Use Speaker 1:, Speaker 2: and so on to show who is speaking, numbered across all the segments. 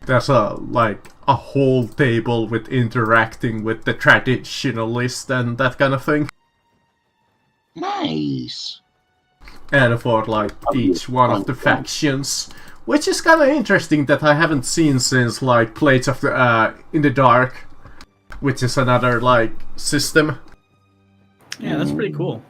Speaker 1: There's a whole table with interacting with the traditionalist and that kind of thing.
Speaker 2: Nice.
Speaker 1: And for like each one of the factions, which is kind of interesting that I haven't seen since like Blades of the in the Dark, which is another like system.
Speaker 3: Yeah, that's pretty cool.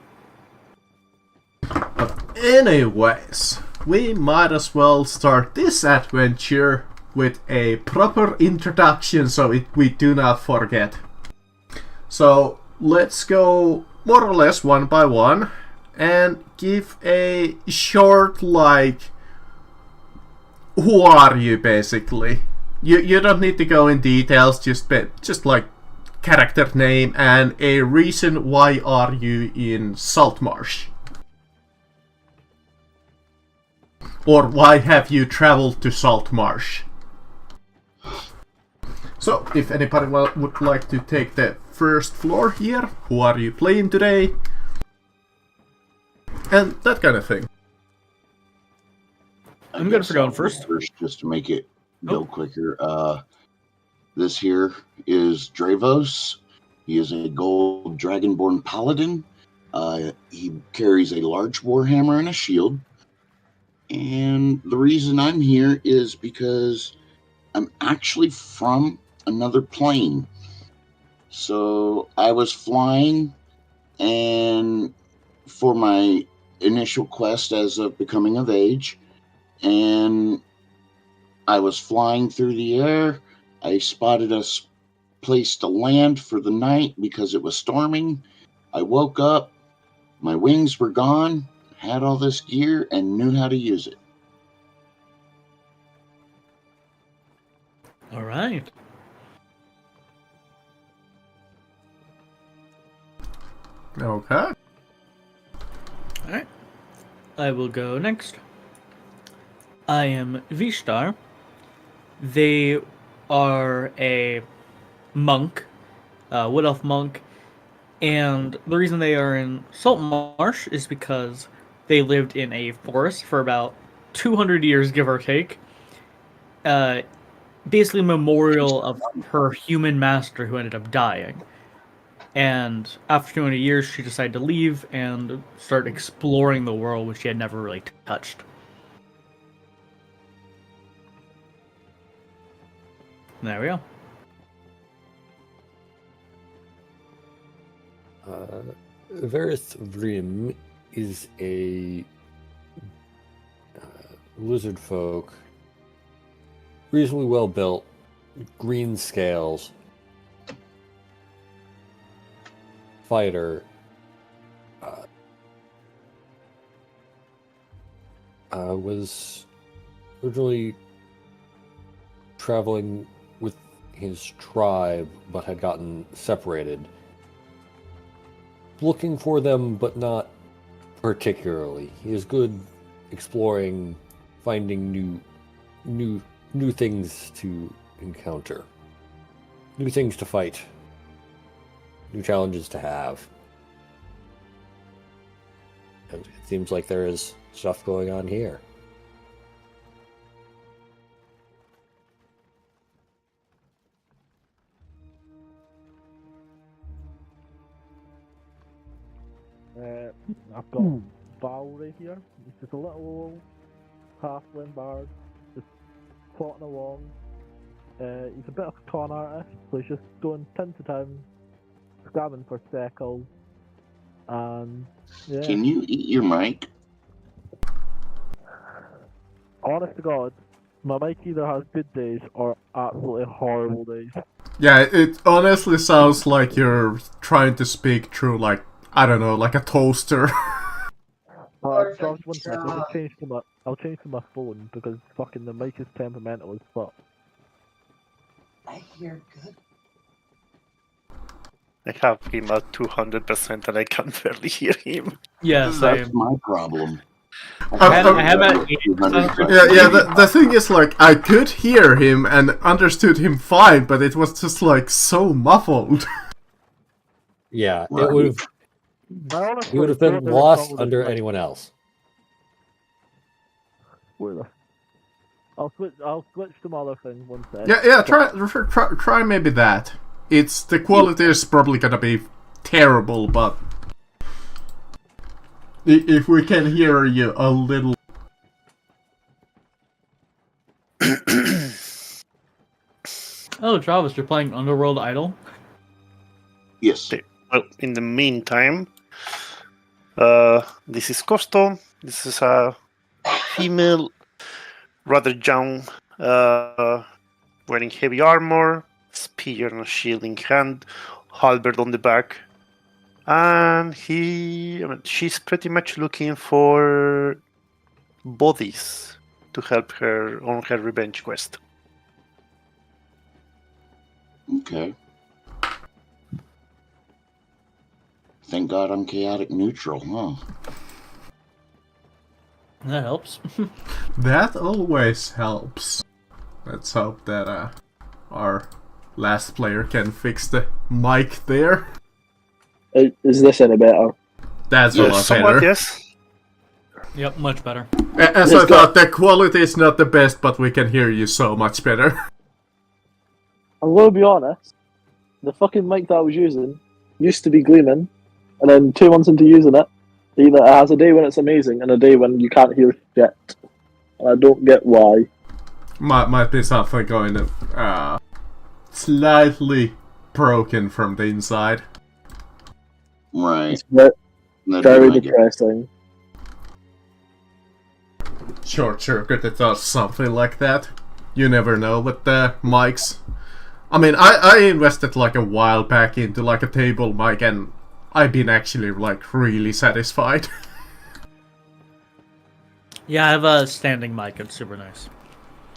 Speaker 1: But anyways, we might as well start this adventure with a proper introduction so we do not forget. So let's go more or less one by one and give a short like who are you basically. You don't need to go in details, just like character name and a reason why are you in Saltmarsh. Or why have you traveled to Saltmarsh? So, if anybody would like to take the first floor here, who are you playing today? And that kind of thing.
Speaker 3: I'm good for going first.
Speaker 2: Just to make it go quicker. This here is Dravos. He is a gold dragonborn paladin. He carries a large warhammer and a shield. And the reason I'm here is because I'm actually from another plane. So I was flying, and for my initial quest as of becoming of age, and I was flying through the air. I spotted a place to land for the night because it was storming. I woke up, my wings were gone, had all this gear, and knew how to use it.
Speaker 3: All right.
Speaker 1: Okay.
Speaker 3: All right. I will go next. I am Vishtar. They are a monk, wood elf monk, and the reason they are in Saltmarsh is because they lived in a forest for about 200 years, give or take. Basically a memorial of her human master who ended up dying. And after 200 years, she decided to leave and start exploring the world, which she had never really touched. There we go.
Speaker 4: Varith Vrim is a lizard folk, reasonably well built, green scales, fighter. Was originally traveling with his tribe, but had gotten separated. Looking for them, but not particularly. He is good exploring, finding new things to encounter, new things to fight, new challenges to have. And it seems like there is stuff going on here.
Speaker 5: I've got Val right here. He's just a little old halfling bard, just plotting along. He's a bit of a con artist, so he's just going town to town, scamming for shekels. And yeah.
Speaker 2: Can you eat your mic?
Speaker 5: Honest to God, my mic either has good days or absolutely horrible days.
Speaker 1: Yeah, it honestly sounds like you're trying to speak through like, I don't know, like a toaster.
Speaker 5: Just one second, I'll change to my phone because fucking the mic is temperamental as fuck.
Speaker 6: I hear good.
Speaker 7: I have him at 200% and I can barely hear him.
Speaker 3: Yeah,
Speaker 2: That's
Speaker 3: same.
Speaker 2: my problem.
Speaker 3: I have at 80%.
Speaker 1: Yeah, the thing is, like, I could hear him and understood him fine, but it was just, like, so muffled.
Speaker 4: Yeah,
Speaker 2: Right.
Speaker 4: it would have. He would have been lost under anyone else.
Speaker 5: Where the I'll switch to my other thing one sec.
Speaker 1: Yeah. Try maybe that. The quality is probably gonna be terrible, but if we can hear you a little.
Speaker 3: Oh, Travis, you're playing Underworld Idol?
Speaker 2: Yes.
Speaker 7: Well, in the meantime, this is Costo. This is a female, rather young, wearing heavy armor, spear and shield in hand, halberd on the back. And she's pretty much looking for bodies to help her on her revenge quest.
Speaker 2: Okay. Thank God I'm chaotic neutral, huh?
Speaker 3: That helps.
Speaker 1: That always helps. Let's hope that our last player can fix the mic there.
Speaker 8: Is this any better?
Speaker 1: That's a lot
Speaker 7: Somewhat,
Speaker 1: better.
Speaker 7: yes.
Speaker 3: Yep, much better.
Speaker 1: As I thought, the quality is not the best, but we can hear you so much better.
Speaker 8: I'm going to be honest. The fucking mic that I was using used to be gleaming, and then 2 months into using it, it has a day when it's amazing and a day when you can't hear shit. And I don't get why.
Speaker 1: Might be something going slightly broken from the inside.
Speaker 2: Right.
Speaker 8: It's very,
Speaker 2: That'd
Speaker 8: very
Speaker 2: be my guess.
Speaker 8: depressing.
Speaker 1: Short circuit, it does something like that. You never know with the mics. I mean, I invested like a while back into like a table mic, and I've been actually like really satisfied.
Speaker 3: Yeah, I have a standing mic. It's super nice.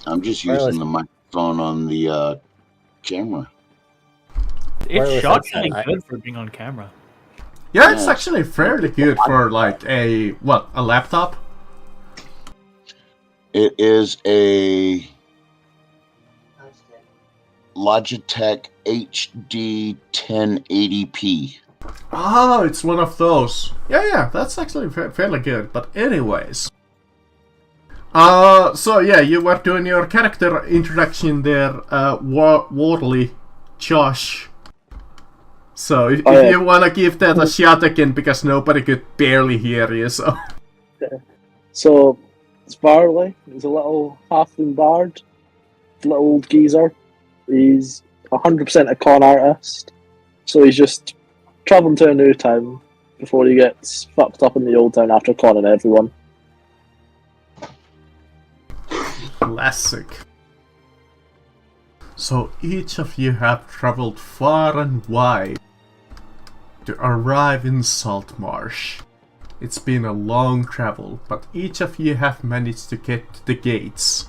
Speaker 2: I'm just using the microphone on the camera.
Speaker 3: It's
Speaker 4: Wireless
Speaker 3: shockingly
Speaker 4: headset,
Speaker 3: good for being on camera.
Speaker 1: Yeah, it's actually fairly good for like a laptop?
Speaker 2: It is a Logitech HD 1080p.
Speaker 1: Oh, it's one of those. Yeah, that's actually fairly good. But anyways. So yeah, you were doing your character introduction there, Worley, Josh. So if you wanna give that a shot again, because nobody could barely hear you, so...
Speaker 8: So, it's Varley. He's a little halfling bard. He's a little old geezer. He's 100% a con artist. So he's just travelling to a new town before he gets fucked up in the old town after conning everyone.
Speaker 1: Classic. So each of you have traveled far and wide to arrive in Saltmarsh. It's been a long travel, but each of you have managed to get to the gates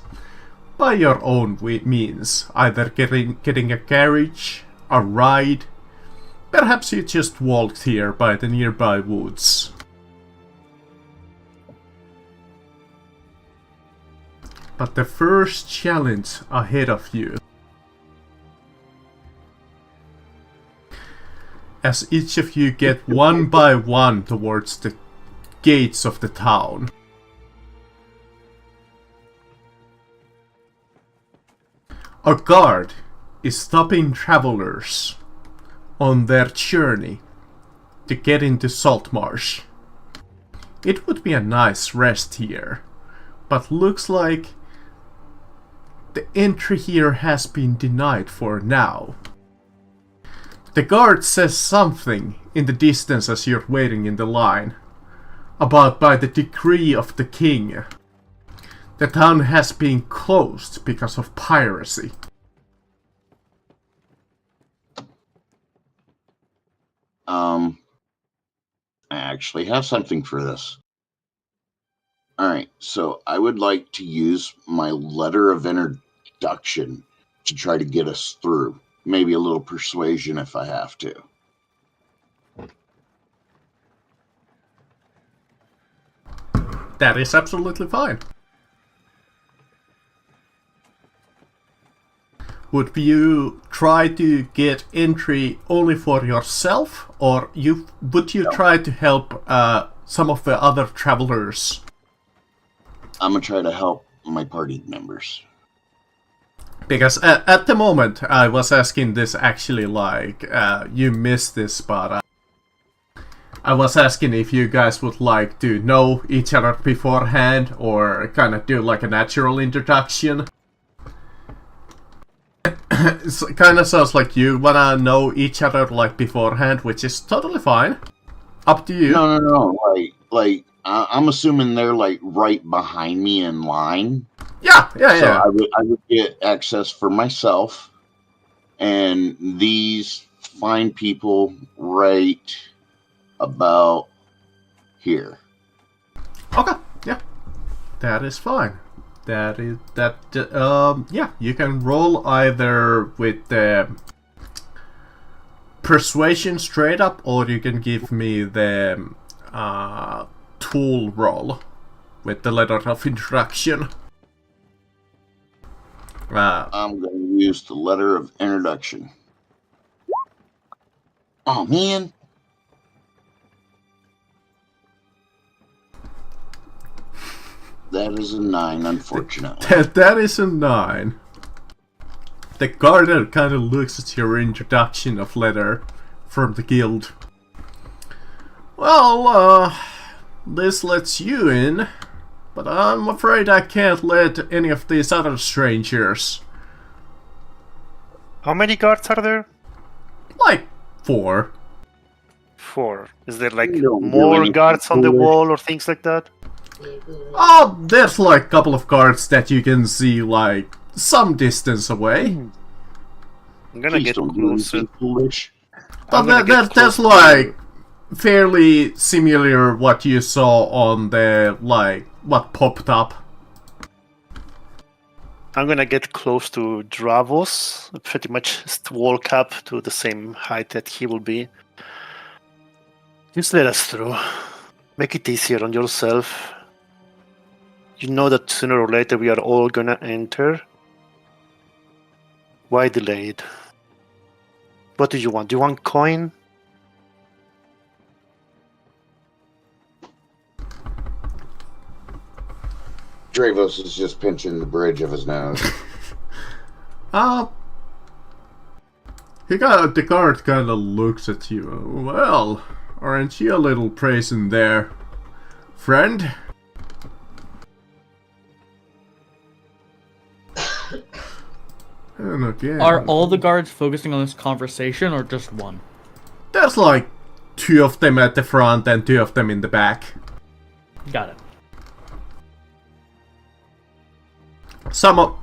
Speaker 1: by your own means, either getting a carriage, a ride, perhaps you just walked here by the nearby woods. But the first challenge ahead of you, as each of you get one by one towards the gates of the town. A guard is stopping travelers on their journey to get into Saltmarsh. It would be a nice rest here, but looks like the entry here has been denied for now. The guard says something in the distance as you're waiting in the line, about by the decree of the king. The town has been closed because of piracy.
Speaker 2: I actually have something for this. Alright, so I would like to use my letter of introduction to try to get us through. Maybe a little persuasion if I have to.
Speaker 1: That is absolutely fine. Would you try to get entry only for yourself, or would you try to help some of the other travelers?
Speaker 2: I'm gonna try to help my party members.
Speaker 1: Because at the moment, I was asking this actually like, you missed this, but I was asking if you guys would like to know each other beforehand or kind of do like a natural introduction. It kind of sounds like you wanna know each other like beforehand, which is totally fine. Up to you.
Speaker 2: No. I'm assuming they're like right behind me in line.
Speaker 1: Yeah.
Speaker 2: So I would get access for myself and these fine people right about here.
Speaker 1: Okay, yeah. That is fine. Yeah, you can roll either with the persuasion straight up, or you can give me the tool roll with the letter of introduction.
Speaker 2: I'm going to use the letter of introduction. Oh, man. That is a 9, unfortunately.
Speaker 1: That is a 9. The gardener kind of looks at your introduction of letter from the guild. Well, this lets you in, but I'm afraid I can't let any of these other strangers.
Speaker 7: How many guards are there?
Speaker 1: Like 4.
Speaker 7: 4. Is there like
Speaker 2: You don't do
Speaker 7: more
Speaker 2: anything
Speaker 7: guards on the
Speaker 2: foolish.
Speaker 7: wall or things like that?
Speaker 1: Oh, there's like a couple of guards that you can see like some distance away.
Speaker 7: I'm gonna
Speaker 2: Please
Speaker 7: get
Speaker 2: don't do
Speaker 7: closer.
Speaker 2: anything foolish.
Speaker 1: But
Speaker 7: I'm gonna get
Speaker 1: that's
Speaker 7: closer to-
Speaker 1: like fairly similar what you saw on the like what popped up.
Speaker 7: I'm gonna get close to Dravos, pretty much wall cap to the same height that he will be. Just let us through. Make it easier on yourself. You know that sooner or later we are all gonna enter. Why delayed? What do you want? Do you want coin?
Speaker 2: Dravos is just pinching the bridge of his nose.
Speaker 1: The guard kind of looks at you. Well, aren't you a little brazen there, friend? And again,
Speaker 3: Are all the guards focusing on this conversation or just one?
Speaker 1: there's like 2 of them at the front and 2 of them in the back.
Speaker 3: Got it.
Speaker 1: Some of...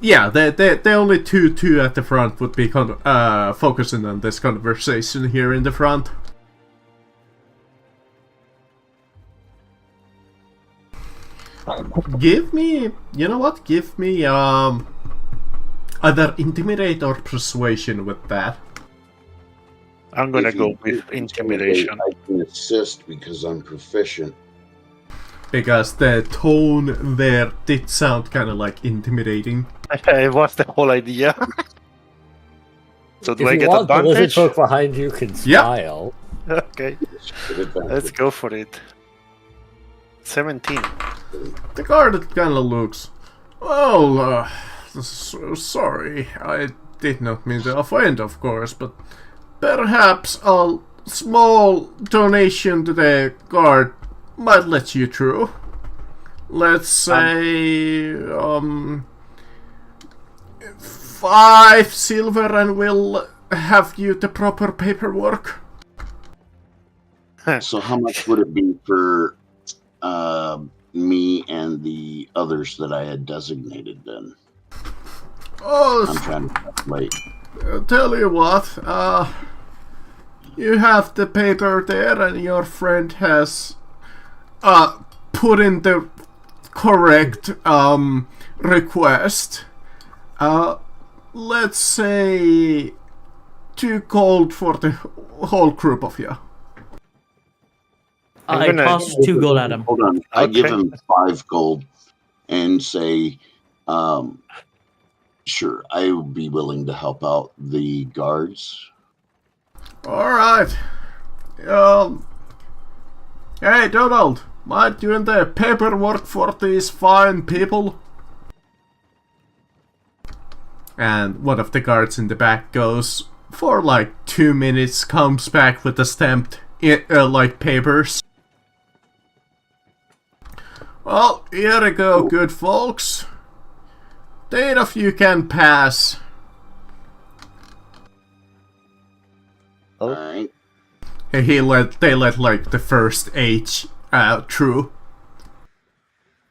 Speaker 1: Yeah, the only two at the front would be focusing on this conversation here in the front. Give me... You know what? Give me either intimidate or persuasion with that.
Speaker 7: I'm gonna
Speaker 2: If you
Speaker 7: go with
Speaker 2: do
Speaker 7: intimidation.
Speaker 2: I can assist because I'm proficient.
Speaker 1: Because the tone there did sound kind of like intimidating.
Speaker 7: It was the whole idea. So do
Speaker 4: If
Speaker 7: I
Speaker 4: you
Speaker 7: get
Speaker 4: want, the lizard
Speaker 7: advantage?
Speaker 4: folk behind you can smile.
Speaker 7: Okay,
Speaker 2: Good advantage.
Speaker 7: let's go for it. 17.
Speaker 1: The guard kind of looks... Well, so sorry. I did not mean to offend, of course, but perhaps a small donation to the guard might let you through. Let's say 5 silver and we'll have you the proper paperwork.
Speaker 2: So how much would it be for me and the others that I had designated then? I'm
Speaker 1: Oh,
Speaker 2: trying to calculate.
Speaker 1: tell you what, you have the paper there and your friend has put in the correct request. Let's say 2 gold for the whole group of you.
Speaker 3: I
Speaker 7: gonna-
Speaker 3: toss 2 gold at him.
Speaker 2: Hold on. I give
Speaker 7: Okay.
Speaker 2: him 5 gold and say, sure, I would be willing to help out the guards.
Speaker 1: Alright. Hey, Donald. Mind doing the paperwork for these fine people? And one of the guards in the back goes for like 2 minutes, comes back with the stamped like papers. Well, here we go, good folks. The 8 of you can pass.
Speaker 2: Alright.
Speaker 1: They let like the first 8 through.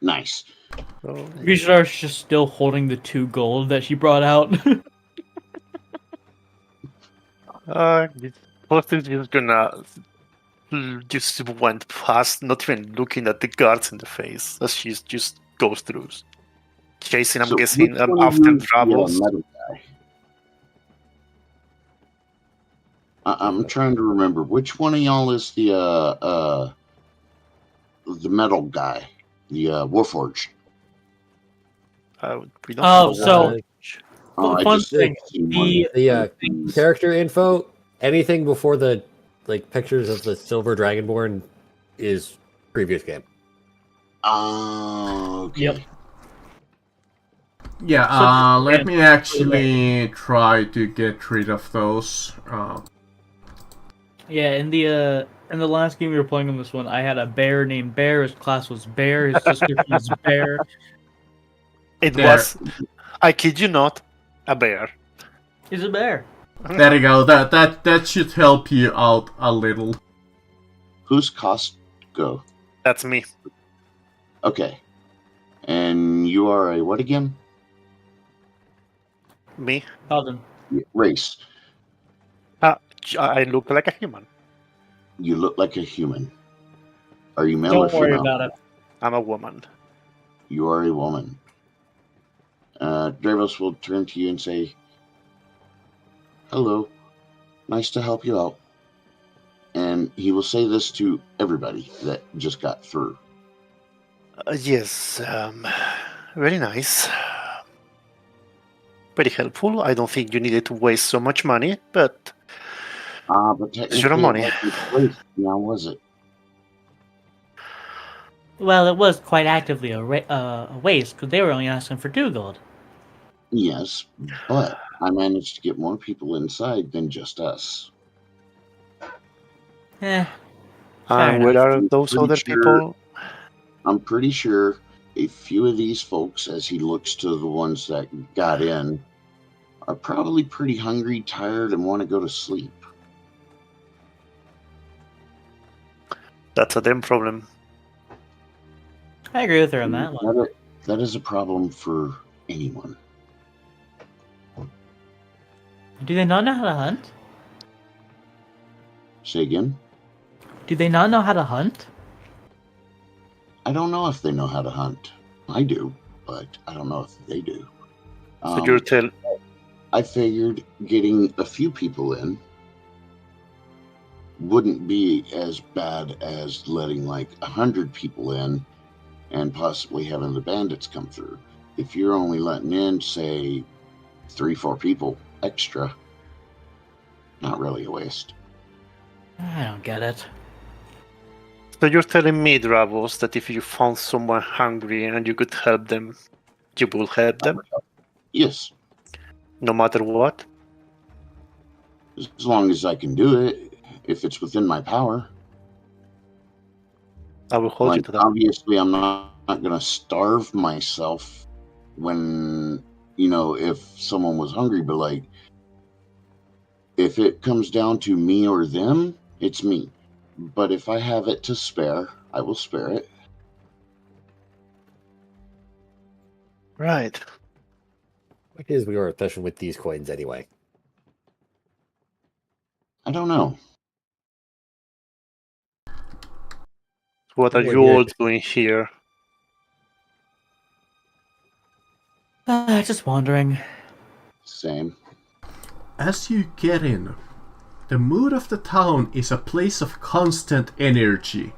Speaker 2: Nice.
Speaker 3: Rishar's just still holding the 2 gold that she brought out.
Speaker 7: This person is gonna just went past, not even looking at the guards in the face as she just goes through. Chasing, I'm
Speaker 2: So
Speaker 7: guessing,
Speaker 2: which one
Speaker 7: after
Speaker 2: of you is the,
Speaker 7: travels.
Speaker 2: metal guy? I'm trying to remember which one of y'all is the metal guy, the Warforged.
Speaker 7: We don't
Speaker 3: Oh,
Speaker 7: have a
Speaker 3: so-
Speaker 7: watch.
Speaker 2: Oh, I
Speaker 3: Fun
Speaker 2: just
Speaker 3: thing,
Speaker 2: seen
Speaker 3: the-
Speaker 2: one.
Speaker 4: Character info, anything before the pictures of the silver dragonborn is previous game.
Speaker 2: Oh, okay.
Speaker 3: Yep.
Speaker 1: Yeah,
Speaker 3: So-
Speaker 1: let me actually try to get rid of those.
Speaker 3: Yeah, in the last game we were playing on this one, I had a bear named Bear. His class was Bear. His description was Bear.
Speaker 7: It
Speaker 1: There.
Speaker 7: was, I kid you not, a bear.
Speaker 3: He's a bear.
Speaker 1: There you go. That should help you out a little.
Speaker 2: Whose cost go?
Speaker 7: That's me.
Speaker 2: Okay. And you are a what again?
Speaker 7: Me.
Speaker 3: Paladin.
Speaker 2: Race.
Speaker 7: I look like a human.
Speaker 2: You look like a human. Are you male
Speaker 3: Don't
Speaker 2: or
Speaker 3: worry
Speaker 2: female?
Speaker 3: about it.
Speaker 7: I'm a woman.
Speaker 2: You are a woman. Dravos will turn to you and say, "Hello, nice to help you out." And he will say this to everybody that just got through.
Speaker 7: Yes, very nice. Very helpful. I don't think you needed to waste so much money, but
Speaker 2: But technically,
Speaker 7: your money.
Speaker 2: it wasn't waste now, was it?
Speaker 3: Well, it was quite actively a waste because they were only asking for 2 gold.
Speaker 2: Yes, but I managed to get more people inside than just us.
Speaker 3: Fair
Speaker 7: and where
Speaker 3: enough.
Speaker 7: are those
Speaker 2: Pretty
Speaker 7: other
Speaker 2: sure-
Speaker 7: people?
Speaker 2: I'm pretty sure a few of these folks, as he looks to the ones that got in, are probably pretty hungry, tired, and want to go to sleep.
Speaker 7: That's a damn problem.
Speaker 3: I agree with her on that one.
Speaker 2: That is a problem for anyone.
Speaker 3: Do they not know how to hunt?
Speaker 2: Say again?
Speaker 3: Do they not know how to hunt?
Speaker 2: I don't know if they know how to hunt. I do, but I don't know if they do.
Speaker 7: So you're telling
Speaker 2: I figured getting a few people in wouldn't be as bad as letting like 100 people in and possibly having the bandits come through. If you're only letting in, say, 3-4 people extra, not really a waste.
Speaker 3: I don't get it.
Speaker 7: So you're telling me, Dravos, that if you found someone hungry and you could help them, you will help them,
Speaker 2: Yes,
Speaker 7: no matter what?
Speaker 2: as long as I can do it, if it's within my power.
Speaker 7: I will hold you
Speaker 2: Like,
Speaker 7: to that.
Speaker 2: obviously, I'm not going to starve myself when, if someone was hungry, but like, if it comes down to me or them, it's me. But if I have it to spare, I will spare it.
Speaker 7: Right.
Speaker 4: What is we are efficient with these coins anyway?
Speaker 2: I don't know.
Speaker 7: What are
Speaker 4: Well,
Speaker 7: you
Speaker 4: here-
Speaker 7: all doing here?
Speaker 3: Just wondering.
Speaker 2: Same.
Speaker 1: As you get in, the mood of the town is a place of constant energy.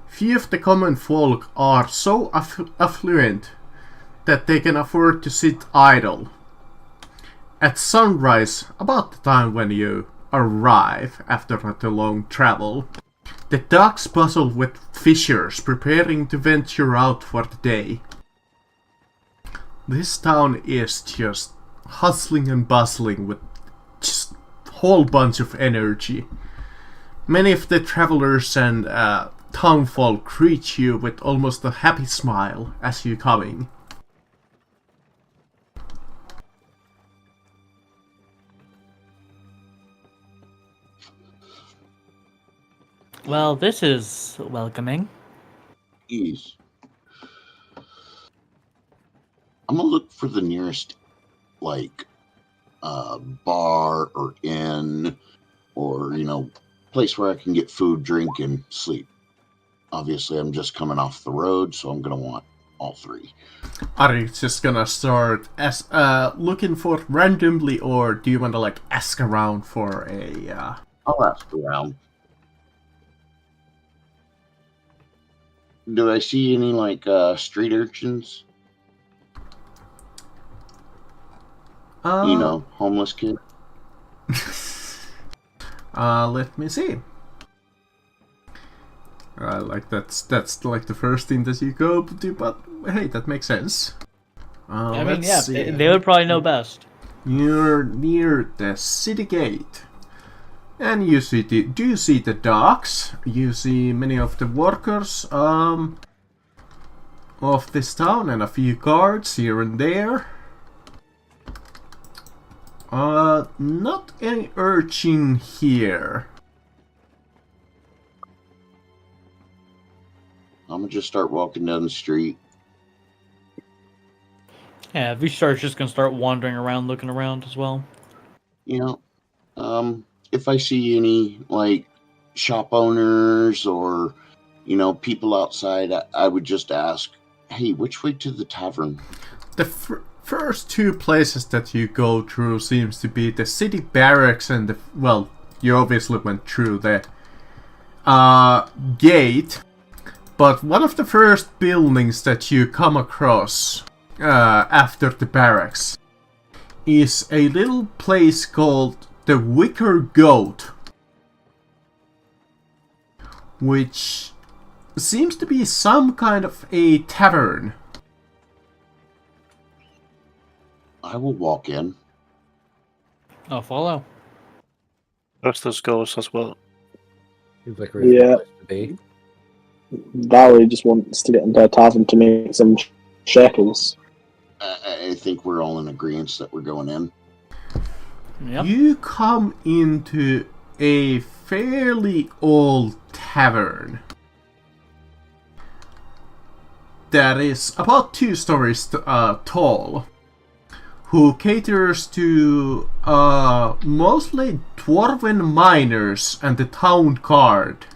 Speaker 1: Few of the common folk are so affluent that they can afford to sit idle. At sunrise, about the time when you arrive after the long travel, The docks bustle with fishers preparing to venture out for the day. This town is just hustling and bustling with just a whole bunch of energy. Many of the travelers and townfolk greet you with almost a happy smile as you coming.
Speaker 3: Well, this is welcoming.
Speaker 2: Ease. I'm gonna look for the nearest, like, bar or inn, or place where I can get food, drink, and sleep. Obviously, I'm just coming off the road, so I'm gonna want all three.
Speaker 1: Are you just gonna start looking for it randomly, or do you want to like ask around for a?
Speaker 2: I'll ask around. Do I see any like street urchins? Homeless kid.
Speaker 1: Let me see. Like that's like the first thing that you go to, but hey, that makes sense.
Speaker 3: I mean,
Speaker 1: let's
Speaker 3: yeah,
Speaker 1: see.
Speaker 3: they would probably know best.
Speaker 1: You're near the city gate, and you see the docks. You see many of the workers of this town, and a few guards here and there. Not any urchin here.
Speaker 2: I'm gonna just start walking down the street.
Speaker 3: Yeah, V-Star's just gonna start wandering around, looking around as well.
Speaker 2: If I see any like shop owners or people outside, I would just ask, "Hey, which way to the tavern?"
Speaker 1: The first two places that you go through seems to be the city barracks and you obviously went through the gate, but one of the first buildings that you come across after the barracks is a little place called the Wicker Goat, which seems to be some kind of a tavern.
Speaker 2: I will walk in.
Speaker 3: I'll follow.
Speaker 7: Justus goes as well.
Speaker 4: Seems like a reasonable place to be.
Speaker 8: Valerie just wants to get into a tavern to make some shekels.
Speaker 2: I think we're all in agreement that we're going in.
Speaker 3: Yep.
Speaker 1: You come into a fairly old tavern that is about 2 stories tall, who caters to mostly dwarven miners and the town guard.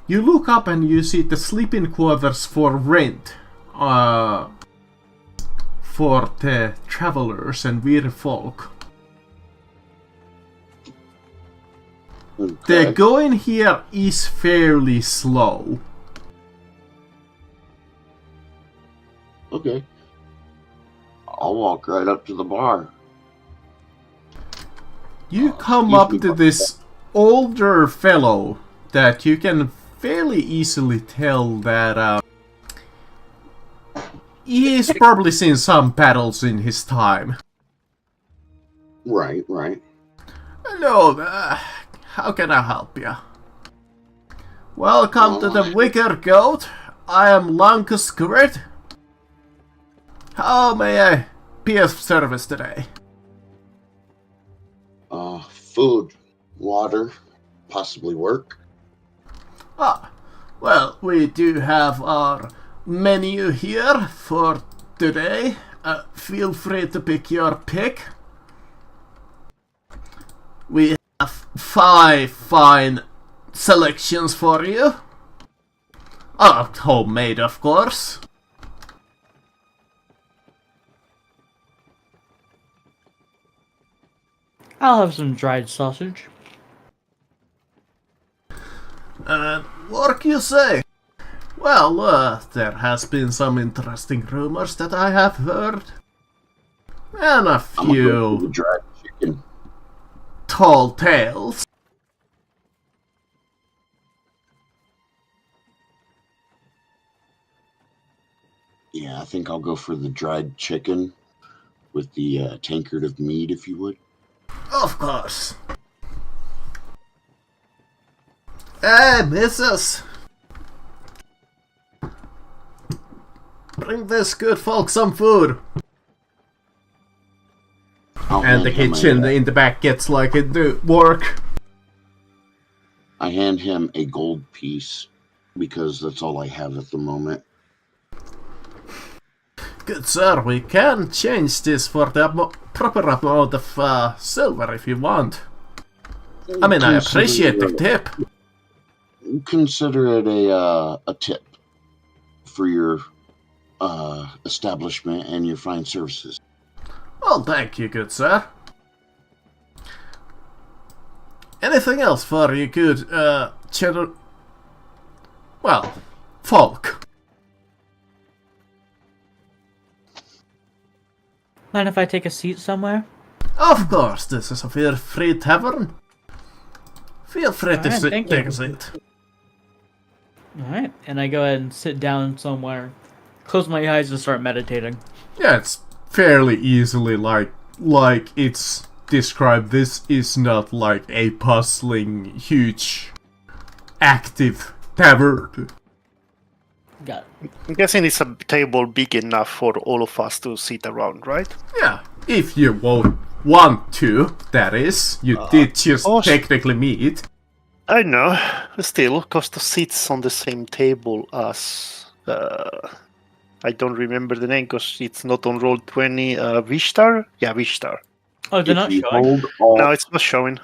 Speaker 1: You look up and you see the sleeping quarters for rent for the travelers and weird folk.
Speaker 2: Okay.
Speaker 1: The going here is fairly slow.
Speaker 2: Okay. I'll walk right up to the bar.
Speaker 1: You come
Speaker 2: excuse
Speaker 1: up
Speaker 2: me,
Speaker 1: to
Speaker 2: but-
Speaker 1: this older fellow that you can fairly easily tell that he's probably seen some battles in his time.
Speaker 2: Right.
Speaker 1: Hello, how can I help you? Welcome to the Wicker Goat. I am Lankus Grit. How may I be of service today?
Speaker 2: Food, water, possibly work.
Speaker 1: Well, we do have our menu here for today. Feel free to pick your pick. We have 5 fine selections for you. Homemade, of course.
Speaker 3: I'll have some dried sausage.
Speaker 1: Work, you say? Well, there has been some interesting rumors that I have heard. And a
Speaker 2: I'm gonna go for the
Speaker 1: few
Speaker 2: dried chicken.
Speaker 1: tall tales.
Speaker 2: Yeah, I think I'll go for the dried chicken with the tankard of mead, if you would.
Speaker 1: Of course. Hey, missus! Bring this good folk some food. And the kitchen in the back gets like into work.
Speaker 2: I hand him a gold piece because that's all I have at the moment.
Speaker 1: Good sir, we can change this for the proper amount of silver if you want. I mean, I appreciate the tip.
Speaker 2: Consider it a tip for your establishment and your fine services.
Speaker 1: Well, thank you, good sir. Anything else for you good, folk?
Speaker 3: Mind if I take a seat somewhere?
Speaker 1: Of course, this is a free tavern. Feel free to take a seat.
Speaker 3: Alright, and I go ahead and sit down somewhere, close my eyes and start meditating.
Speaker 1: Yeah, it's fairly easily like it's described. This is not like a puzzling, huge, active tavern.
Speaker 3: Got it.
Speaker 7: I'm guessing it's a table big enough for all of us to sit around, right?
Speaker 1: Yeah, if you won't want to, that is. You did just technically meet.
Speaker 7: I know. Still, because the seats on the same table as... I don't remember the name because it's not on Roll20. Vishtar? Yeah, Vishtar.
Speaker 3: Oh, they're not showing?
Speaker 7: No, it's not showing.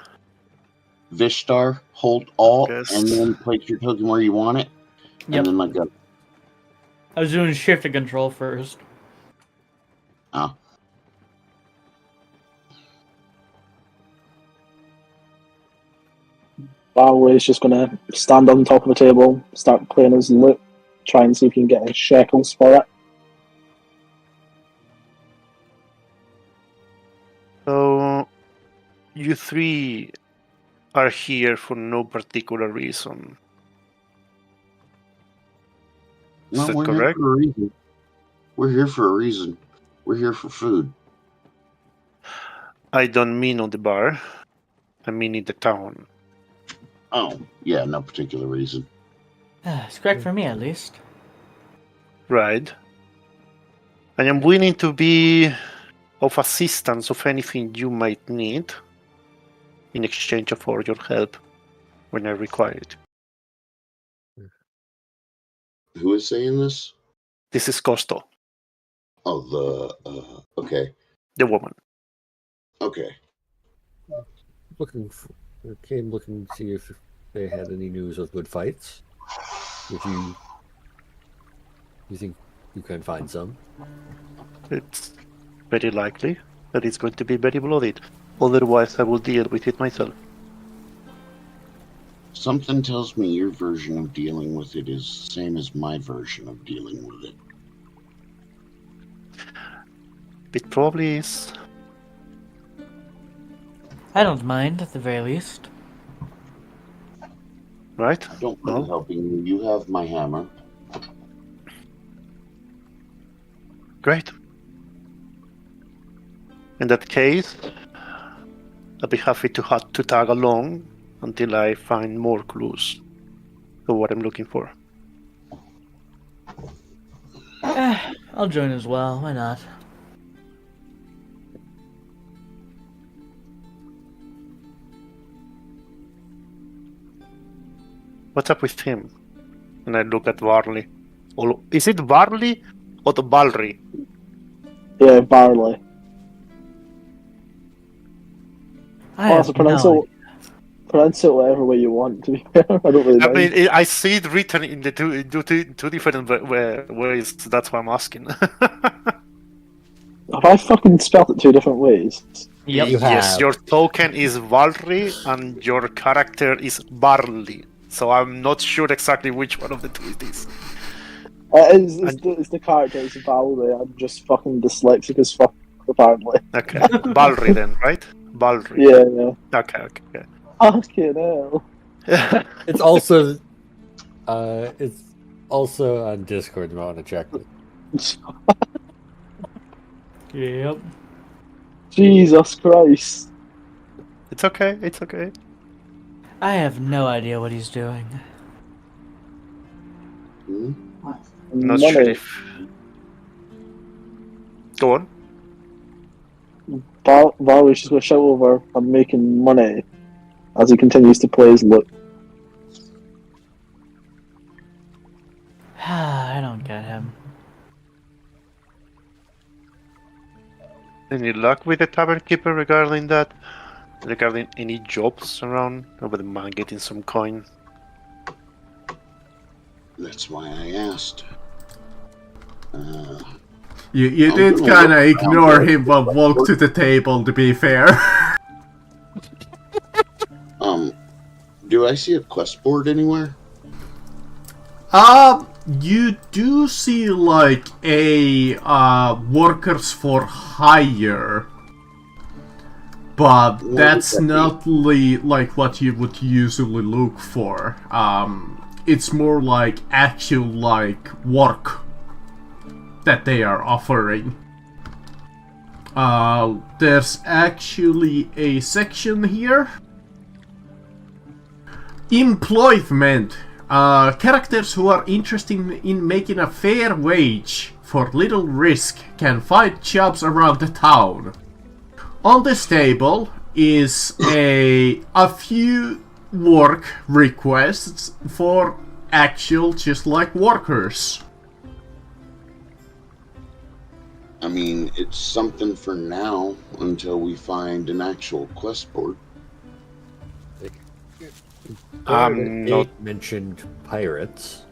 Speaker 2: Vishtar, hold Alt,
Speaker 7: Yes.
Speaker 2: and then place your token where you want it.
Speaker 3: Yep.
Speaker 2: And then let go.
Speaker 3: I was doing shift and control first.
Speaker 2: Oh.
Speaker 8: Barway's just gonna stand on top of the table, start playing his lute, try and see if he can get any shekels for it.
Speaker 7: So, you three are here for no particular reason. Is that
Speaker 2: we're
Speaker 7: correct?
Speaker 2: Here for a reason. We're here for a reason. We're here for food.
Speaker 7: I don't mean on the bar. I mean in the town.
Speaker 2: Oh, yeah, no particular reason.
Speaker 3: It's correct for me, at least.
Speaker 7: Right. I am willing to be of assistance of anything you might need in exchange for your help when I require it.
Speaker 2: Who is saying this?
Speaker 7: This is Costo,
Speaker 2: Oh, okay.
Speaker 7: the woman.
Speaker 2: Okay.
Speaker 4: Came looking to see if they had any news of good fights. If you think you can find some?
Speaker 7: It's very likely that it's going to be very bloodied. Otherwise, I will deal with it myself.
Speaker 2: Something tells me your version of dealing with it is the same as my version of dealing with it.
Speaker 7: It probably is.
Speaker 3: I don't mind, at the very least.
Speaker 7: Right?
Speaker 2: I don't mind helping you. You have my hammer.
Speaker 7: Great. In that case, I'll be happy to tag along until I find more clues of what I'm looking for.
Speaker 3: I'll join as well, why not?
Speaker 7: What's up with him? And I look at Varley. Is it Varley or the Balry?
Speaker 8: Yeah, Barley.
Speaker 3: I have
Speaker 8: pronounce it whatever way you want, to be fair. I don't really
Speaker 7: I
Speaker 8: mind.
Speaker 7: mean, I see it written in the two different ways. That's why I'm asking.
Speaker 8: Have I fucking spelled it two different ways?
Speaker 3: Yep.
Speaker 4: You have.
Speaker 7: Yes, your token is Valry and your character is Barley. So I'm not sure exactly which one of the two it is.
Speaker 8: It's the character, it's Barley. I'm just fucking dyslexic as fuck, apparently.
Speaker 7: Okay, Balry then, right? Balry.
Speaker 8: Yeah.
Speaker 7: Okay.
Speaker 8: Fucking hell.
Speaker 4: It's also on Discord. You want to check it.
Speaker 3: Yep.
Speaker 8: Jesus Christ.
Speaker 7: It's okay. It's okay.
Speaker 3: I have no idea what he's doing.
Speaker 2: Hmm?
Speaker 7: Not sure
Speaker 8: Money.
Speaker 7: if. Go on.
Speaker 8: Varley's just going to shout over, I'm making money, as he continues to play his lute.
Speaker 3: I don't get him.
Speaker 7: Any luck with the tavern keeper regarding that? Regarding any jobs around? I wouldn't mind getting some coin.
Speaker 2: That's why I asked.
Speaker 1: You
Speaker 2: I'm
Speaker 1: did
Speaker 2: gonna
Speaker 1: kind of
Speaker 2: look
Speaker 1: ignore
Speaker 2: around
Speaker 1: him but walk to the table, to be fair.
Speaker 2: Do I see a quest board anywhere?
Speaker 1: You do see like a workers for hire, but
Speaker 2: What
Speaker 1: that's
Speaker 2: does that
Speaker 1: not like what you would usually look for. It's more like actual like work that they are offering. There's actually a section here. Employment. Characters who are interested in making a fair wage for little risk can find jobs around the town. On this table is a few work requests for actual just like workers.
Speaker 2: I mean, it's something for now until we find an actual quest board.
Speaker 7: Not
Speaker 4: mentioned pirates.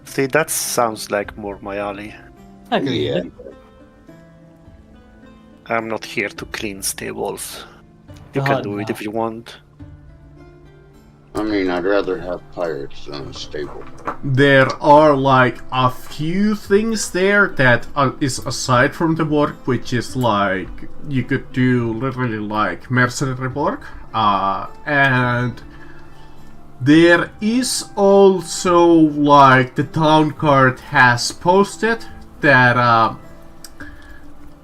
Speaker 7: See, that sounds like more my alley.
Speaker 3: Agreed.
Speaker 2: Yeah.
Speaker 7: I'm not here to clean stables. You can do it if you want.
Speaker 2: I mean, I'd rather have pirates than a stable.
Speaker 1: There are like a few things there that is aside from the work, which is like you could do literally like mercenary work, and there is also like the town card has posted that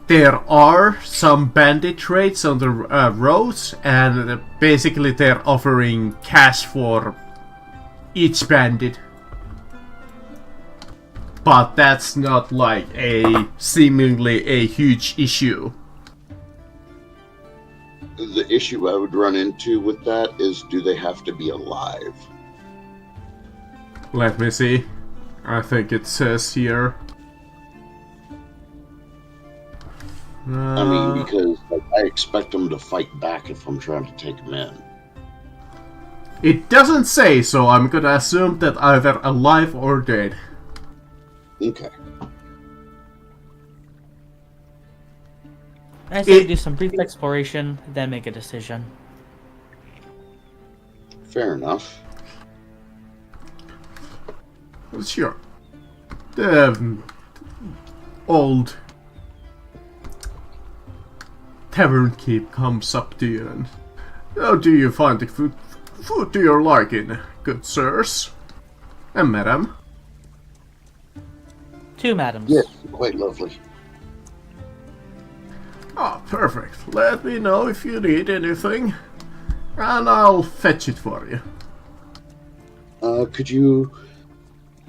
Speaker 1: there are some bandit trades on the roads, and basically they're offering cash for each bandit. But that's not like a seemingly a huge issue.
Speaker 2: The issue I would run into with that is, do they have to be alive?
Speaker 1: Let me see. I think it says here.
Speaker 2: I mean, because like, I expect them to fight back if I'm trying to take them in.
Speaker 1: It doesn't say, so I'm gonna assume that either alive or dead.
Speaker 2: Okay.
Speaker 3: I say do some brief exploration, then make a decision.
Speaker 2: Fair enough.
Speaker 1: Sure. The old tavern keep comes up to you and, how do you find the food to your liking, good sirs? And madam?
Speaker 3: 2 madams.
Speaker 2: Yes, quite lovely.
Speaker 1: Ah, perfect. Let me know if you need anything, and I'll fetch it for you.
Speaker 2: Could you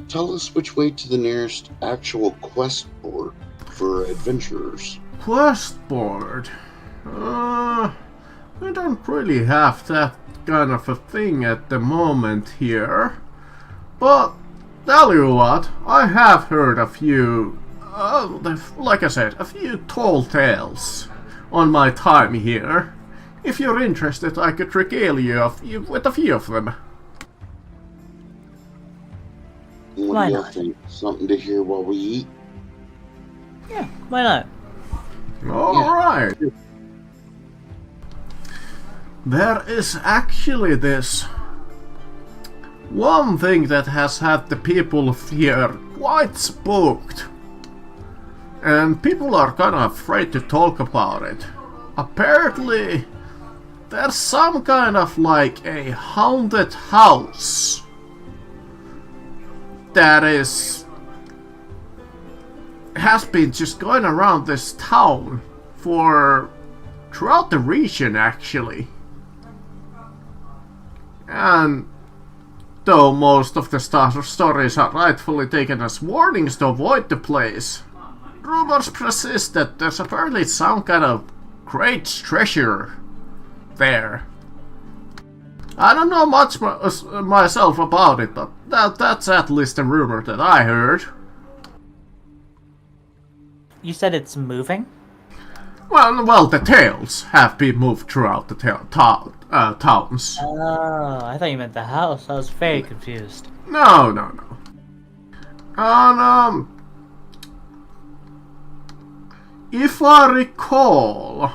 Speaker 2: tell us which way to the nearest actual quest board for adventurers?
Speaker 1: Quest board? We don't really have that kind of a thing at the moment here. But, tell you what, I have heard a few, like I said, a few tall tales on my time here. If you're interested, I could regale you with a few of them.
Speaker 2: What
Speaker 3: Why
Speaker 2: do y'all
Speaker 3: not?
Speaker 2: think? Something to hear while we eat?
Speaker 3: Yeah, why not?
Speaker 1: Alright. There is actually this one thing that has had the people here quite spooked. And people are kind of afraid to talk about it. Apparently, there's some kind of like a haunted house that is has been just going around this town for throughout the region, actually. And though most of the stories are rightfully taken as warnings to avoid the place, rumors persist that there's apparently some kind of great treasure there. I don't know much myself about it, but that's at least a rumor that I heard.
Speaker 3: You said it's moving?
Speaker 1: Well, the tales have been moved throughout the towns.
Speaker 3: Oh, I thought you meant the house. I was very confused.
Speaker 1: No. And, if I recall,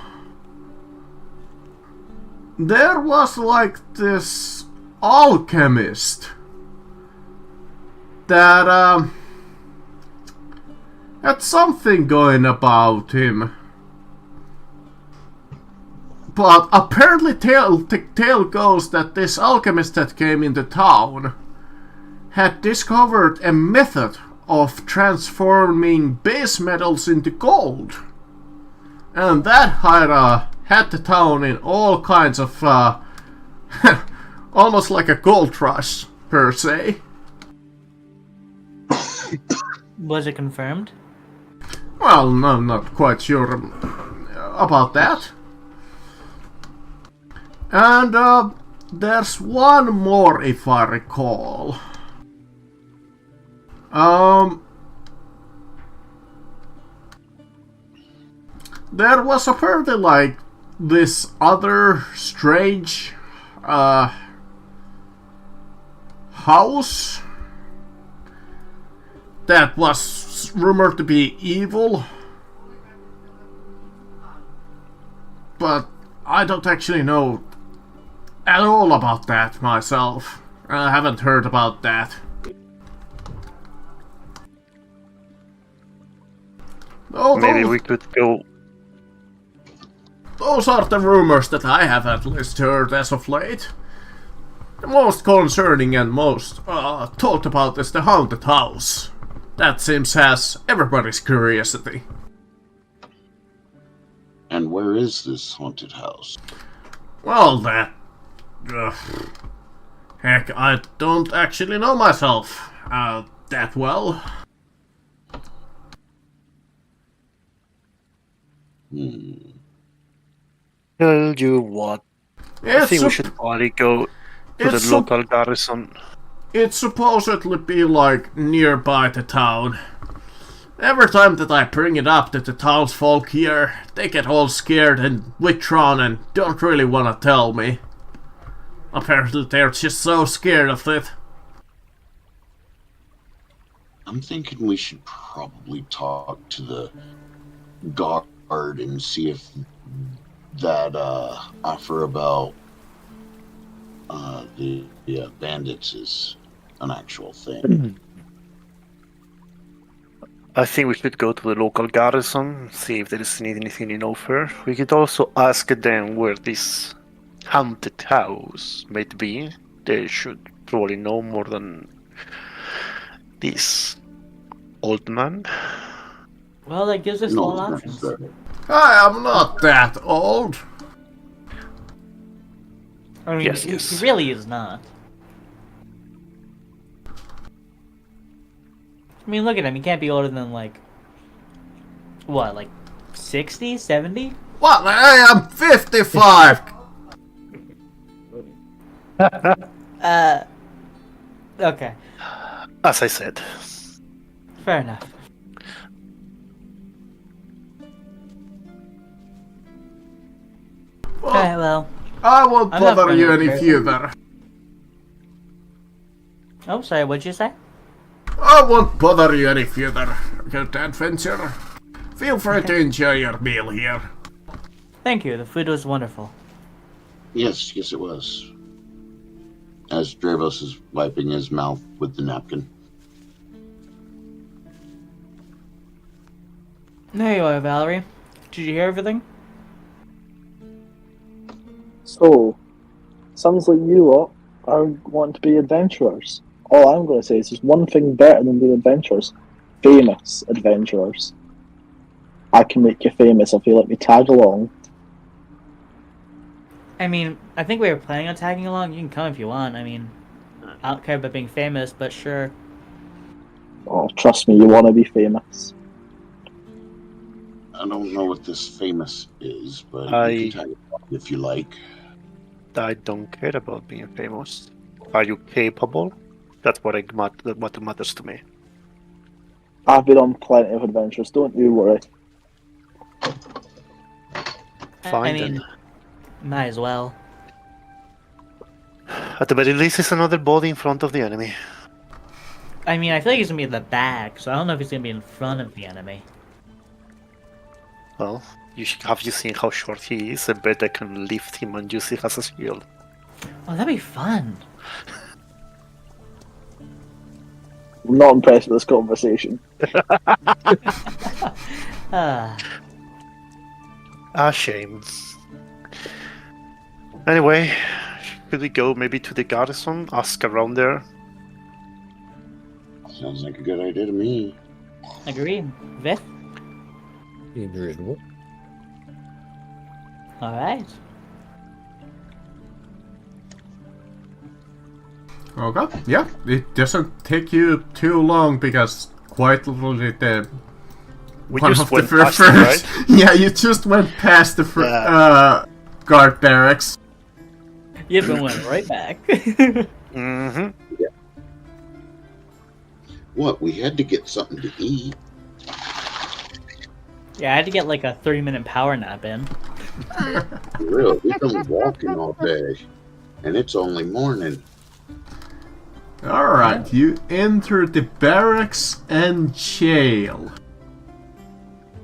Speaker 1: there was like this alchemist that, had something going about him. But apparently tale goes that this alchemist that came into town had discovered a method of transforming base metals into gold. And that had the town in all kinds of, almost like a gold rush, per se.
Speaker 3: Was it confirmed?
Speaker 1: Well, no, I'm not quite sure about that. And there's one more, if I recall. There was apparently like this other strange house that was rumored to be evil. But I don't actually know at all about that myself. I haven't heard about that.
Speaker 7: Maybe we could go.
Speaker 1: Those are the rumors that I have at least heard as of late. The most concerning and most talked about is the haunted house. That seems has everybody's curiosity.
Speaker 2: And where is this haunted house?
Speaker 1: Well, that... heck, I don't actually know myself that well.
Speaker 7: Tell you what, I think we should probably go to the local garrison.
Speaker 1: It's supposedly be like nearby the town. Every time that I bring it up to the townsfolk here, they get all scared and withdrawn and don't really want to tell me. Apparently they're just so scared of it.
Speaker 2: I'm thinking we should probably talk to the guard and see if that offer about the bandits is an actual thing.
Speaker 7: I think we should go to the local garrison, see if there is anything in offer. We could also ask them where this haunted house might be. They should probably know more than this old man.
Speaker 3: Well, that gives us all options.
Speaker 1: I am not that old.
Speaker 3: I mean,
Speaker 7: yes.
Speaker 3: He really is not. I mean, look at him. He can't be older than, like... What, like 60? 70?
Speaker 1: What? I am 55!
Speaker 3: Okay.
Speaker 7: As I said.
Speaker 3: Fair enough. Okay, well...
Speaker 1: I won't bother you any further.
Speaker 3: Oh, sorry, what'd you say?
Speaker 1: I won't bother you any further, good adventure. Feel free to enjoy your meal here.
Speaker 3: Thank you, the food was wonderful.
Speaker 2: Yes, it was. As Dravos is wiping his mouth with the napkin.
Speaker 3: There you are, Valerie. Did you hear everything?
Speaker 8: So, sounds like you lot want to be adventurers. All I'm going to say is there's one thing better than being adventurers. famous adventurers. I can make you famous if you let me tag along.
Speaker 3: I mean, I think we were planning on tagging along. You can come if you want. I mean, I don't care about being famous, but sure.
Speaker 8: Oh, trust me, you want to be famous.
Speaker 2: I don't know what this famous is, but you can tag along if you like.
Speaker 7: I don't care about being famous. Are you capable? That's what matters to me.
Speaker 8: I've been on plenty of adventures, don't you worry.
Speaker 7: Fine
Speaker 3: I mean,
Speaker 7: then.
Speaker 3: might as well.
Speaker 7: At the very least, it's another body in front of the enemy.
Speaker 3: I mean, I feel like he's gonna be in the back, so I don't know if he's gonna be in front of the enemy.
Speaker 7: Well, have you seen how short he is? I bet I can lift him and use it as a shield.
Speaker 3: Oh, that'd be fun.
Speaker 8: I'm not impressed with this conversation.
Speaker 7: Shame. Anyway, should we go maybe to the garrison? Ask around there?
Speaker 2: Sounds like a good idea to me.
Speaker 3: Agree. Vith?
Speaker 4: Reasonable.
Speaker 3: Alright.
Speaker 1: Okay, yeah, it doesn't take you too long because quite literally the
Speaker 7: We
Speaker 1: one
Speaker 7: just
Speaker 1: of the
Speaker 7: went
Speaker 1: first,
Speaker 7: past it, right?
Speaker 1: yeah, you just went past the guard barracks.
Speaker 3: Yep, and went right back.
Speaker 7: Mm-hmm.
Speaker 2: What? We had to get something to eat.
Speaker 3: Yeah, I had to get like a 30-minute power nap in.
Speaker 2: For real, we've been walking all day, and it's only morning.
Speaker 1: Alright, you enter the barracks and jail.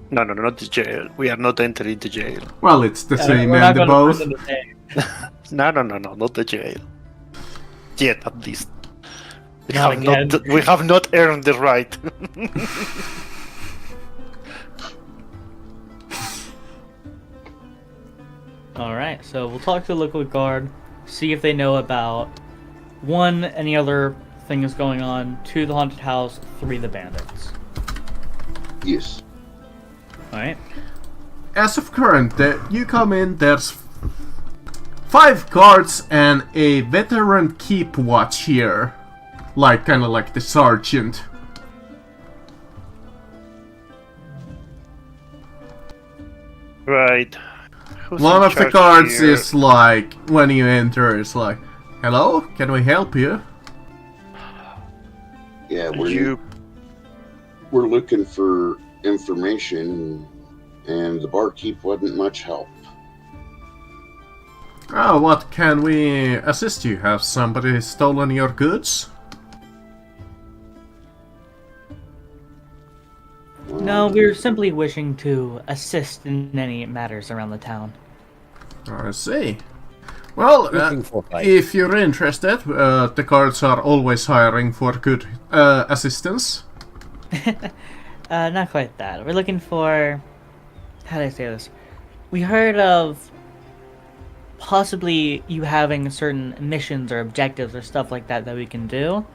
Speaker 7: No, not the jail. We are not entering the jail.
Speaker 1: Well, it's the same
Speaker 3: We're
Speaker 1: and
Speaker 3: not
Speaker 1: the
Speaker 3: going
Speaker 1: both.
Speaker 3: to prison today.
Speaker 7: No, not the jail. Yet, at least.
Speaker 3: Not again.
Speaker 7: We have not earned the right.
Speaker 3: Alright, so we'll talk to the local guard, see if they know about 1, any other things going on, 2, the haunted house, 3, the bandits.
Speaker 2: Yes.
Speaker 3: Alright.
Speaker 1: As of current, you come in, there's 5 guards and a veteran keep watch here. Kinda like the sergeant.
Speaker 7: Right. Who's
Speaker 1: One
Speaker 7: in
Speaker 1: of the
Speaker 7: charge
Speaker 1: guards
Speaker 7: here?
Speaker 1: is like, when you enter, is like, hello, can we help you?
Speaker 2: Yeah,
Speaker 7: You
Speaker 2: we're looking for information, and the barkeep wasn't much help.
Speaker 1: Oh, what can we assist you? Have somebody stolen your goods?
Speaker 3: No, we're simply wishing to assist in any matters around the town.
Speaker 1: I see. Well,
Speaker 4: Looking for fight.
Speaker 1: if you're interested, the guards are always hiring for good assistance.
Speaker 3: Not quite that. We're looking for... How do I say this? We heard of possibly you having certain missions or objectives or stuff like that that we can do.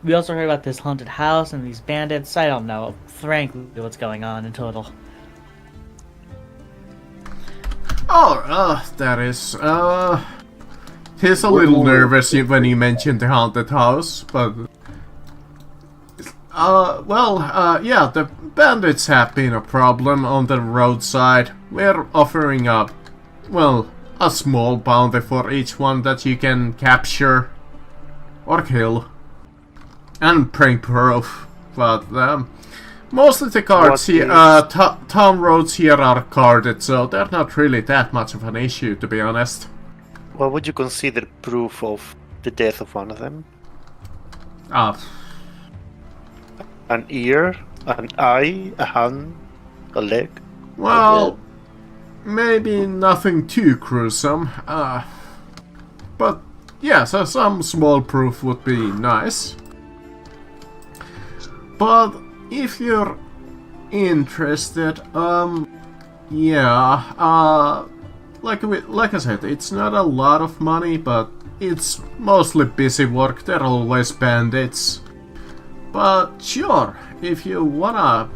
Speaker 3: We also heard about this haunted house and these bandits. I don't know, frankly, what's going on in total.
Speaker 1: Oh, that is, he's a little nervous when you mentioned the haunted house, but... yeah, the bandits have been a problem on the roadside. We're offering a small bounty for each one that you can capture or kill. And bring proof. But, most of the guards here, town roads here are guarded, so they're not really that much of an issue, to be honest.
Speaker 7: what would you consider proof of the death of one of them? An ear, an eye, a hand, a leg?
Speaker 1: Well, maybe nothing too gruesome. But yeah, so some small proof would be nice. But if you're interested, like I said, it's not a lot of money, but it's mostly busy work. There are always bandits. But sure, if you wanna...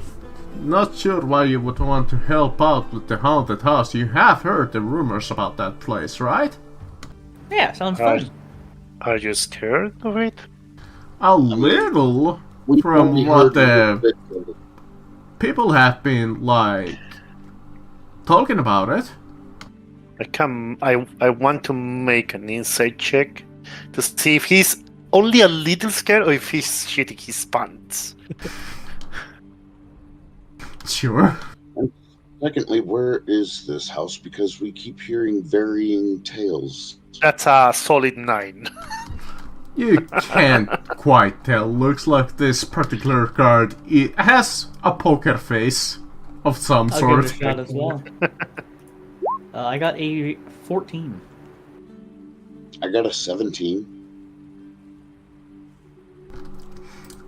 Speaker 1: Not sure why you would want to help out with the haunted house. You have heard the rumors about that place, right?
Speaker 3: Yeah, sounds fun.
Speaker 7: Are you scared of it?
Speaker 1: A little,
Speaker 2: We've
Speaker 1: from
Speaker 2: only
Speaker 1: what
Speaker 2: heard a
Speaker 1: the
Speaker 2: little bit of it.
Speaker 1: people have been, like, talking about it.
Speaker 7: I want to make an insight check to see if he's only a little scared or if he's shitting his pants.
Speaker 1: Sure.
Speaker 2: Secondly, where is this house? Because we keep hearing varying tales.
Speaker 7: That's a solid 9.
Speaker 1: You can't quite tell. Looks like this particular card it has a poker face of some
Speaker 3: I'll
Speaker 1: sort.
Speaker 3: give it a shot as well. I got a 14.
Speaker 2: I got a 17.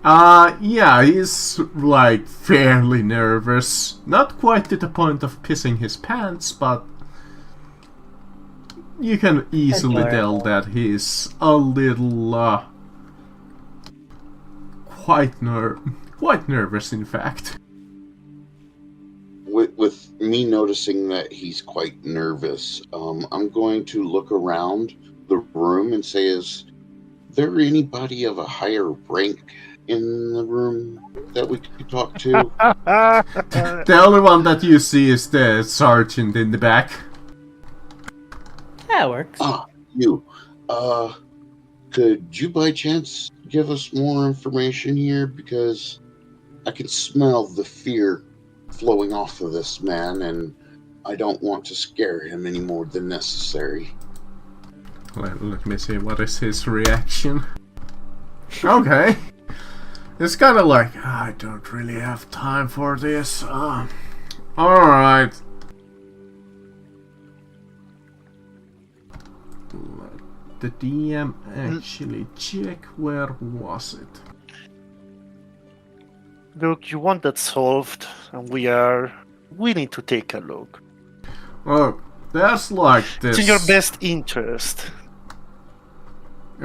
Speaker 1: Yeah, he's like fairly nervous. Not quite to the point of pissing his pants, but you can easily tell that he's a little quite nervous, in fact.
Speaker 2: With me noticing that he's quite nervous, I'm going to look around the room and say, is there anybody of a higher rank in the room that we could talk to?
Speaker 1: The only one that you see is the sergeant in the back.
Speaker 3: That works.
Speaker 2: Ah, you. Could you by chance give us more information here? Because I can smell the fear flowing off of this man, and I don't want to scare him any more than necessary.
Speaker 1: Let me see, what is his reaction? Okay. It's kind of like, I don't really have time for this. Alright. Let the DM actually check, where was it?
Speaker 7: Look, you want that solved, and we need to take a look.
Speaker 1: Look, there's like this...
Speaker 7: It's in your best interest.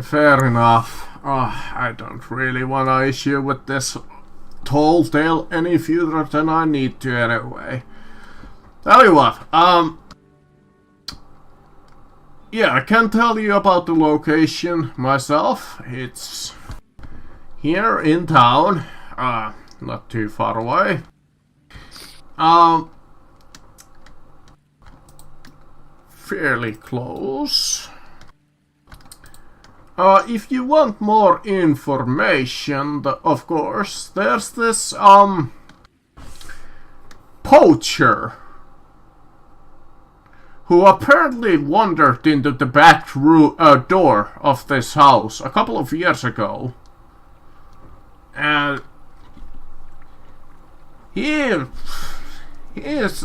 Speaker 1: Fair enough. I don't really want to issue with this tall tale any further than I need to anyway. Tell you what, yeah, I can tell you about the location myself. It's here in town, not too far away. Fairly close. If you want more information, of course, there's this, poacher who apparently wandered into the back door of this house a couple of years ago. And he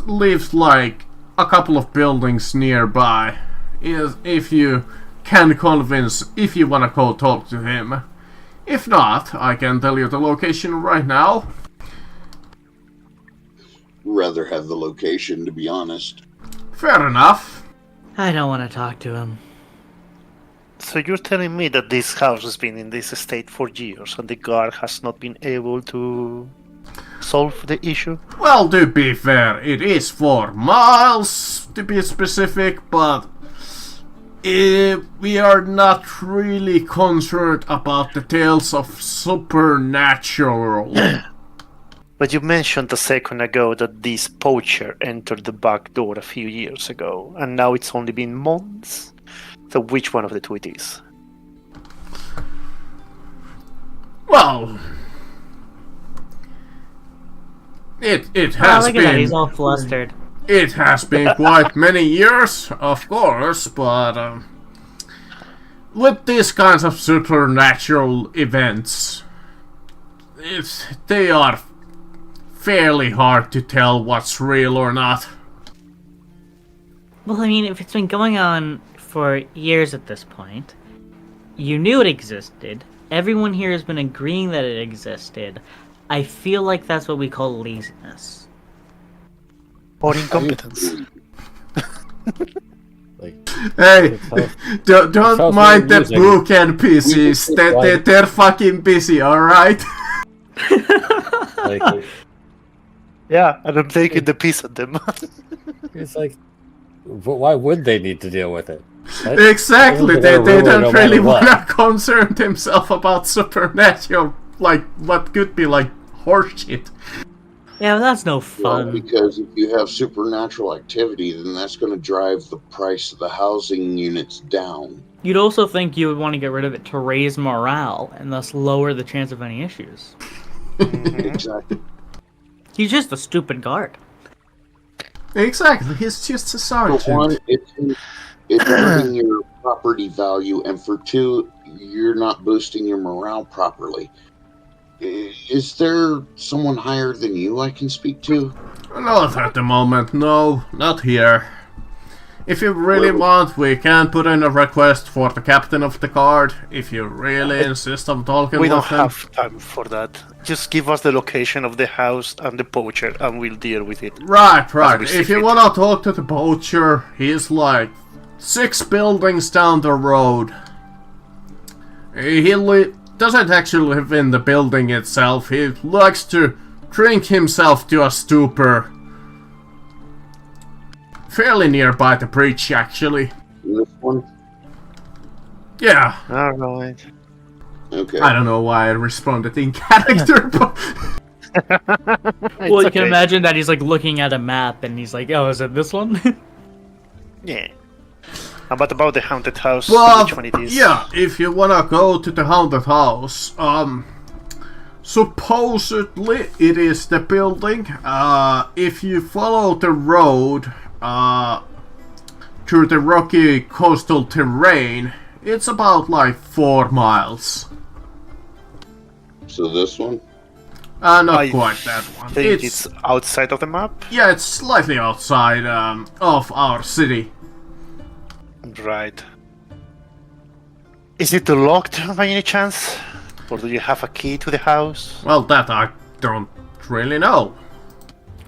Speaker 1: lives like a couple of buildings nearby. If you can convince, if you wanna go talk to him. If not, I can tell you the location right now.
Speaker 2: Rather have the location, to be honest.
Speaker 1: Fair enough.
Speaker 3: I don't want to talk to him.
Speaker 7: So you're telling me that this house has been in this state for years and the guard has not been able to solve the issue?
Speaker 1: Well, to be fair, it is 4 miles to be specific, but we are not really concerned about the tales of supernatural.
Speaker 7: But you mentioned a second ago that this poacher entered the back door a few years ago, and now it's only been months. So which one of the two it is?
Speaker 1: Well, it has
Speaker 3: look at
Speaker 1: been.
Speaker 3: that, he's all flustered.
Speaker 1: It has been quite many years, of course, but with these kinds of supernatural events, they are fairly hard to tell what's real or not.
Speaker 3: Well, I mean, if it's been going on for years at this point, you knew it existed, everyone here has been agreeing that it existed, I feel like that's what we call laziness.
Speaker 7: Or incompetence.
Speaker 4: Like,
Speaker 1: Hey, don't
Speaker 4: sounds
Speaker 1: mind the
Speaker 4: like music.
Speaker 1: book and PCs. They're fucking busy, alright?
Speaker 4: Like,
Speaker 7: Yeah, and I'm taking the piece of them.
Speaker 4: it's like, but why would they need to deal with it? Right?
Speaker 1: Exactly,
Speaker 4: They're
Speaker 1: they
Speaker 4: gonna ruin
Speaker 1: don't
Speaker 4: no
Speaker 1: really
Speaker 4: matter what.
Speaker 1: want to concern themselves about supernatural, like, what could be, like, horseshit.
Speaker 3: Yeah, but that's no
Speaker 2: Well,
Speaker 3: fun.
Speaker 2: because if you have supernatural activity, then that's going to drive the price of the housing units down.
Speaker 3: You'd also think you would want to get rid of it to raise morale and thus lower the chance of any issues.
Speaker 2: Exactly.
Speaker 3: He's just a stupid guard.
Speaker 1: Exactly, he's just a
Speaker 2: For one,
Speaker 1: sergeant.
Speaker 2: it's hurting your property value, and for two, you're not boosting your morale properly. Is there someone higher than you I can speak to?
Speaker 1: Not at the moment, no, not here. If you really
Speaker 2: Well-
Speaker 1: want, we can put in a request for the captain of the guard, if you really insist on talking
Speaker 7: We
Speaker 1: with
Speaker 7: don't
Speaker 1: him.
Speaker 7: have time for that. Just give us the location of the house and the poacher, and we'll deal with it.
Speaker 1: Right.
Speaker 7: we see
Speaker 1: If you
Speaker 7: fit.
Speaker 1: want to talk to the poacher, he's like 6 buildings down the road. He doesn't actually live in the building itself. He likes to drink himself to a stupor. Fairly nearby the bridge, actually.
Speaker 2: This one?
Speaker 1: Yeah.
Speaker 7: Alright.
Speaker 2: Okay.
Speaker 1: I don't know why I responded in character, but...
Speaker 3: Well, you
Speaker 7: okay.
Speaker 3: can imagine that he's like looking at a map and he's like, "Oh, is it this one?"
Speaker 7: Yeah. But about the haunted house,
Speaker 1: Well,
Speaker 7: which one it is?
Speaker 1: yeah, if you wanna go to the haunted house, supposedly it is the building. If you follow the road, through the rocky coastal terrain, it's about like 4 miles.
Speaker 2: So this one?
Speaker 1: Not
Speaker 7: I
Speaker 1: quite that one.
Speaker 7: I think it's outside of the map.
Speaker 1: Yeah, it's slightly outside of our city.
Speaker 7: Right. Is it locked by any chance? Or do you have a key to the house?
Speaker 1: Well, that I don't really know.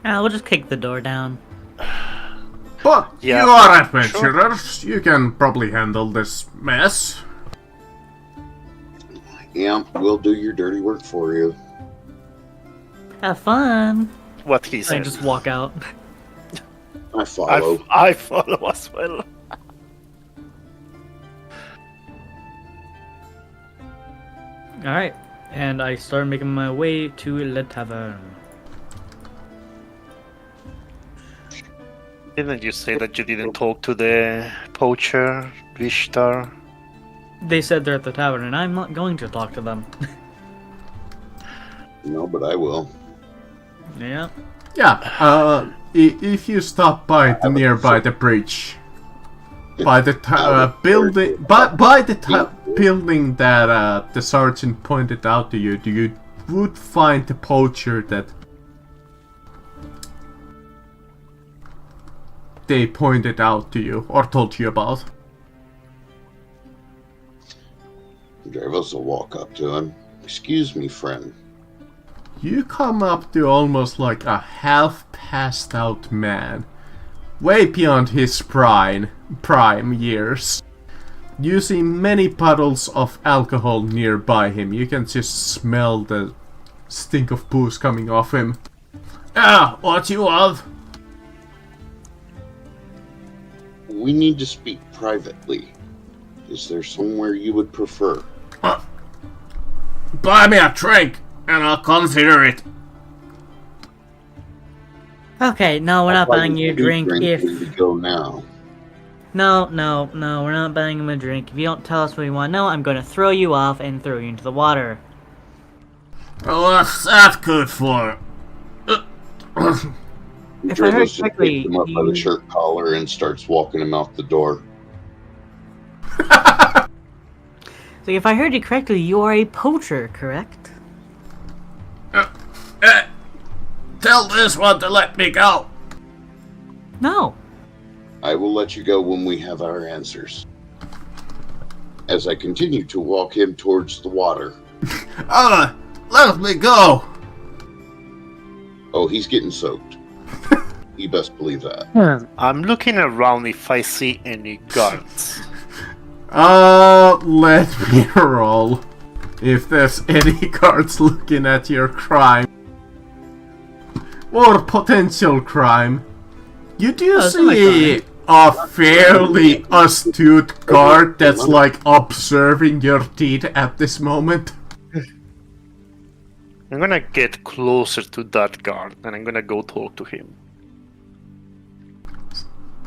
Speaker 3: We'll just kick the door down.
Speaker 1: But
Speaker 7: Yeah,
Speaker 1: you are
Speaker 7: sure.
Speaker 1: adventurers. You can probably handle this mess.
Speaker 2: Yeah, we'll do your dirty work for you.
Speaker 3: Have fun.
Speaker 7: What he
Speaker 3: I
Speaker 7: said.
Speaker 3: just walk out.
Speaker 2: I follow.
Speaker 7: I follow as well.
Speaker 3: Alright, and I start making my way to Le Tavern.
Speaker 7: Didn't you say that you didn't talk to the poacher, Vishtar?
Speaker 3: They said they're at the tavern, and I'm not going to talk to them.
Speaker 2: No, but I will.
Speaker 3: Yeah.
Speaker 1: Yeah, if you stop by the nearby the bridge, by the building, by the building that the sergeant pointed out to you, you would find the poacher that they pointed out to you or told you about.
Speaker 2: Dravos will walk up to him. Excuse me, friend.
Speaker 1: You come up to almost like a half-passed out man, way beyond his prime years. You see many puddles of alcohol nearby him. You can just smell the stink of booze coming off him. What you want?
Speaker 2: We need to speak privately. Is there somewhere you would prefer?
Speaker 1: Buy me a drink, and I'll consider it.
Speaker 3: Okay, no, we're not buying you a drink if...
Speaker 2: We go now.
Speaker 3: No, we're not buying him a drink. If you don't tell us what you want to know, I'm going to throw you off and throw you into the water.
Speaker 1: What's that good for?
Speaker 3: If I heard
Speaker 2: Dravos just
Speaker 3: correctly,
Speaker 2: picks him up by the
Speaker 3: you-
Speaker 2: shirt collar and starts walking him out the door.
Speaker 3: So if I heard you correctly, you are a poacher, correct?
Speaker 1: Tell this one to let me go.
Speaker 3: No.
Speaker 2: I will let you go when we have our answers. As I continue to walk him towards the water.
Speaker 1: Let me go.
Speaker 2: Oh, he's getting soaked. You best believe that.
Speaker 7: I'm looking around if I see any guards.
Speaker 1: Let me roll. If there's any guards looking at your crime. or potential crime, you do
Speaker 3: Oh,
Speaker 1: see a fairly astute guard that's like observing your deed at this moment.
Speaker 7: I'm gonna get closer to that guard and I'm gonna go talk to him.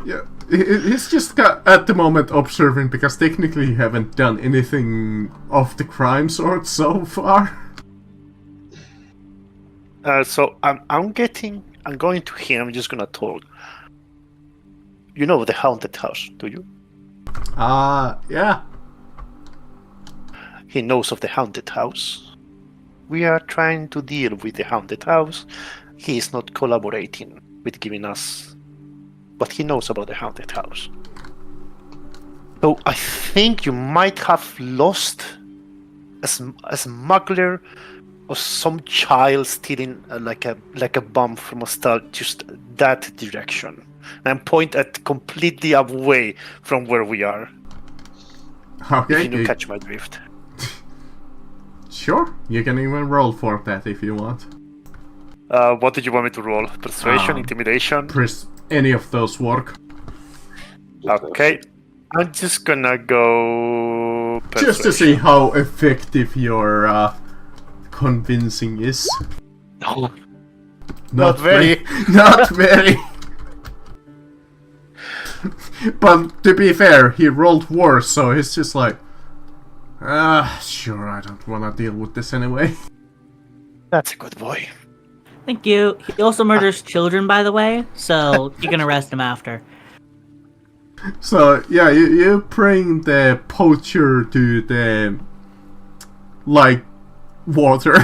Speaker 1: Yeah, he's just at the moment observing because technically you haven't done anything of the crime sort so far.
Speaker 7: So I'm going to him. I'm just gonna talk. You know the haunted house, do you?
Speaker 1: Yeah.
Speaker 7: He knows of the haunted house. We are trying to deal with the haunted house. He is not collaborating with giving us, but he knows about the haunted house. So I think you might have lost a smuggler or some child stealing like a bomb from a stall, just that direction, and point at completely away from where we are.
Speaker 1: Okay.
Speaker 7: If you catch my drift.
Speaker 1: Sure, you can even roll for that if you want.
Speaker 7: What did you want me to roll? Persuasion, intimidation?
Speaker 1: Any of those work.
Speaker 7: Okay. I'm just gonna go persuasion.
Speaker 1: Just to see how effective your convincing is.
Speaker 7: No.
Speaker 1: Not
Speaker 7: very.
Speaker 1: Not very. But to be fair, he rolled worse, so he's just like, sure, I don't want to deal with this anyway.
Speaker 7: That's a good boy.
Speaker 3: Thank you. He also murders children, by the way, so you can arrest him after.
Speaker 1: So, yeah, you bring the poacher to the, like, water.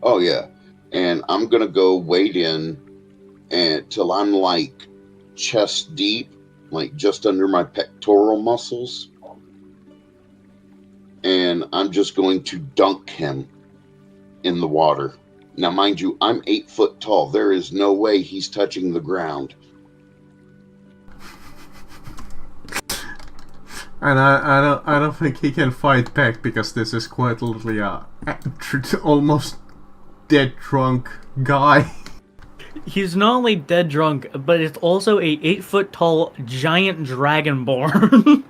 Speaker 2: Oh, yeah. And I'm going to go wade in till I'm, like, chest deep, like, just under my pectoral muscles. And I'm just going to dunk him in the water. Now, mind you, I'm 8 foot tall. There is no way he's touching the ground.
Speaker 1: And I don't think he can fight back because this is quite literally a almost dead drunk guy.
Speaker 3: He's not only dead drunk, but it's also a 8-foot tall giant dragonborn.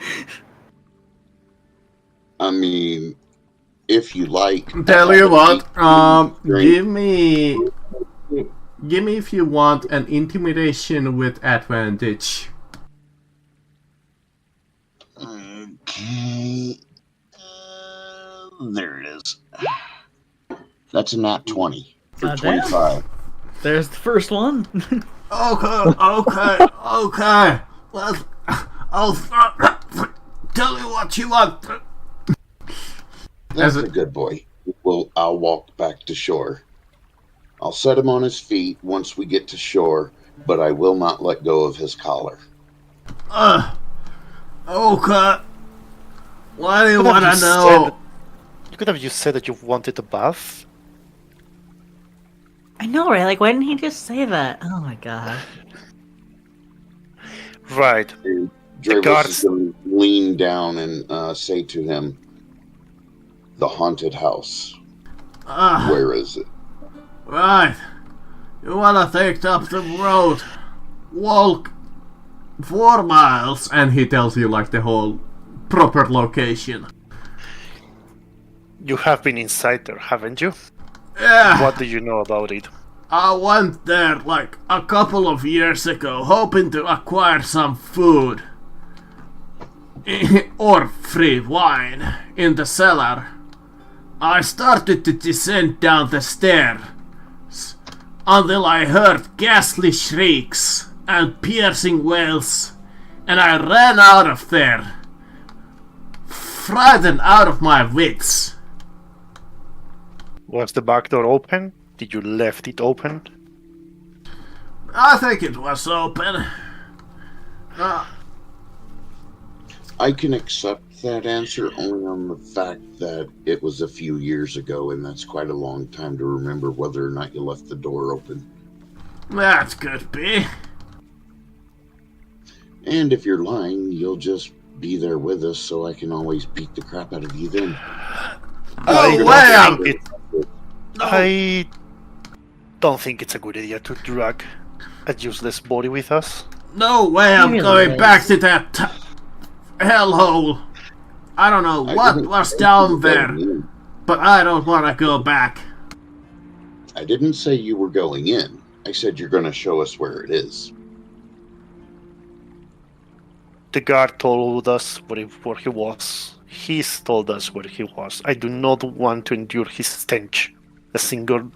Speaker 2: I mean, if you like.
Speaker 1: Tell you what, give me if you want an intimidation with advantage.
Speaker 2: Okay. There it is. That's a nat 20 for 25.
Speaker 3: There's the first one.
Speaker 2: Okay.
Speaker 1: I'll tell you what you want.
Speaker 2: That's a good boy. I'll walk back to shore. I'll set him on his feet once we get to shore, but I will not let go of his collar.
Speaker 1: Okay. What do you want to know?
Speaker 7: You could have just said that you wanted a bath.
Speaker 3: I know, right? Like, why didn't he just say that? Oh my god.
Speaker 7: Right.
Speaker 2: Dravos is going to lean down and say to him, "The haunted house. Where is it?"
Speaker 1: Right. You want to take up the road. Walk 4 miles. And he tells you, like, the whole proper location.
Speaker 7: You have been inside there, haven't you?
Speaker 1: Yeah.
Speaker 7: What do you know about it?
Speaker 1: I went there, like, a couple of years ago, hoping to acquire some food. Or free wine in the cellar. I started to descend down the stairs until I heard ghastly shrieks and piercing wails, and I ran out of there, frightened out of my wits.
Speaker 7: Was the back door open? Did you left it open?
Speaker 1: I think it was open.
Speaker 2: I can accept that answer only on the fact that it was a few years ago, and that's quite a long time to remember whether or not you left the door open.
Speaker 1: That could be.
Speaker 2: And if you're lying, you'll just be there with us, so I can always beat the crap out of you then.
Speaker 1: No way!
Speaker 7: don't think it's a good idea to drag a useless body with us.
Speaker 1: No way I'm
Speaker 3: Really
Speaker 1: going
Speaker 3: is.
Speaker 1: back to that hellhole. I don't know what
Speaker 2: didn't
Speaker 1: was
Speaker 2: say
Speaker 1: down
Speaker 2: you were
Speaker 1: there,
Speaker 2: going in.
Speaker 1: but I don't want to go back.
Speaker 2: I didn't say you were going in. I said you're going to show us where it is.
Speaker 7: The guard told us where he was. He's told us where he was. I do not want to endure his stench a single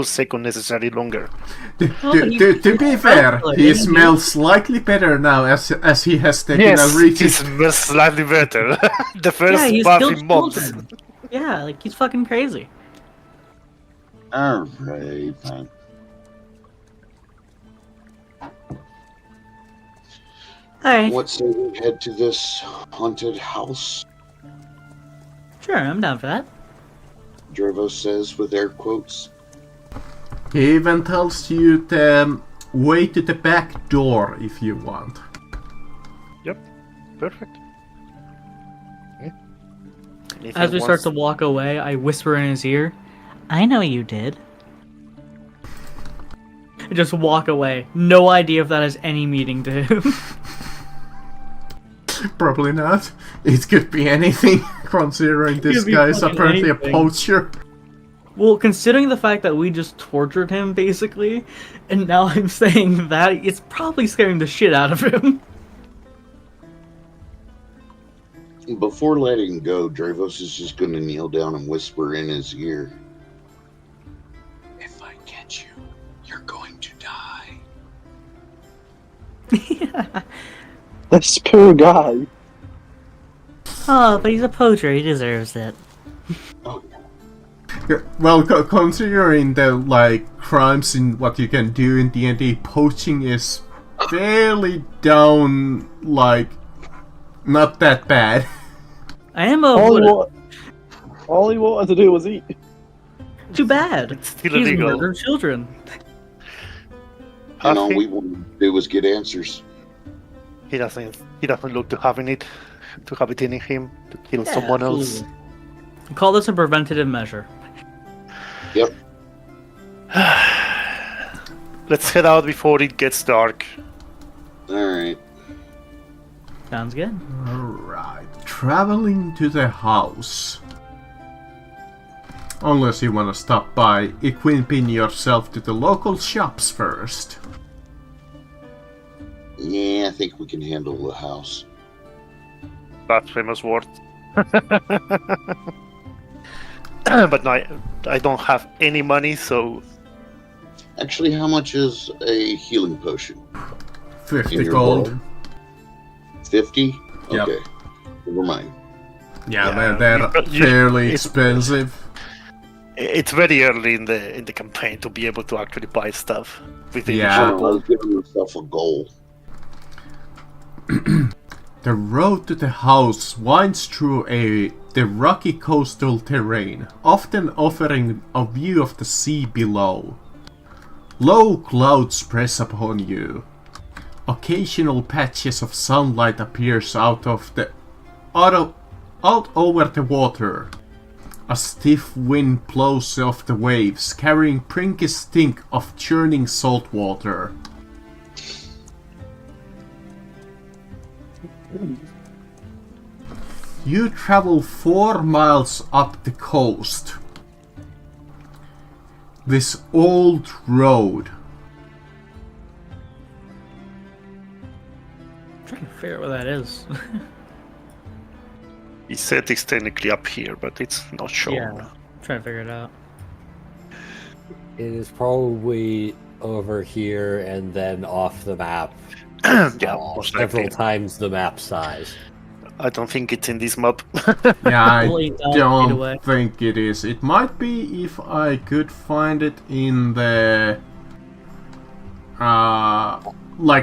Speaker 7: second necessary longer.
Speaker 1: To be fair, he smells slightly better now as he has taken a
Speaker 7: He
Speaker 1: recent.
Speaker 7: smells slightly better. The first
Speaker 3: Yeah, he's
Speaker 7: bath
Speaker 3: killed
Speaker 7: in months.
Speaker 3: children. Yeah, like he's fucking crazy.
Speaker 2: Alright, fine.
Speaker 3: Alright,
Speaker 2: What say we head to this haunted house?
Speaker 3: sure, I'm down for that.
Speaker 2: Drevos says with air quotes.
Speaker 1: He even tells you the way to the back door if you want.
Speaker 7: Perfect.
Speaker 3: As we start to walk away, I whisper in his ear, I know you did. I just walk away. No idea if that has any meaning to him.
Speaker 1: Probably not. It could be anything, considering this
Speaker 3: Could be
Speaker 1: guy is
Speaker 3: fucking
Speaker 1: apparently
Speaker 3: anything.
Speaker 1: a poacher.
Speaker 3: Well, considering the fact that we just tortured him, basically, and now I'm saying that, it's probably scaring the shit out of him.
Speaker 2: Before letting go, Drevos is just going to kneel down and whisper in his ear. If I catch you, you're going to die.
Speaker 3: Yeah.
Speaker 8: This poor guy.
Speaker 3: Oh, but he's a poacher. He deserves it.
Speaker 2: Oh,
Speaker 1: Yeah, well, considering the crimes in what you can do in D&D, poaching is fairly down, not that bad.
Speaker 3: I am
Speaker 8: All he,
Speaker 3: a...
Speaker 8: all he wanted to do was eat.
Speaker 3: Too bad.
Speaker 7: It's still
Speaker 3: He's
Speaker 7: illegal.
Speaker 3: murdered children.
Speaker 2: and all
Speaker 7: Okay.
Speaker 2: we want to do is get answers.
Speaker 7: He doesn't look to have it in him to kill
Speaker 3: Yeah,
Speaker 7: someone else.
Speaker 3: absolutely. Call this a preventative measure.
Speaker 2: Yep.
Speaker 7: Let's head out before it gets dark.
Speaker 2: Alright.
Speaker 3: Sounds good.
Speaker 1: Alright, traveling to the house. Unless you want to stop by, equipping yourself to the local shops first.
Speaker 2: Yeah, I think we can handle the house.
Speaker 7: That famous word. But no, I don't have any money, so
Speaker 2: Actually, how much is a healing potion?
Speaker 1: 50
Speaker 2: In your
Speaker 1: gold.
Speaker 2: bowl? 50?
Speaker 1: Yep.
Speaker 2: Okay. Never mind.
Speaker 1: Yeah,
Speaker 7: Yeah,
Speaker 1: they're
Speaker 7: you-
Speaker 1: fairly
Speaker 7: it's-
Speaker 1: expensive.
Speaker 7: it's very early in the campaign to be able to actually buy stuff with the
Speaker 1: Yeah.
Speaker 2: I was giving myself a goal.
Speaker 1: The road to the house winds through the rocky coastal terrain, often offering a view of the sea below. Low clouds press upon you. Occasional patches of sunlight appears out over the water. A stiff wind blows off the waves, carrying prinky stink of churning salt water. You travel 4 miles up the coast. This old road.
Speaker 3: I'm trying to figure out where that is.
Speaker 7: He said it's technically up here, but it's not shown.
Speaker 3: Yeah. I'm trying to figure it out.
Speaker 4: It is probably over here and then off the map.
Speaker 7: Yeah, most
Speaker 4: Several
Speaker 7: likely.
Speaker 4: times the map size.
Speaker 7: I don't think it's in this map.
Speaker 1: Yeah, I
Speaker 3: Only 9 feet away.
Speaker 1: don't think it is. It might be if I could find it in the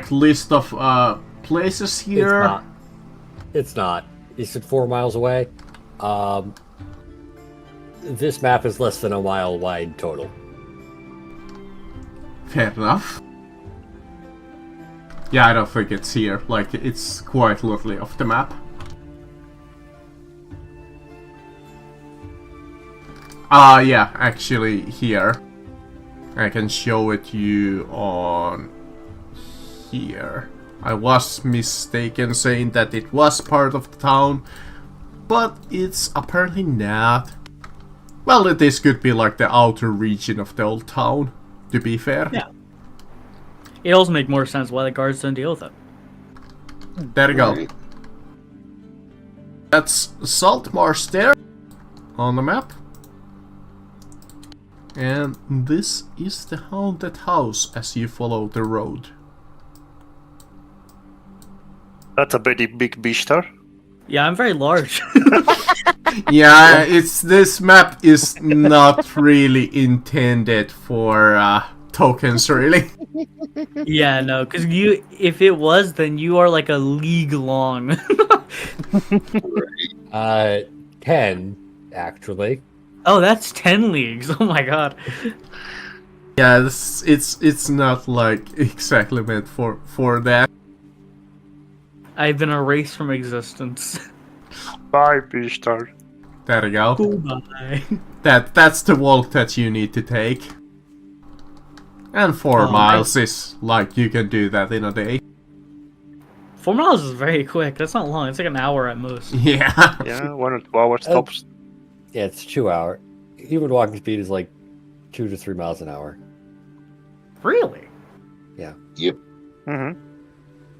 Speaker 1: list of places here.
Speaker 4: It's not. It's not. You said 4 miles away. This map is less than a mile wide total.
Speaker 1: Fair enough. Yeah, I don't think it's here. It's quite literally off the map. Yeah, actually here. I can show it to you on here. I was mistaken saying that it was part of the town, but it's apparently not. Well, this could be like the outer region of the old town, to be fair.
Speaker 3: Yeah. It also makes more sense why the guards don't deal with it.
Speaker 1: There you go.
Speaker 2: Right.
Speaker 1: That's Saltmarsh there on the map. And this is the haunted house as you follow the road.
Speaker 7: That's a very big Bishtar.
Speaker 3: Yeah, I'm very large.
Speaker 1: Yeah, this map is not really intended for tokens, really.
Speaker 3: Yeah, no, because if it was, then you are like a league long.
Speaker 4: 10, actually.
Speaker 3: Oh, that's 10 leagues. Oh my god.
Speaker 1: Yeah, it's not like exactly meant for that.
Speaker 3: I've been erased from existence.
Speaker 7: Bye, Bishtar.
Speaker 1: There you go.
Speaker 3: Goodbye.
Speaker 1: That's the walk that you need to take. And 4
Speaker 3: Oh,
Speaker 1: miles is like you can do that in a day.
Speaker 3: 4 miles is very quick. That's not long. It's like an hour at most.
Speaker 1: Yeah.
Speaker 7: Yeah, 1 or 2 hours tops.
Speaker 4: Yeah, it's 2 hour. Human walking speed is like 2 to 3 miles an hour.
Speaker 3: Really?
Speaker 4: Yeah.
Speaker 2: Yep.
Speaker 7: Mm-hmm.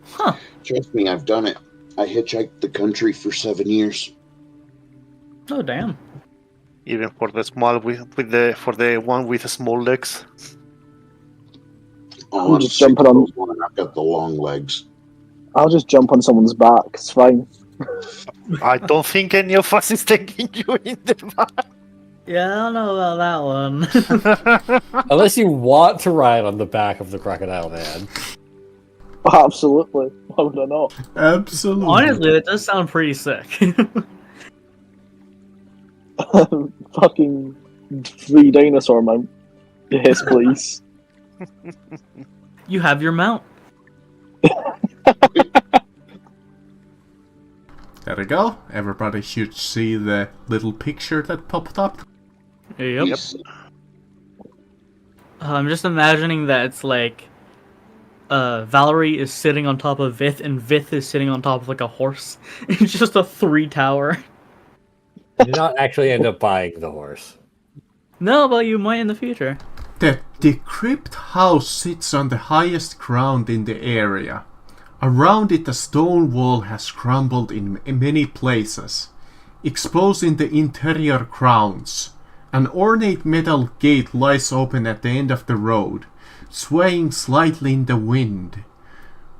Speaker 3: Huh.
Speaker 2: Trust me, I've done it. I hitchhiked the country for 7 years.
Speaker 3: Oh, damn.
Speaker 7: Even for the small for the one with the small legs.
Speaker 2: Oh,
Speaker 8: I'm just jumping on.
Speaker 2: I've got the long legs.
Speaker 8: I'll just jump on someone's back. It's fine.
Speaker 7: I don't think any of us is taking you in the back.
Speaker 3: Yeah, I don't know about that one.
Speaker 4: Unless you want to ride on the back of the crocodile man.
Speaker 8: Absolutely. Why would I not?
Speaker 1: Absolutely.
Speaker 3: Honestly, that does sound pretty sick.
Speaker 8: Fucking free dinosaur mount. Yes, please.
Speaker 3: You have your mount.
Speaker 1: There you go. Everybody should see the little picture that popped up.
Speaker 3: Yep.
Speaker 2: Yes.
Speaker 3: I'm just imagining that it's like Valerie is sitting on top of Vith, and Vith is sitting on top of like a horse. It's just a 3-tower.
Speaker 4: You did not actually end up buying the horse.
Speaker 3: No, but you might in the future.
Speaker 1: The decrepit house sits on the highest ground in the area. Around it a stone wall has crumbled in many places, exposing the interior grounds. An ornate metal gate lies open at the end of the road, swaying slightly in the wind.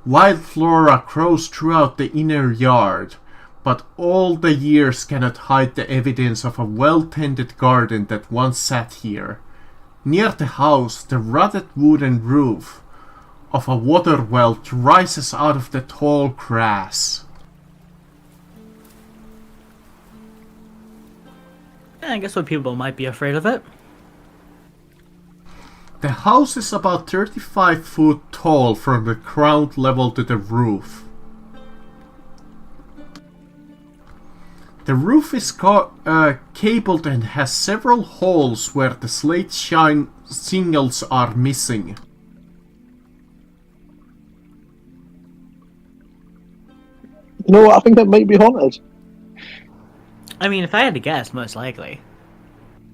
Speaker 1: Wild flora grows throughout the inner yard, but all the years cannot hide the evidence of a well-tended garden that once sat here. Near the house, the rotted wooden roof of a water well rises out of the tall grass.
Speaker 3: Yeah, I guess what people might be afraid of it.
Speaker 1: The house is about 35 feet tall from the ground level to the roof. The roof is cabled and has several holes where the slate shingles are missing.
Speaker 8: You know what? I think that might be haunted.
Speaker 3: I mean, if I had to guess, most likely.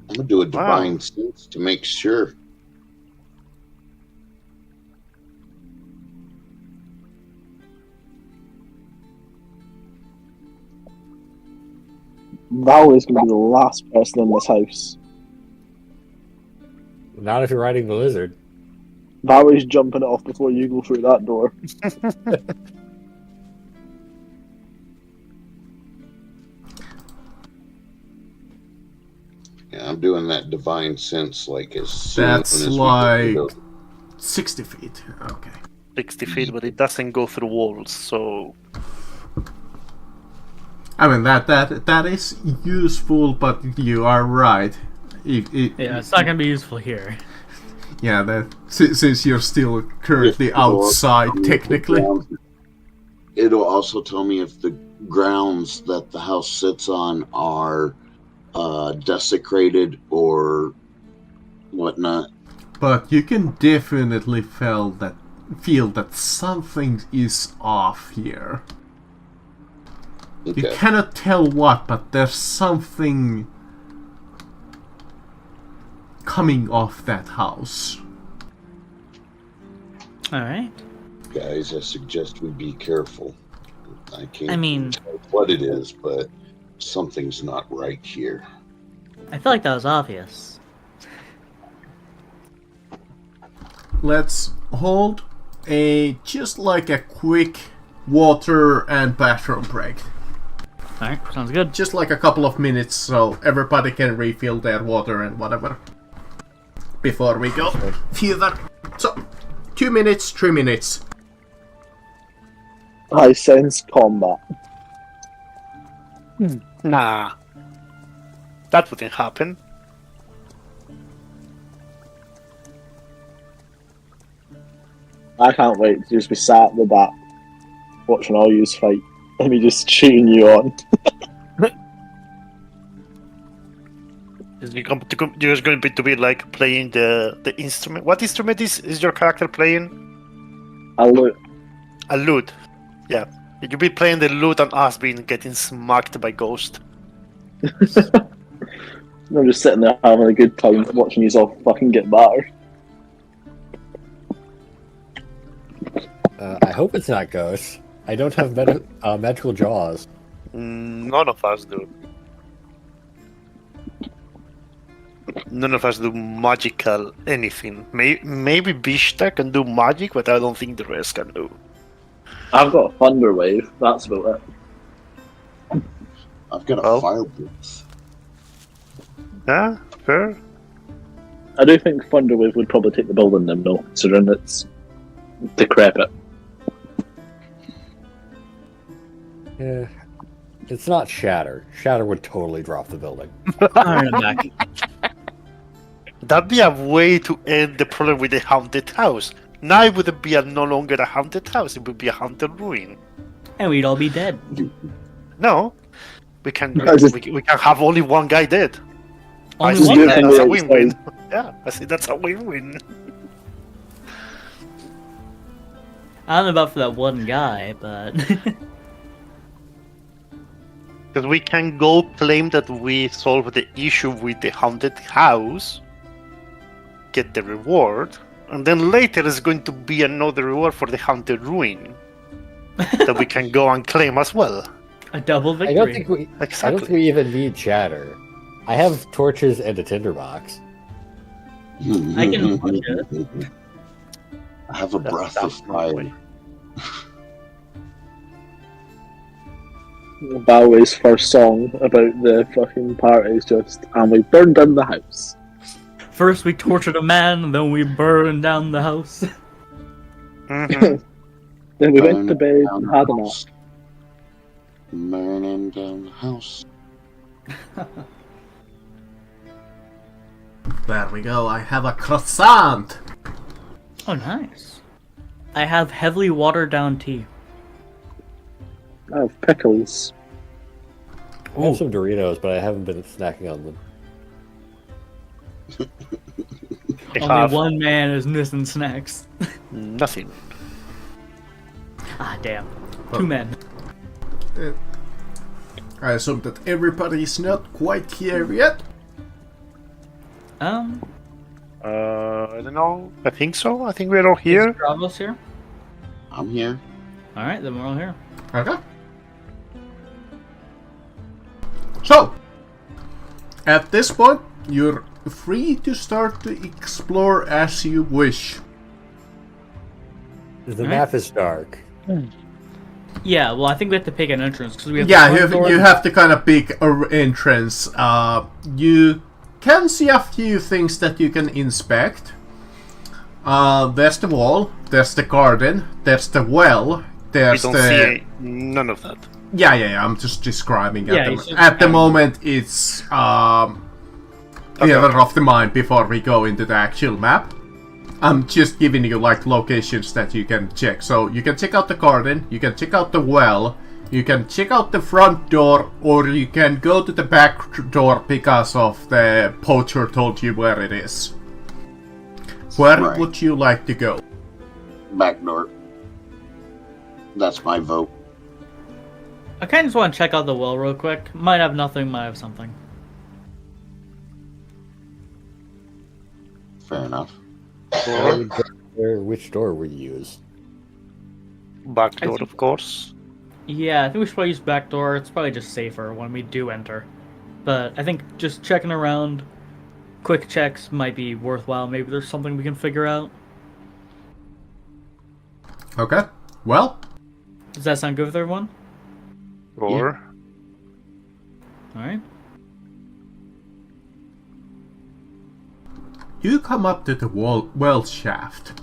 Speaker 2: I'm gonna do a
Speaker 7: Wow.
Speaker 2: divine sense to make sure.
Speaker 8: Valerie's gonna be the last person in this house.
Speaker 4: Not if you're riding the lizard.
Speaker 8: Valerie's jumping it off before you go through that door.
Speaker 2: Yeah, I'm doing that divine sense like as soon
Speaker 1: That's
Speaker 2: as we
Speaker 1: like
Speaker 2: go.
Speaker 1: 60 feet. Okay.
Speaker 7: 60 feet, but it doesn't go through walls, so
Speaker 1: I mean that is useful, but you are right.
Speaker 3: Yeah, it's not gonna be useful here.
Speaker 1: Yeah, that since you're still currently outside, technically.
Speaker 2: It'll also tell me if the grounds that the house sits on are desecrated or whatnot.
Speaker 1: but you can definitely feel that something is off here.
Speaker 2: Okay.
Speaker 1: You cannot tell what, but there's something coming off that house.
Speaker 3: Alright.
Speaker 2: Guys, I suggest we be careful. I can't
Speaker 3: I mean,
Speaker 2: tell what it is, but something's not right here.
Speaker 3: I feel like that was obvious.
Speaker 1: Let's hold just like a quick water and bathroom break.
Speaker 3: Alright, sounds good.
Speaker 1: Just like a couple of minutes so everybody can refill their water and whatever. Before we go further. So, 2 minutes, 3 minutes.
Speaker 8: I sense combat.
Speaker 7: Nah. That wouldn't happen.
Speaker 8: I can't wait to just be sat at the back watching all yous fight and me just cheering you on.
Speaker 7: You're going to be like playing the instrument. What instrument is your character playing?
Speaker 8: I look.
Speaker 7: A lute. Yeah. You'll be playing the lute and us getting smacked by Ghost.
Speaker 8: I'm just sitting there having a good time watching you all fucking get battered.
Speaker 4: I hope it's not Ghost. I don't have magical jaws.
Speaker 7: None of us do. None of us do magical anything. Maybe Bishta can do magic, but I don't think the rest can do.
Speaker 8: I've got a thunder wave, that's about it.
Speaker 2: I've got a
Speaker 7: Oh.
Speaker 2: fire breath.
Speaker 7: Yeah, fair.
Speaker 8: I do think thunder wave would probably take the building then, though, considering it's decrepit.
Speaker 4: Yeah. It's not Shatter. Shatter would totally drop the building.
Speaker 3: Alright, I'm back.
Speaker 7: That'd be a way to end the problem with the haunted house. Now it wouldn't be no longer a haunted house, it would be a haunted ruin.
Speaker 3: And we'd all be dead.
Speaker 7: No, we can we can have only one guy dead. I
Speaker 3: Only
Speaker 7: see
Speaker 3: one
Speaker 7: that
Speaker 3: guy.
Speaker 7: as a win-win. Yeah, I see that's a win-win.
Speaker 3: I don't know about for that one guy, but
Speaker 7: Because we can go claim that we solved the issue with the haunted house, get the reward, and then later there's going to be another reward for the haunted ruin that we can go and claim as well.
Speaker 3: a double victory.
Speaker 4: I don't think we
Speaker 7: Exactly.
Speaker 4: even need Shatter. I have torches and a tinderbox.
Speaker 3: I can push it.
Speaker 2: I have a breath of
Speaker 7: That's my
Speaker 2: fire.
Speaker 7: way.
Speaker 8: Bowie's first song about the fucking party is just, and we burned down the house.
Speaker 3: First we tortured a man, then we burned down the house.
Speaker 7: Mhm.
Speaker 8: Then we went to bed
Speaker 2: Down
Speaker 8: and
Speaker 2: the
Speaker 8: had a nap.
Speaker 2: house. Burning down the house.
Speaker 1: There we go, I have a croissant!
Speaker 3: Oh, nice. I have heavily watered down tea.
Speaker 8: I have pickles.
Speaker 4: I have some Doritos, but I haven't been snacking on them.
Speaker 7: I
Speaker 3: Only
Speaker 7: have
Speaker 3: one man is missing snacks.
Speaker 7: nothing.
Speaker 3: Ah, damn.
Speaker 1: Oh.
Speaker 3: 2 men.
Speaker 1: I assume that everybody's not quite here yet.
Speaker 3: Um,
Speaker 7: I don't know. I think so. I think we're all here.
Speaker 3: is Bravos here?
Speaker 2: I'm here.
Speaker 3: Alright, then we're all here.
Speaker 1: Okay. So, at this point, you're free to start to explore as you wish.
Speaker 4: The
Speaker 3: Alright.
Speaker 4: map is dark.
Speaker 3: Yeah, well, I think we have to pick an entrance because we have.
Speaker 1: Yeah,
Speaker 3: the front door.
Speaker 1: you have to kind of pick an entrance. You can see a few things that you can inspect. There's the wall, there's the garden, there's the well,
Speaker 7: We
Speaker 1: there's
Speaker 7: don't
Speaker 1: the...
Speaker 7: see none of that.
Speaker 1: Yeah, I'm just describing
Speaker 3: Yeah,
Speaker 1: at
Speaker 3: it's
Speaker 1: the,
Speaker 3: just
Speaker 1: at the
Speaker 3: kind of-
Speaker 1: moment it's theater of the mind before we go into the actual map. I'm just giving you like locations that you can check. So you can check out the garden, you can check out the well, you can check out the front door, or you can go to the back door because of the poacher told you where it is. Where
Speaker 2: Right.
Speaker 1: would you like to go?
Speaker 2: Back door. That's my vote.
Speaker 3: I kind of just want to check out the well real quick. Might have nothing, might have something.
Speaker 2: Fair enough.
Speaker 4: Why would you go there? Which door would you use?
Speaker 7: Back door, of course.
Speaker 3: Yeah, I think we should probably use back door. It's probably just safer when we do enter. But I think just checking around, quick checks might be worthwhile. Maybe there's something we can figure out.
Speaker 1: Okay. Well,
Speaker 3: Does that sound good with everyone?
Speaker 7: Or
Speaker 3: Alright.
Speaker 1: you come up to the well shaft.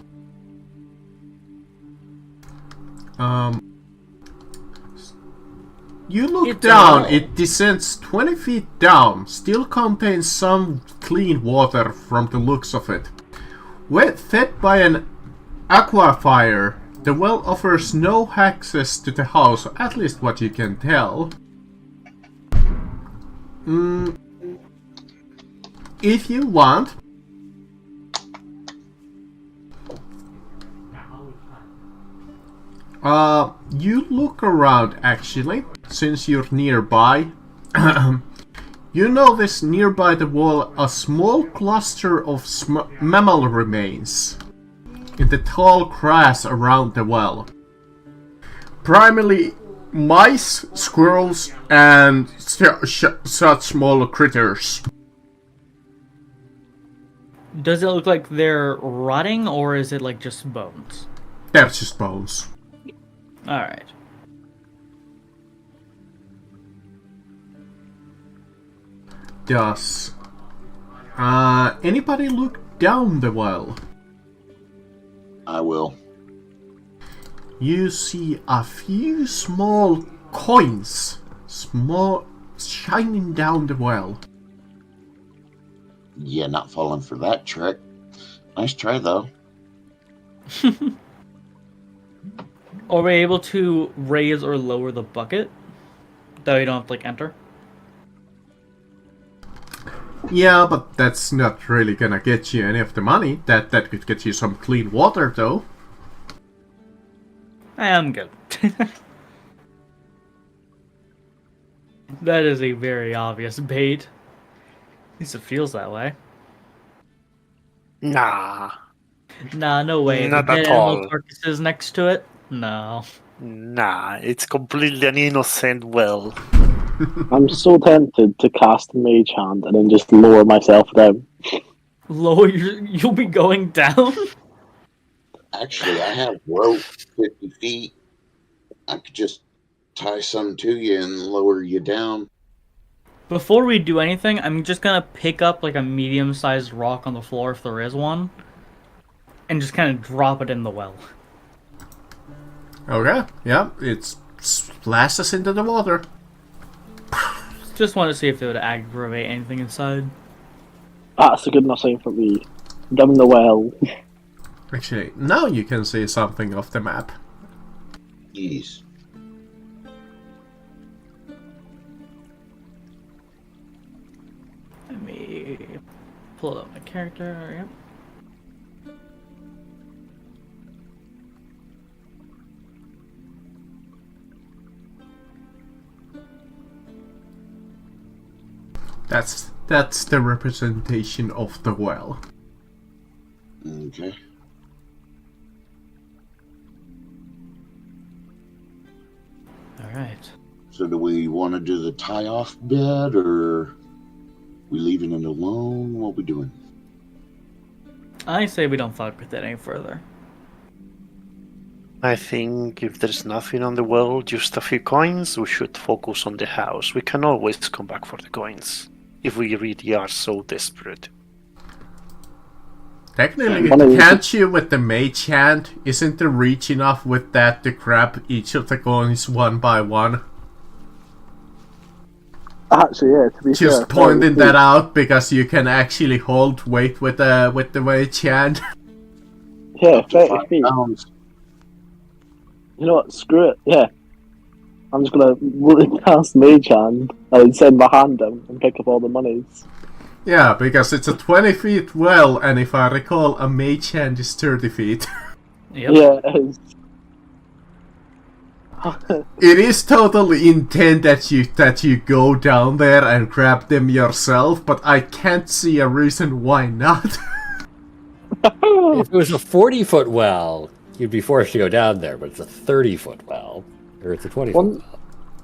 Speaker 1: You look
Speaker 3: It's a
Speaker 1: down,
Speaker 3: well.
Speaker 1: it descends 20 feet down, still contains some clean water from the looks of it. Fed by an aquifer, the well offers no access to the house, at least what you can tell. If you want, you look around actually, since you're nearby. You notice nearby the wall a small cluster of mammal remains in the tall grass around the well. Primarily mice, squirrels, and such small critters.
Speaker 3: Does it look like they're rotting, or is it like just bones?
Speaker 1: They're just bones.
Speaker 3: Alright.
Speaker 1: Does anybody look down the well?
Speaker 2: I will.
Speaker 1: You see a few small coins, shining down the well.
Speaker 2: Yeah, not falling for that trick. Nice try, though.
Speaker 3: Are we able to raise or lower the bucket? Though you don't have to like enter?
Speaker 1: Yeah, but that's not really gonna get you any of the money. That could get you some clean water, though.
Speaker 3: I'm good. That is a very obvious bait. At least it feels that way.
Speaker 7: nah,
Speaker 3: Nah, no way.
Speaker 7: Not
Speaker 3: the dead
Speaker 7: at
Speaker 3: animal
Speaker 7: all.
Speaker 3: carcasses next to it? No.
Speaker 7: nah. It's completely an innocent well.
Speaker 8: I'm so tempted to cast Mage Hand and then just lower myself down.
Speaker 3: Lower you'll be going down?
Speaker 2: Actually, I have rope 50 feet. I could just tie some to you and lower you down.
Speaker 3: Before we do anything, I'm just gonna pick up like a medium-sized rock on the floor if there is one, and just kind of drop it in the well.
Speaker 1: Okay, yeah, it splashes into the water.
Speaker 3: Just want to see if it would aggravate anything inside.
Speaker 8: That's a good enough sign for me. Down the well.
Speaker 1: Actually, now you can see something of the map.
Speaker 2: Jeez.
Speaker 3: Let me pull up my character. Yep.
Speaker 1: That's the representation of the well.
Speaker 2: Okay.
Speaker 3: Alright.
Speaker 2: So do we want to do the tie-off bed, or we leaving it alone? What we doing?
Speaker 3: I say we don't fuck with it any further.
Speaker 7: I think if there's nothing on the well, just a few coins, we should focus on the house. We can always come back for the coins if we really are so desperate.
Speaker 1: Technically,
Speaker 8: Money-
Speaker 1: can't you with the mage hand? Isn't the reach enough with that to grab each of the coins one by one?
Speaker 8: Actually, yeah, to be fair.
Speaker 1: Just pointing that out because you can actually hold weight with the mage hand.
Speaker 8: Yeah, 30
Speaker 2: 5
Speaker 8: feet.
Speaker 2: pounds.
Speaker 8: You know what? Screw it. Yeah. I'm just gonna cast Mage Hand and send my hand down and pick up all the monies.
Speaker 1: Yeah, because it's a 20 feet well, and if I recall, a mage hand is 30 feet.
Speaker 3: Yep.
Speaker 8: Yeah, it is.
Speaker 1: It is totally intent that you go down there and grab them yourself, but I can't see a reason why not.
Speaker 4: If it was a 40-foot well, you'd be forced to go down there, but it's a 30-foot well, or it's a 20-foot well.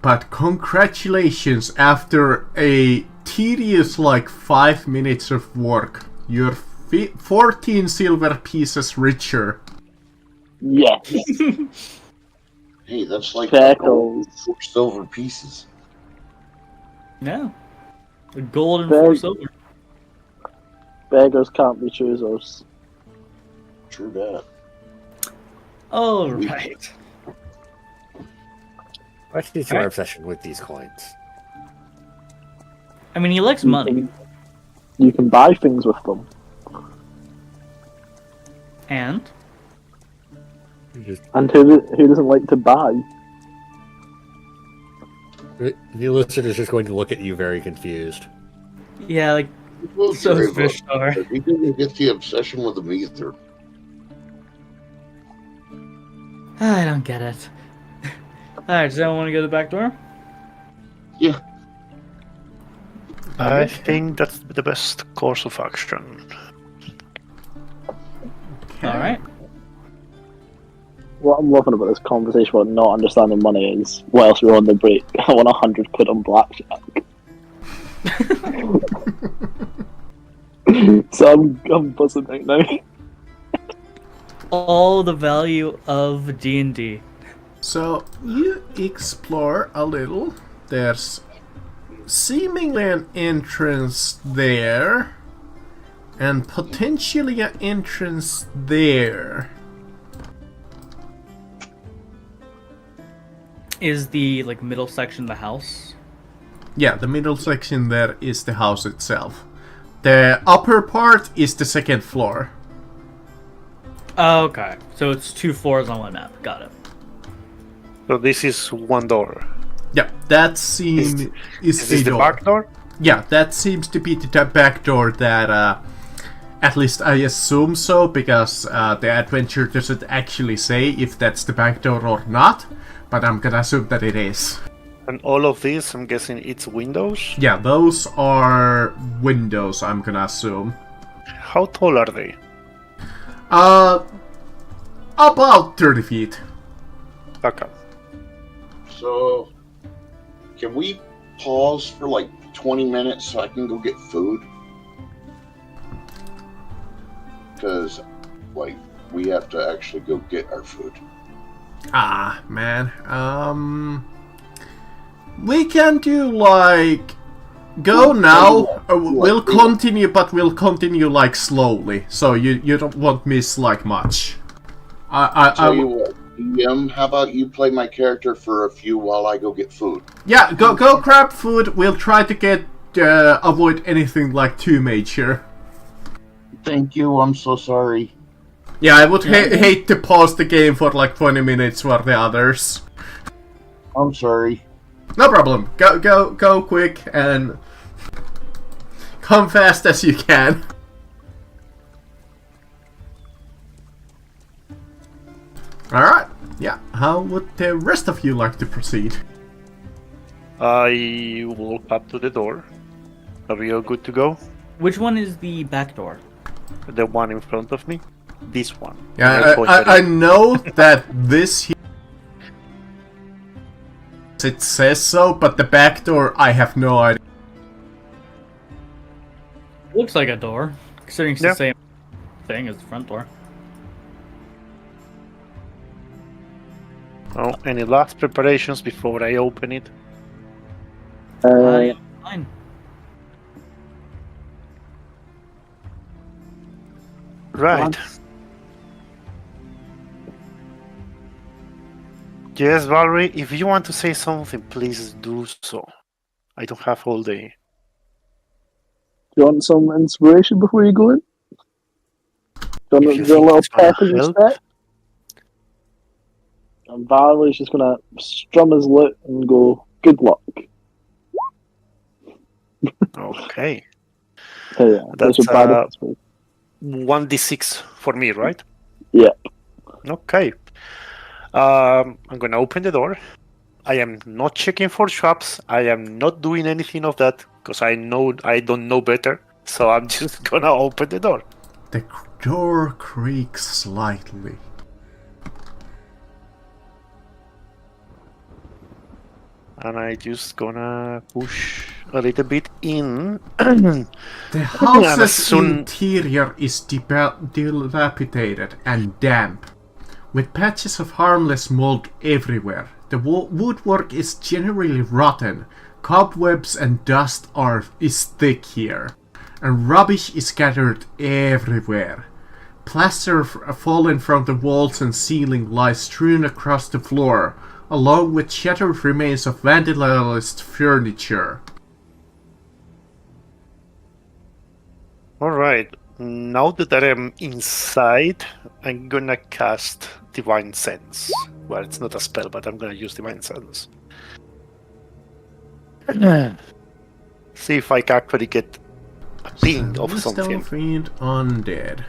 Speaker 1: But congratulations, after a tedious 5 minutes of work, you're 14 silver pieces richer.
Speaker 8: Yes.
Speaker 2: Hey, that's like
Speaker 8: Speckles.
Speaker 2: 4 silver pieces.
Speaker 3: Yeah. A gold and
Speaker 8: Very-
Speaker 3: 4 silver.
Speaker 8: Beggars can't be choosers.
Speaker 2: True that.
Speaker 3: All right.
Speaker 4: What is your obsession with these coins?
Speaker 3: I mean, he likes money.
Speaker 8: You can buy things with them.
Speaker 3: And?
Speaker 8: And who doesn't like to buy?
Speaker 4: The listener is just going to look at you very confused.
Speaker 3: Yeah, like,
Speaker 2: Well,
Speaker 3: so
Speaker 2: Trevor,
Speaker 3: Vishtar.
Speaker 2: he didn't get the obsession with them either.
Speaker 3: I don't get it. Alright, does anyone want to go to the back door?
Speaker 2: Yeah.
Speaker 7: I think that's the best course of action.
Speaker 3: Alright.
Speaker 8: What I'm loving about this conversation about not understanding money is, whilst we're on the break, I want 100 quid on blackjack. So I'm buzzing right now.
Speaker 3: All the value of D&D.
Speaker 1: So you explore a little. There's seemingly an entrance there, and potentially an entrance there.
Speaker 3: Is the middle section the house?
Speaker 1: Yeah, the middle section there is the house itself. The upper part is the second floor.
Speaker 3: Okay, so it's 2 floors on one map. Got it.
Speaker 7: So this is one door.
Speaker 1: Yeah, that seems
Speaker 7: Is this the
Speaker 1: door.
Speaker 7: back door?
Speaker 1: Yeah, that seems to be the back door that, at least I assume so, because the adventure doesn't actually say if that's the back door or not, but I'm gonna assume that it is.
Speaker 7: And all of this, I'm guessing it's windows?
Speaker 1: Yeah, those are windows, I'm gonna assume.
Speaker 7: How tall are they?
Speaker 1: About 30 feet.
Speaker 7: Okay.
Speaker 2: So, can we pause for 20 minutes so I can go get food? Because, we have to actually go get our food.
Speaker 1: Ah, man. We can do go now. We'll continue, but we'll continue slowly, so you won't miss much.
Speaker 2: Tell you what, DM, how about you play my character for a few while I go get food?
Speaker 1: Yeah, go grab food. We'll try to get avoid anything too major.
Speaker 2: Thank you. I'm so sorry.
Speaker 1: Yeah, I would hate to pause the game for 20 minutes for the others.
Speaker 2: I'm sorry.
Speaker 1: No problem. Go quick and come fast as you can. Alright. Yeah. How would the rest of you like to proceed?
Speaker 7: I walk up to the door. Are we all good to go?
Speaker 3: Which one is the back door?
Speaker 7: The one in front of me? This one.
Speaker 1: Yeah, I know that this it says so, but the back door I have no idea.
Speaker 3: Looks like a door, considering it's the same thing as the front door.
Speaker 7: Oh, any last preparations before I open it?
Speaker 3: Fine.
Speaker 7: Right. Yes, Valerie, if you want to say something, please do so. I don't have all day.
Speaker 8: Do you want some inspiration before you go in? Do you want
Speaker 7: If you
Speaker 8: to do a
Speaker 7: think
Speaker 8: little
Speaker 7: it's gonna
Speaker 8: pep in your
Speaker 7: help.
Speaker 8: step? And Valery's just gonna strum his lute and go, good luck.
Speaker 7: Okay.
Speaker 8: Oh, yeah, that's
Speaker 7: That's
Speaker 8: what bad is.
Speaker 7: 1d6 for me, right?
Speaker 8: Yeah.
Speaker 7: Okay. I'm gonna open the door. I am not checking for traps. I am not doing anything of that because I know I don't know better. So I'm just gonna open the door.
Speaker 1: The door creaks slightly.
Speaker 7: And I just gonna push a little bit in.
Speaker 1: The house's
Speaker 7: soon-
Speaker 1: interior is dilapidated and damp, with patches of harmless mold everywhere. The woodwork is generally rotten, cobwebs and dust is thick here, and rubbish is scattered everywhere. Plaster fallen from the walls and ceiling lies strewn across the floor, along with shattered remains of vandalized furniture.
Speaker 7: Alright, now that I'm inside, I'm gonna cast Divine Sense. Well, it's not a spell, but I'm gonna use Divine Sense. See if I can actually get a ping of something.
Speaker 1: Fiend undead.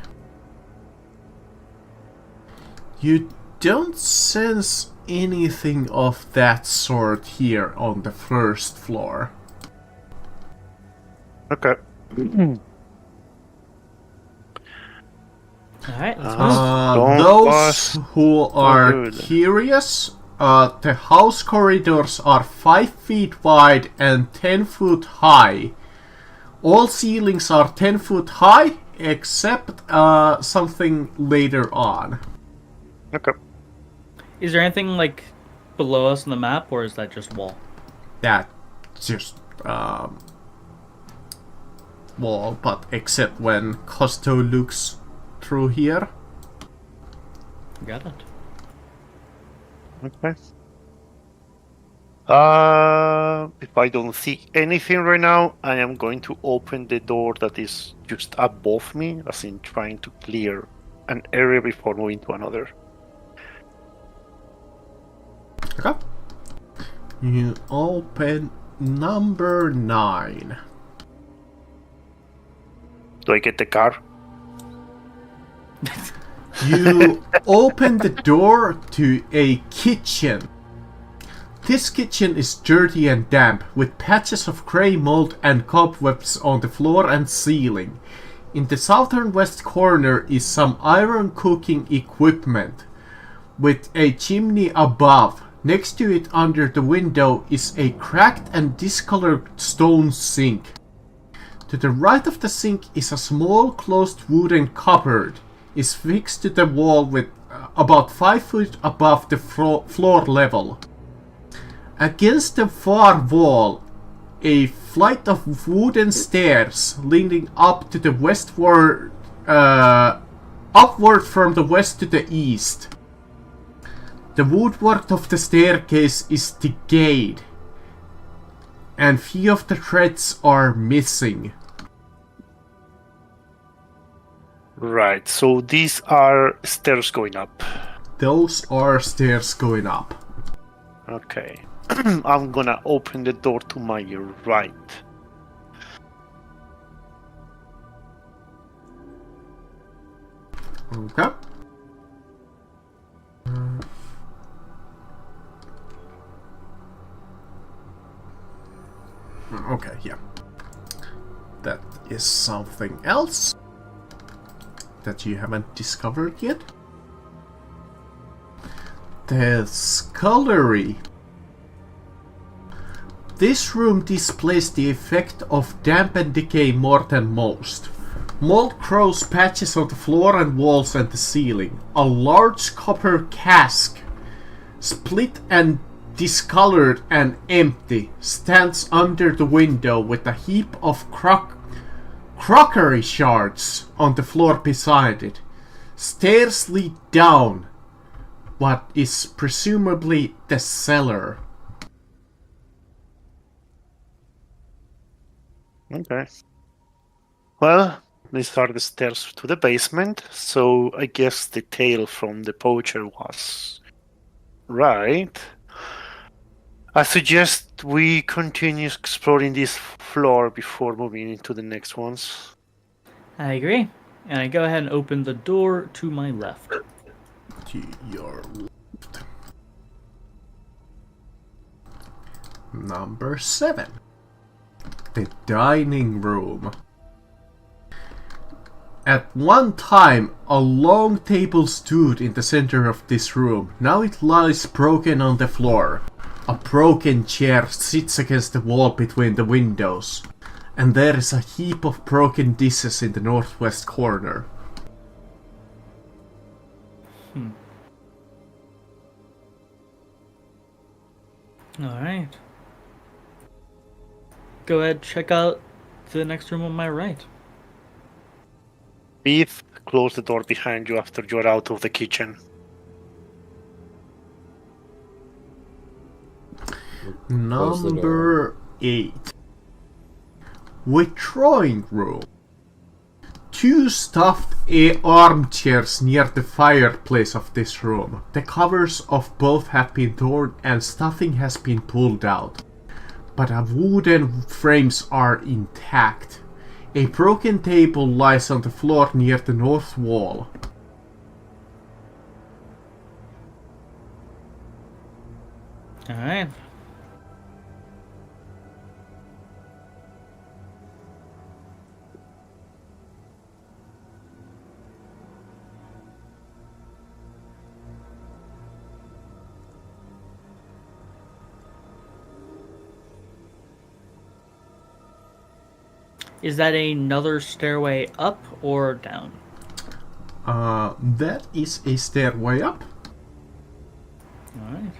Speaker 1: You don't sense anything of that sort here on the first floor.
Speaker 7: Okay.
Speaker 3: Alright, let's
Speaker 1: Those who are
Speaker 7: good.
Speaker 1: curious, the house corridors are 5 feet wide and 10 foot high. All ceilings are 10 foot high, except something later on.
Speaker 7: Okay.
Speaker 3: Is there anything like below us on the map, or is that just wall?
Speaker 1: That's just wall, but except when Costo looks through here.
Speaker 3: Got it.
Speaker 7: Okay. If I don't see anything right now, I am going to open the door that is just above me, as in trying to clear an area before moving to another.
Speaker 1: Okay. You open number 9.
Speaker 7: Do I get the car?
Speaker 1: You open the door to a kitchen. This kitchen is dirty and damp, with patches of grey mold and cobwebs on the floor and ceiling. In the southern west corner is some iron cooking equipment, with a chimney above. Next to it, under the window, is a cracked and discolored stone sink. To the right of the sink is a small closed wooden cupboard. Is fixed to the wall with about 5 feet above the floor level. Against the far wall, a flight of wooden stairs leading up to the westward, upward from the west to the east. The woodwork of the staircase is decayed, and few of the threads are missing.
Speaker 7: Right, so these are stairs going up.
Speaker 1: Those are stairs going up.
Speaker 7: Okay. I'm gonna open the door to my right.
Speaker 1: Okay. Okay, yeah. That is something else that you haven't discovered yet. The scullery. This room displays the effect of damp and decay more than most. Mold grows patches on the floor and walls and the ceiling. A large copper cask, split and discolored and empty, stands under the window with a heap of crockery shards on the floor beside it. Stairs lead down what is presumably the cellar.
Speaker 7: Okay. Well, these are the stairs to the basement, so I guess the tale from the poacher was right. I suggest we continue exploring this floor before moving into the next ones.
Speaker 3: I agree. And I go ahead and open the door to my left.
Speaker 1: To your left. Number 7. The dining room. At one time, a long table stood in the center of this room. Now it lies broken on the floor. A broken chair sits against the wall between the windows. And there is a heap of broken dishes in the northwest corner.
Speaker 3: Alright. Go ahead, check out the next room on my right.
Speaker 7: Beef, close the door behind you after you're out of the kitchen.
Speaker 1: Number 8. Withdrawing room. 2 stuffed armchairs near the fireplace of this room. The covers of both have been torn and stuffing has been pulled out, but wooden frames are intact. A broken table lies on the floor near the north wall.
Speaker 3: Alright. Is that another stairway up or down?
Speaker 1: That is a stairway up.
Speaker 3: Alright.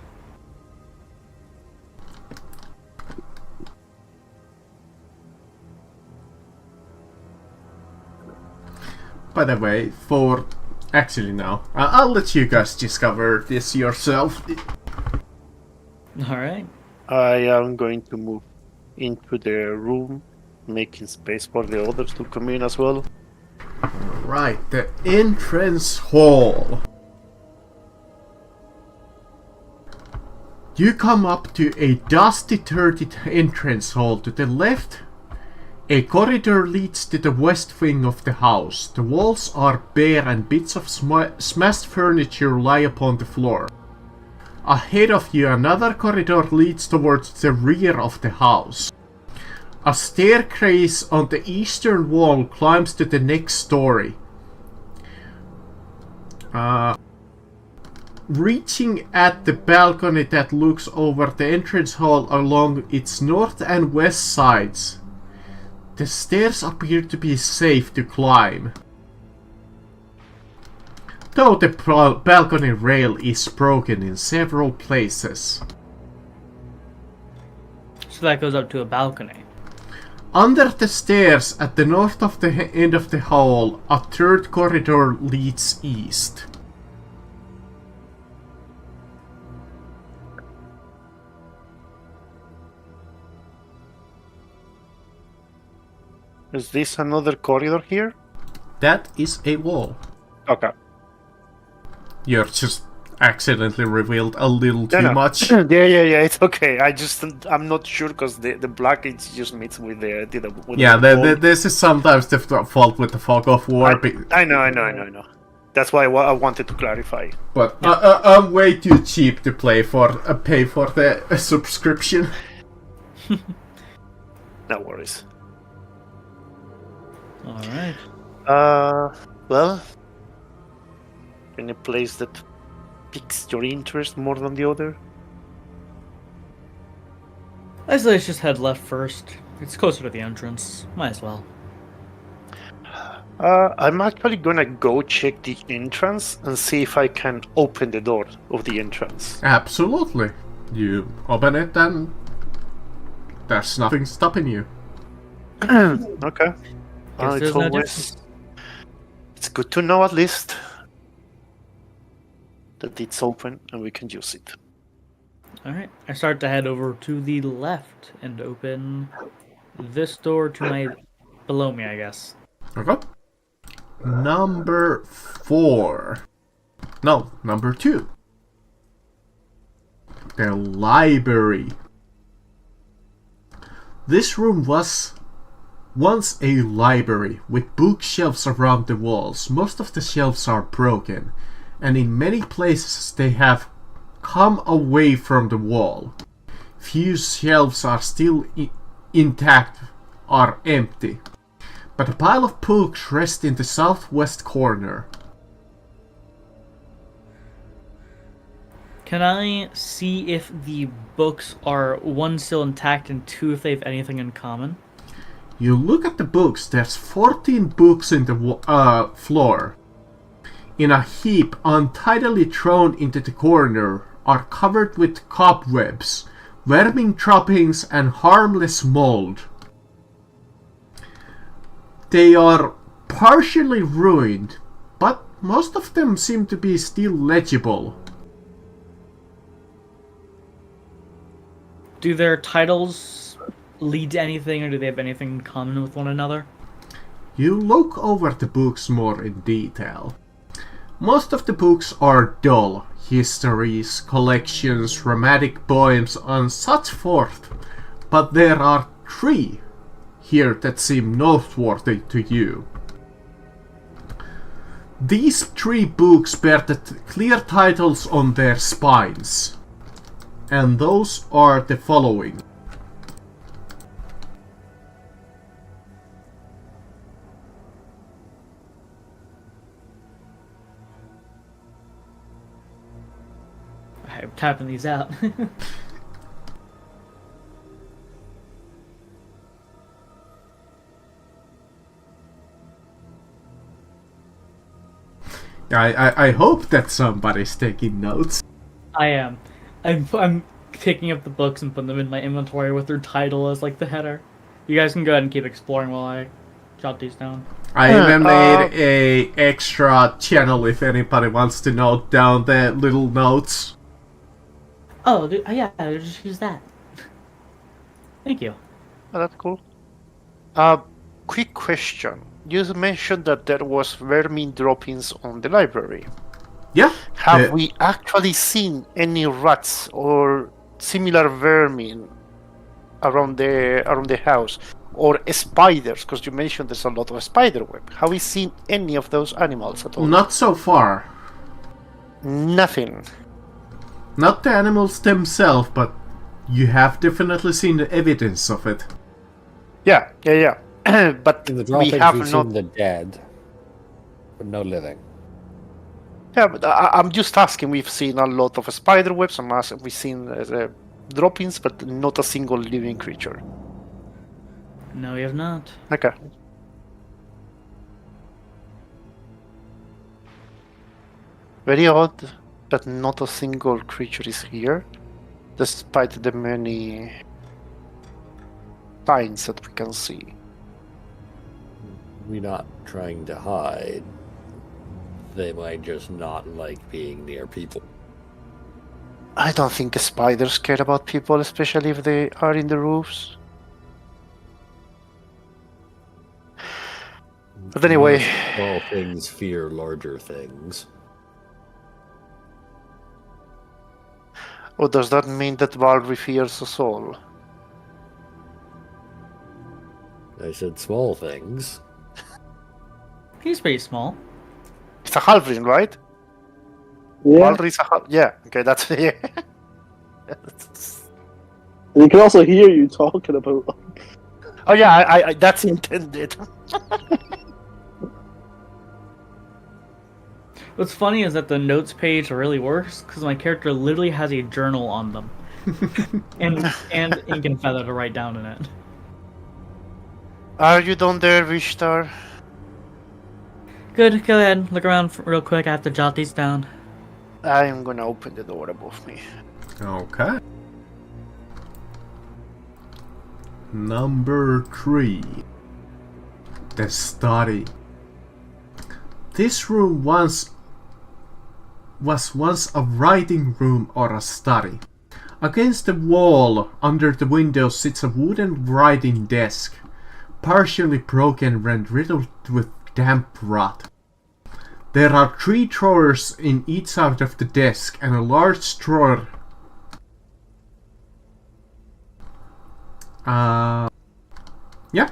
Speaker 1: By the way, actually no, I'll let you guys discover this yourself.
Speaker 3: Alright.
Speaker 7: I am going to move into the room, making space for the others to come in as well.
Speaker 1: Right, the entrance hall. You come up to a dusty, dirty entrance hall. To the left, a corridor leads to the west wing of the house. The walls are bare and bits of smashed furniture lie upon the floor. Ahead of you, another corridor leads towards the rear of the house. A staircase on the eastern wall climbs to the next story. Reaching at the balcony that looks over the entrance hall along its north and west sides. The stairs appear to be safe to climb, though the balcony rail is broken in several places.
Speaker 3: So that goes up to a balcony.
Speaker 1: Under the stairs at the north of the end of the hall, a third corridor leads east.
Speaker 7: Is this another corridor here?
Speaker 1: That is a wall.
Speaker 7: Okay.
Speaker 1: You're just accidentally revealed a little too much.
Speaker 7: yeah, it's okay. I'm not sure because the black it just meets with the
Speaker 1: this is sometimes the fault with the fog of war.
Speaker 7: I know. That's why I wanted to clarify.
Speaker 1: But I'm way too cheap to pay for the subscription.
Speaker 7: No worries.
Speaker 3: Alright.
Speaker 7: Well, any place that piques your interest more than the other?
Speaker 3: I say let's just head left first. It's closer to the entrance. Might as well.
Speaker 7: I'm actually gonna go check the entrance and see if I can open the door of the entrance.
Speaker 1: Absolutely. You open it and there's nothing stopping you.
Speaker 7: Okay. It's good to know at least that it's open and we can use it.
Speaker 3: Alright, I start to head over to the left and open this door to my below me, I guess.
Speaker 1: Okay. Number 4. No, number 2. The library. This room was once a library with bookshelves around the walls. Most of the shelves are broken, and in many places they have come away from the wall. Few shelves are still intact or empty, but a pile of books rests in the southwest corner.
Speaker 3: Can I see if the books are, one, still intact, and two, if they have anything in common?
Speaker 1: You look at the books, there's 14 books in the floor. In a heap, untidily thrown into the corner, are covered with cobwebs, vermin droppings, and harmless mold. They are partially ruined, but most of them seem to be still legible.
Speaker 3: Do their titles lead to anything, or do they have anything in common with one another?
Speaker 1: You look over the books more in detail. Most of the books are dull, histories, collections, romantic poems, and such forth, but there are 3 here that seem noteworthy to you. These 3 books bear the clear titles on their spines, and those are the following.
Speaker 3: I'm tapping these out.
Speaker 1: I hope that somebody's taking notes.
Speaker 3: I am. I'm picking up the books and putting them in my inventory with their title as like the header. You guys can go ahead and keep exploring while I jot these down.
Speaker 1: I even made a extra channel if anybody wants to note down the little notes.
Speaker 3: Oh, yeah, I'll just use that. Thank you.
Speaker 7: Oh, that's cool. Quick question. You mentioned that there was vermin droppings on the library.
Speaker 1: Yeah.
Speaker 7: Have we actually seen any rats or similar vermin around the house, or spiders? Because you mentioned there's a lot of spider web. Have we seen any of those animals at all?
Speaker 1: Not so far.
Speaker 7: Nothing.
Speaker 1: Not the animals themselves, but you have definitely seen the evidence of it.
Speaker 7: Yeah. But
Speaker 4: In the
Speaker 7: we
Speaker 4: droppings,
Speaker 7: have
Speaker 4: we've
Speaker 7: not.
Speaker 4: seen the dead, but no living.
Speaker 7: Yeah, but I'm just asking. We've seen a lot of spider webs. We've seen droppings, but not a single living creature.
Speaker 3: No, we have not.
Speaker 7: Okay. Very odd that not a single creature is here, despite the many signs that we can see.
Speaker 4: We're not trying to hide. They might just not like being near people.
Speaker 7: I don't think spiders care about people, especially if they are in the roofs. But anyway,
Speaker 4: Small things fear larger things.
Speaker 7: or does that mean that Valry fears us all?
Speaker 4: I said small things.
Speaker 3: He's pretty small.
Speaker 7: It's a halfling, right?
Speaker 8: Yeah.
Speaker 7: Valry's a yeah. Okay, that's yeah.
Speaker 8: And he can also hear you talking about them.
Speaker 7: Oh yeah, I that's intended.
Speaker 3: What's funny is that the notes page really works because my character literally has a journal on them, and ink and feather to write down in it.
Speaker 7: Are you done there, Vishtar?
Speaker 3: Good. Go ahead. Look around real quick. I have to jot these down.
Speaker 7: I am gonna open the door above me.
Speaker 1: Okay. Number 3. The study. This room was once a writing room or a study. Against the wall, under the window, sits a wooden writing desk, partially broken and riddled with damp rot. There are 3 drawers in each side of the desk and a large drawer Yeah.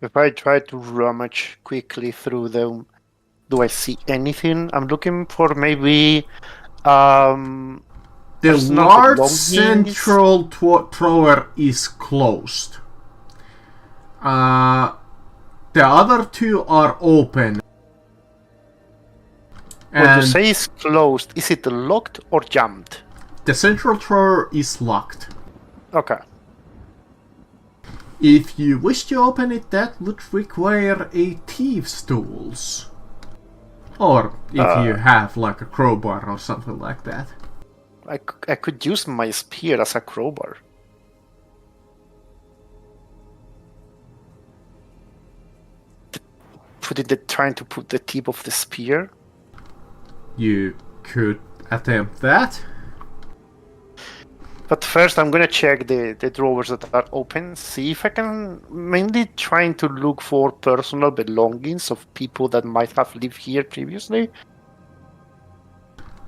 Speaker 7: If I try to rummage quickly through them, do I see anything? I'm looking for maybe
Speaker 1: The
Speaker 7: personal
Speaker 1: large
Speaker 7: belongings.
Speaker 1: central drawer is closed. The other two are open.
Speaker 7: When you
Speaker 1: And
Speaker 7: say it's closed, is it locked or jammed?
Speaker 1: the central drawer is locked.
Speaker 7: Okay.
Speaker 1: If you wish to open it, that would require a thief's tools. Or if you have like a crowbar or something like that.
Speaker 7: I could use my spear as a crowbar. Trying to put the tip of the spear.
Speaker 1: You could attempt that.
Speaker 7: But first I'm gonna check the drawers that are open, see if I can, mainly trying to look for personal belongings of people that might have lived here previously.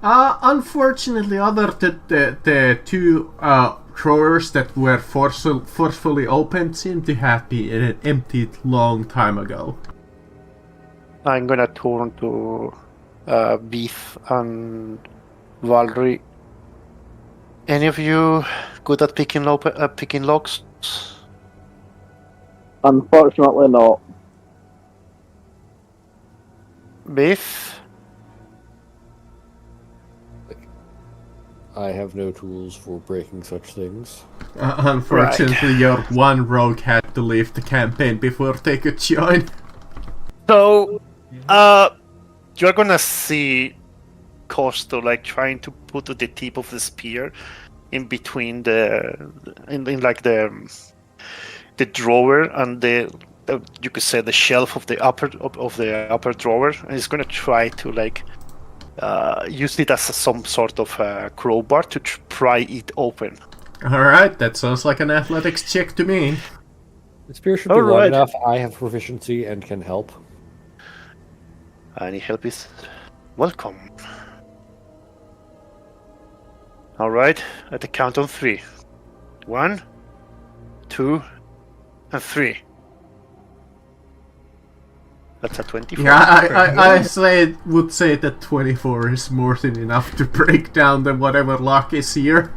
Speaker 1: Unfortunately, other than the two drawers that were forcefully opened seem to have been emptied long time ago.
Speaker 7: I'm gonna turn to Beef and Valerie. Any of you good at picking locks?
Speaker 8: Unfortunately, not.
Speaker 7: Beef?
Speaker 4: I have no tools for breaking such things.
Speaker 1: Unfortunately, your one rogue had to leave the campaign before they could join.
Speaker 7: So, you're gonna see Costo like trying to put the tip of the spear in between in like the drawer and the you could say the shelf of the upper drawer, and he's gonna try to like use it as some sort of crowbar to pry it open.
Speaker 1: Alright, that sounds like an athletics check to me.
Speaker 4: The spear should be long enough. I have proficiency and can help.
Speaker 7: Any help is welcome. Alright, at the count of 3. 1, 2, and 3. That's a 24.
Speaker 1: Yeah, I would say that 24 is more than enough to break down the whatever lock is here.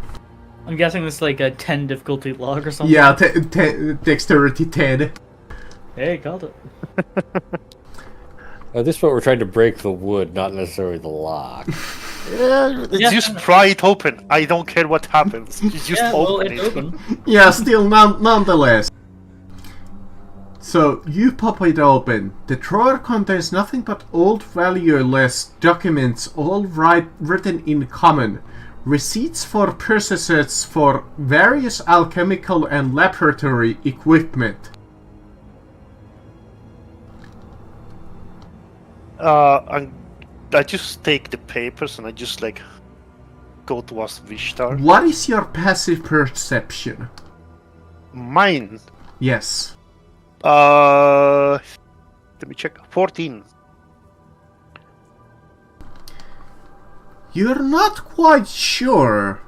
Speaker 3: I'm guessing this is like a 10 difficulty log or something.
Speaker 1: Yeah, dexterity 10.
Speaker 3: Hey, called it.
Speaker 4: At this point, we're trying to break the wood, not necessarily the lock.
Speaker 7: Just pry it open. I don't care what happens. Just open it.
Speaker 3: Open.
Speaker 1: Yeah, still nonetheless. So, you pop it open. The drawer contains nothing but old valueless documents, all written in common. Receipts for purchases for various alchemical and laboratory equipment.
Speaker 7: I just take the papers and I just like go towards Vishtar.
Speaker 1: What is your passive perception?
Speaker 7: Mine?
Speaker 1: Yes.
Speaker 7: Let me check. 14.
Speaker 1: You're not quite sure,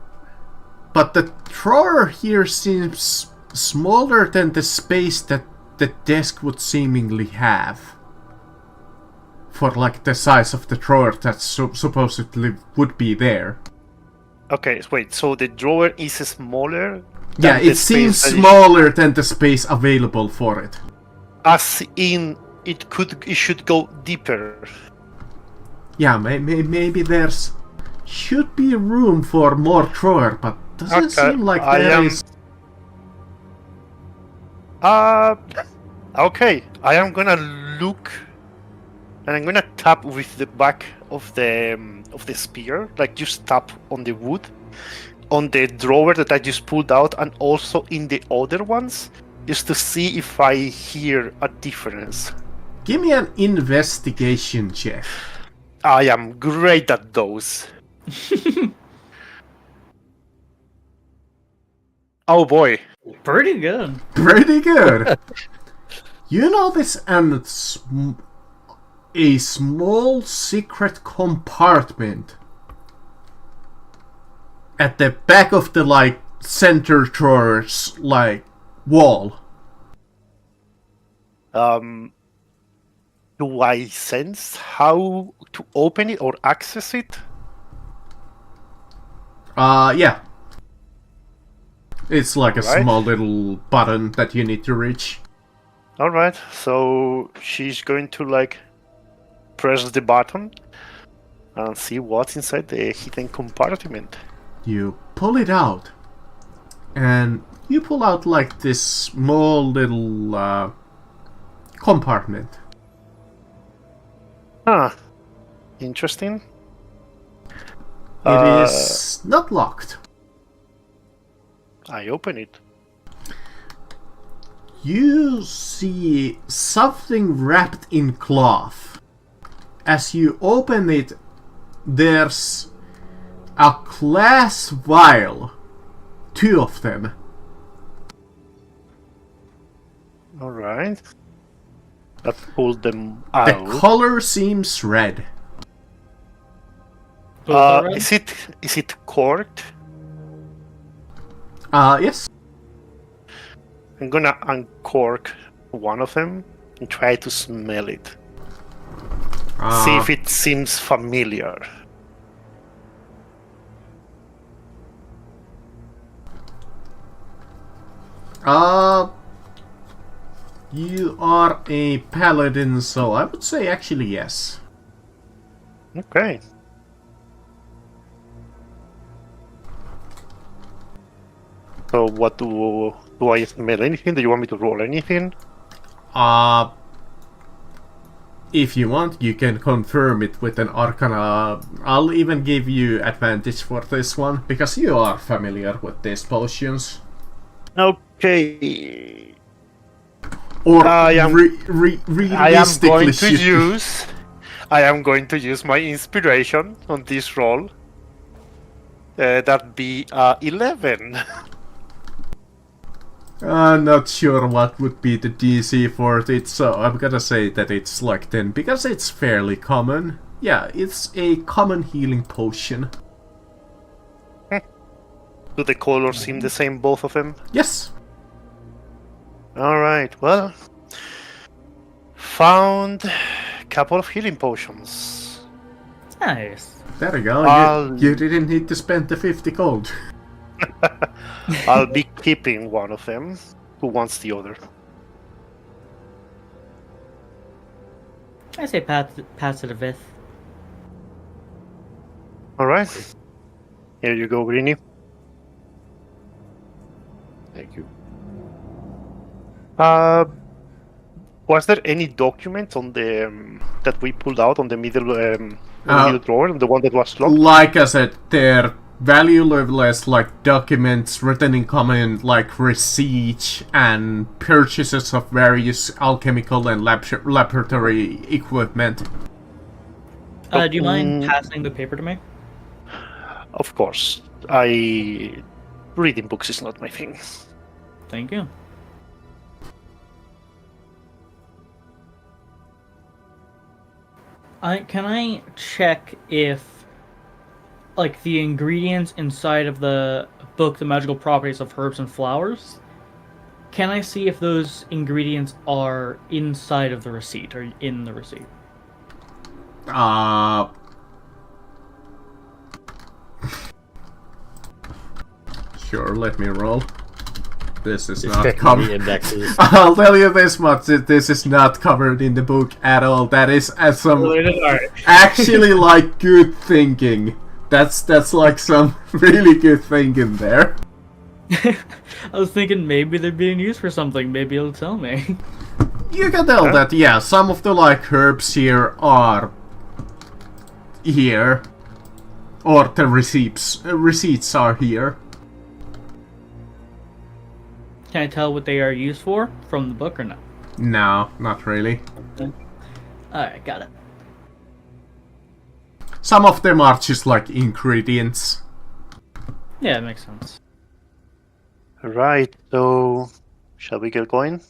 Speaker 1: but the drawer here seems smaller than the space that the desk would seemingly have. For like the size of the drawer that supposedly would be there.
Speaker 7: Okay, wait, so the drawer is smaller?
Speaker 1: Yeah, it seems smaller than the space available for it.
Speaker 7: As in, it should go deeper.
Speaker 1: Yeah, maybe there's should be room for more drawer, but doesn't seem like there is.
Speaker 7: Okay, I am gonna look, and I'm gonna tap with the back of the spear, like just tap on the wood, on the drawer that I just pulled out, and also in the other ones, just to see if I hear a difference.
Speaker 1: Give me an investigation check.
Speaker 7: I am great at those. Oh boy.
Speaker 3: Pretty good.
Speaker 1: Pretty good. You notice a small secret compartment at the back of the center drawer's wall.
Speaker 7: Do I sense how to open it or access it?
Speaker 1: Yeah. It's like a
Speaker 7: Alright.
Speaker 1: small little button that you need to reach.
Speaker 7: Alright, so she's going to like press the button and see what's inside the hidden compartment.
Speaker 1: You pull it out. And you pull out like this small little compartment.
Speaker 7: Huh. Interesting.
Speaker 1: It is not locked.
Speaker 7: I open it.
Speaker 1: You see something wrapped in cloth. As you open it, there's a glass vial. 2 of them.
Speaker 7: Alright. That pulled them
Speaker 1: The
Speaker 7: out.
Speaker 1: color seems red.
Speaker 3: Both are red?
Speaker 7: Is it corked?
Speaker 1: Yes.
Speaker 7: I'm gonna uncork one of them and try to smell it. See if it seems familiar.
Speaker 1: You are a paladin, so I would say actually yes.
Speaker 7: Okay. So what do I smell? Anything? Do you want me to roll anything?
Speaker 1: If you want, you can confirm it with an arcana. I'll even give you advantage for this one, because you are familiar with these potions.
Speaker 7: Okay.
Speaker 1: Or
Speaker 7: I am
Speaker 1: realistically,
Speaker 7: I am going to use my inspiration on this roll. That'd be 11.
Speaker 1: I'm not sure what would be the DC for it, so I'm gonna say that it's like 10, because it's fairly common. Yeah, it's a common healing potion.
Speaker 7: Do the colors seem the same, both of them?
Speaker 1: Yes.
Speaker 7: Alright, well. Found a couple of healing potions.
Speaker 3: Nice.
Speaker 1: There we go. You didn't need to spend the 50 gold.
Speaker 7: I'll be keeping one of them. Who wants the other?
Speaker 3: I say pass it a fifth.
Speaker 7: Alright. Here you go, Greenie.
Speaker 4: Thank you.
Speaker 7: Was there any document on the that we pulled out on the middle middle drawer, the one that was locked?
Speaker 1: Like I said, they're valueless like documents written in common, like receipts and purchases of various alchemical and laboratory equipment.
Speaker 3: Do you mind passing the paper to me?
Speaker 7: Of course. Reading books is not my thing.
Speaker 3: Thank you. Can I check if, like, the ingredients inside of the book, The Magical Properties of Herbs and Flowers, can I see if those ingredients are inside of the receipt, or in the receipt?
Speaker 1: Sure, let me roll. This is
Speaker 4: It's
Speaker 1: not
Speaker 4: checking
Speaker 1: covered.
Speaker 4: the indexes.
Speaker 1: I'll tell you this much: this is not covered in the book at all. That is some actually like good thinking. That's like some really good thinking there.
Speaker 3: I was thinking maybe they're being used for something. Maybe it'll tell me.
Speaker 1: You can tell that, yeah, some of the like herbs here are here, or the receipts are here.
Speaker 3: Can I tell what they are used for from the book or no?
Speaker 1: No, not really.
Speaker 3: Alright, got it.
Speaker 1: Some of them are just like ingredients.
Speaker 3: Yeah, it makes sense.
Speaker 7: Right, so shall we get going?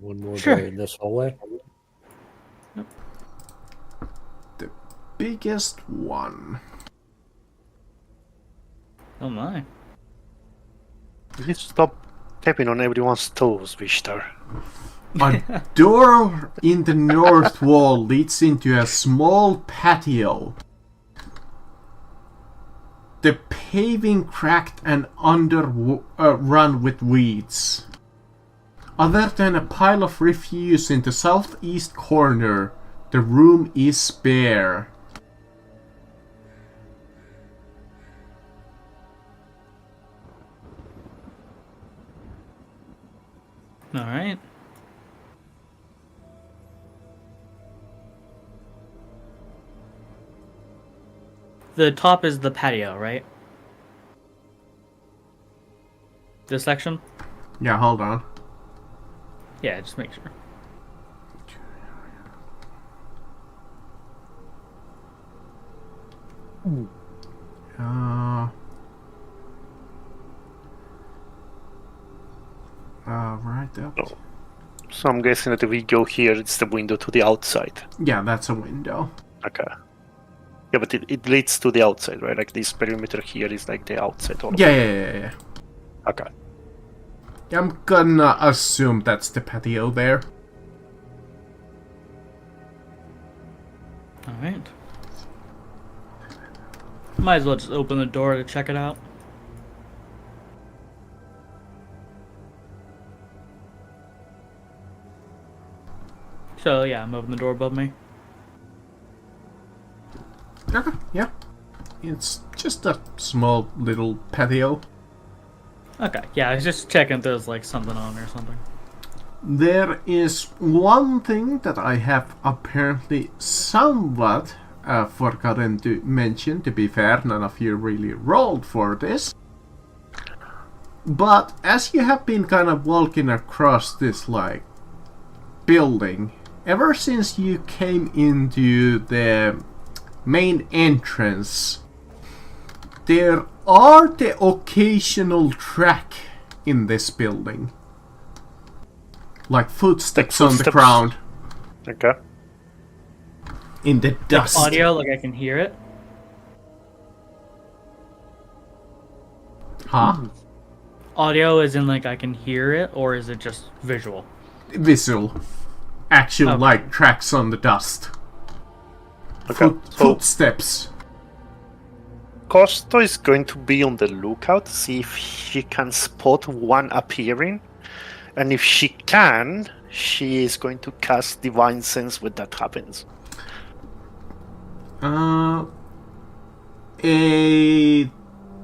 Speaker 4: One more
Speaker 3: Sure.
Speaker 4: day in this hallway.
Speaker 1: The biggest one.
Speaker 3: Oh my.
Speaker 7: You stop tapping on everyone's toes, Vishtar.
Speaker 1: A door in the north wall leads into a small patio. The paving cracked and run with weeds. Other than a pile of refuse in the southeast corner, the room is bare.
Speaker 3: Alright. The top is the patio, right? This section?
Speaker 1: Yeah, hold on.
Speaker 3: Yeah, just make sure. Right up.
Speaker 7: Oh. So I'm guessing that if we go here, it's the window to the outside.
Speaker 1: Yeah, that's a window.
Speaker 7: Okay. Yeah, but it leads to the outside, right? Like this perimeter here is like the outside.
Speaker 1: Yeah.
Speaker 7: Okay.
Speaker 1: I'm gonna assume that's the patio there.
Speaker 3: Alright. Might as well just open the door to check it out. So yeah, I'm opening the door above me.
Speaker 1: Okay, yeah. It's just a small little patio.
Speaker 3: Okay, yeah, I was just checking if there's like something on or something.
Speaker 1: There is one thing that I have apparently somewhat forgotten to mention. To be fair, none of you really rolled for this. But as you have been kind of walking across this like building, ever since you came into the main entrance, there are the occasional track in this building. Like footsteps on the ground.
Speaker 7: Okay.
Speaker 1: In the dust.
Speaker 3: Like audio, like I can hear it.
Speaker 1: Huh?
Speaker 3: Audio is in like I can hear it, or is it just visual?
Speaker 1: Visual. Actual
Speaker 3: Okay.
Speaker 1: like tracks on the dust.
Speaker 7: Okay.
Speaker 1: Footsteps.
Speaker 7: Costo is going to be on the lookout to see if she can spot one appearing. And if she can, she is going to cast Divine Sense when that happens.
Speaker 1: A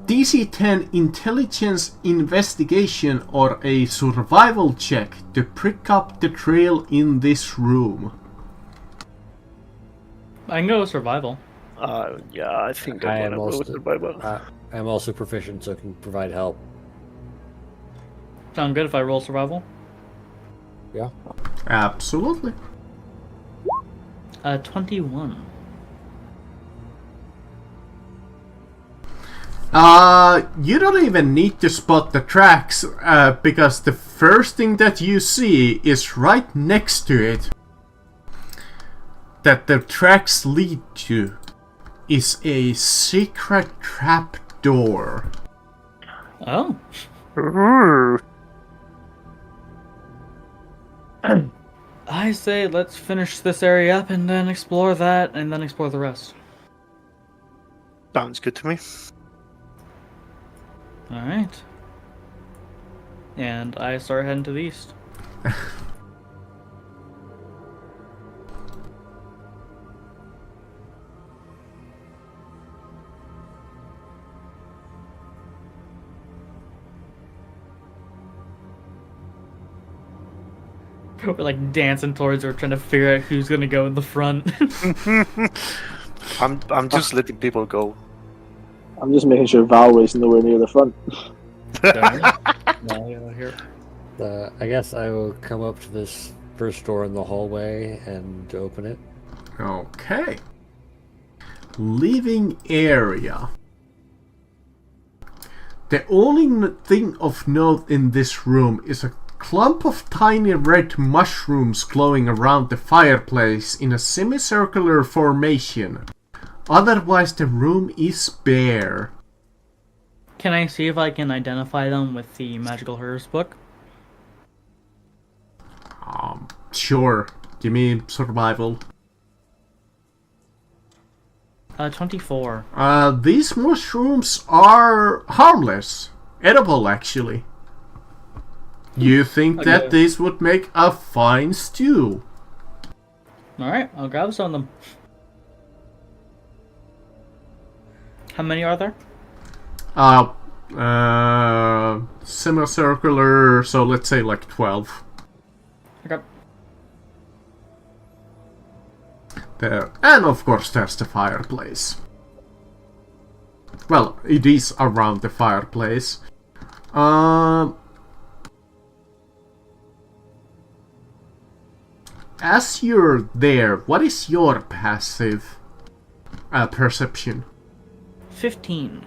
Speaker 1: DC 10 intelligence investigation or a survival check to pick up the trail in this room.
Speaker 3: I can go with survival.
Speaker 7: Yeah, I think
Speaker 4: I
Speaker 7: I'm
Speaker 4: am
Speaker 7: gonna go with
Speaker 4: also
Speaker 7: survival.
Speaker 4: I'm also proficient, so I can provide help.
Speaker 3: Sound good if I roll survival?
Speaker 4: Yeah.
Speaker 1: Absolutely.
Speaker 3: 21.
Speaker 1: You don't even need to spot the tracks, because the first thing that you see is right next to it. That the tracks lead to is a secret trap door.
Speaker 3: Oh. I say let's finish this area up and then explore that and then explore the rest.
Speaker 7: Sounds good to me.
Speaker 3: Alright. And I start heading to the east. We're like dancing towards her, trying to figure out who's gonna go in the front.
Speaker 7: I'm just letting people go.
Speaker 8: I'm just making sure Valway's nowhere near the front.
Speaker 3: Here.
Speaker 4: I guess I will come up to this first door in the hallway and open it.
Speaker 1: Okay. Living area. The only thing of note in this room is a clump of tiny red mushrooms glowing around the fireplace in a semicircular formation. Otherwise, the room is bare.
Speaker 3: Can I see if I can identify them with the Magical Herbs book?
Speaker 1: Sure. Give me survival.
Speaker 3: 24.
Speaker 1: These mushrooms are harmless. Edible, actually. You think that
Speaker 3: Okay.
Speaker 1: this would make a fine stew?
Speaker 3: Alright, I'll grab some of them. How many are there?
Speaker 1: Semicircular, so let's say like 12.
Speaker 3: Okay.
Speaker 1: There. And of course there's the fireplace. Well, it is around the fireplace. As you're there, what is your passive perception?
Speaker 3: 15.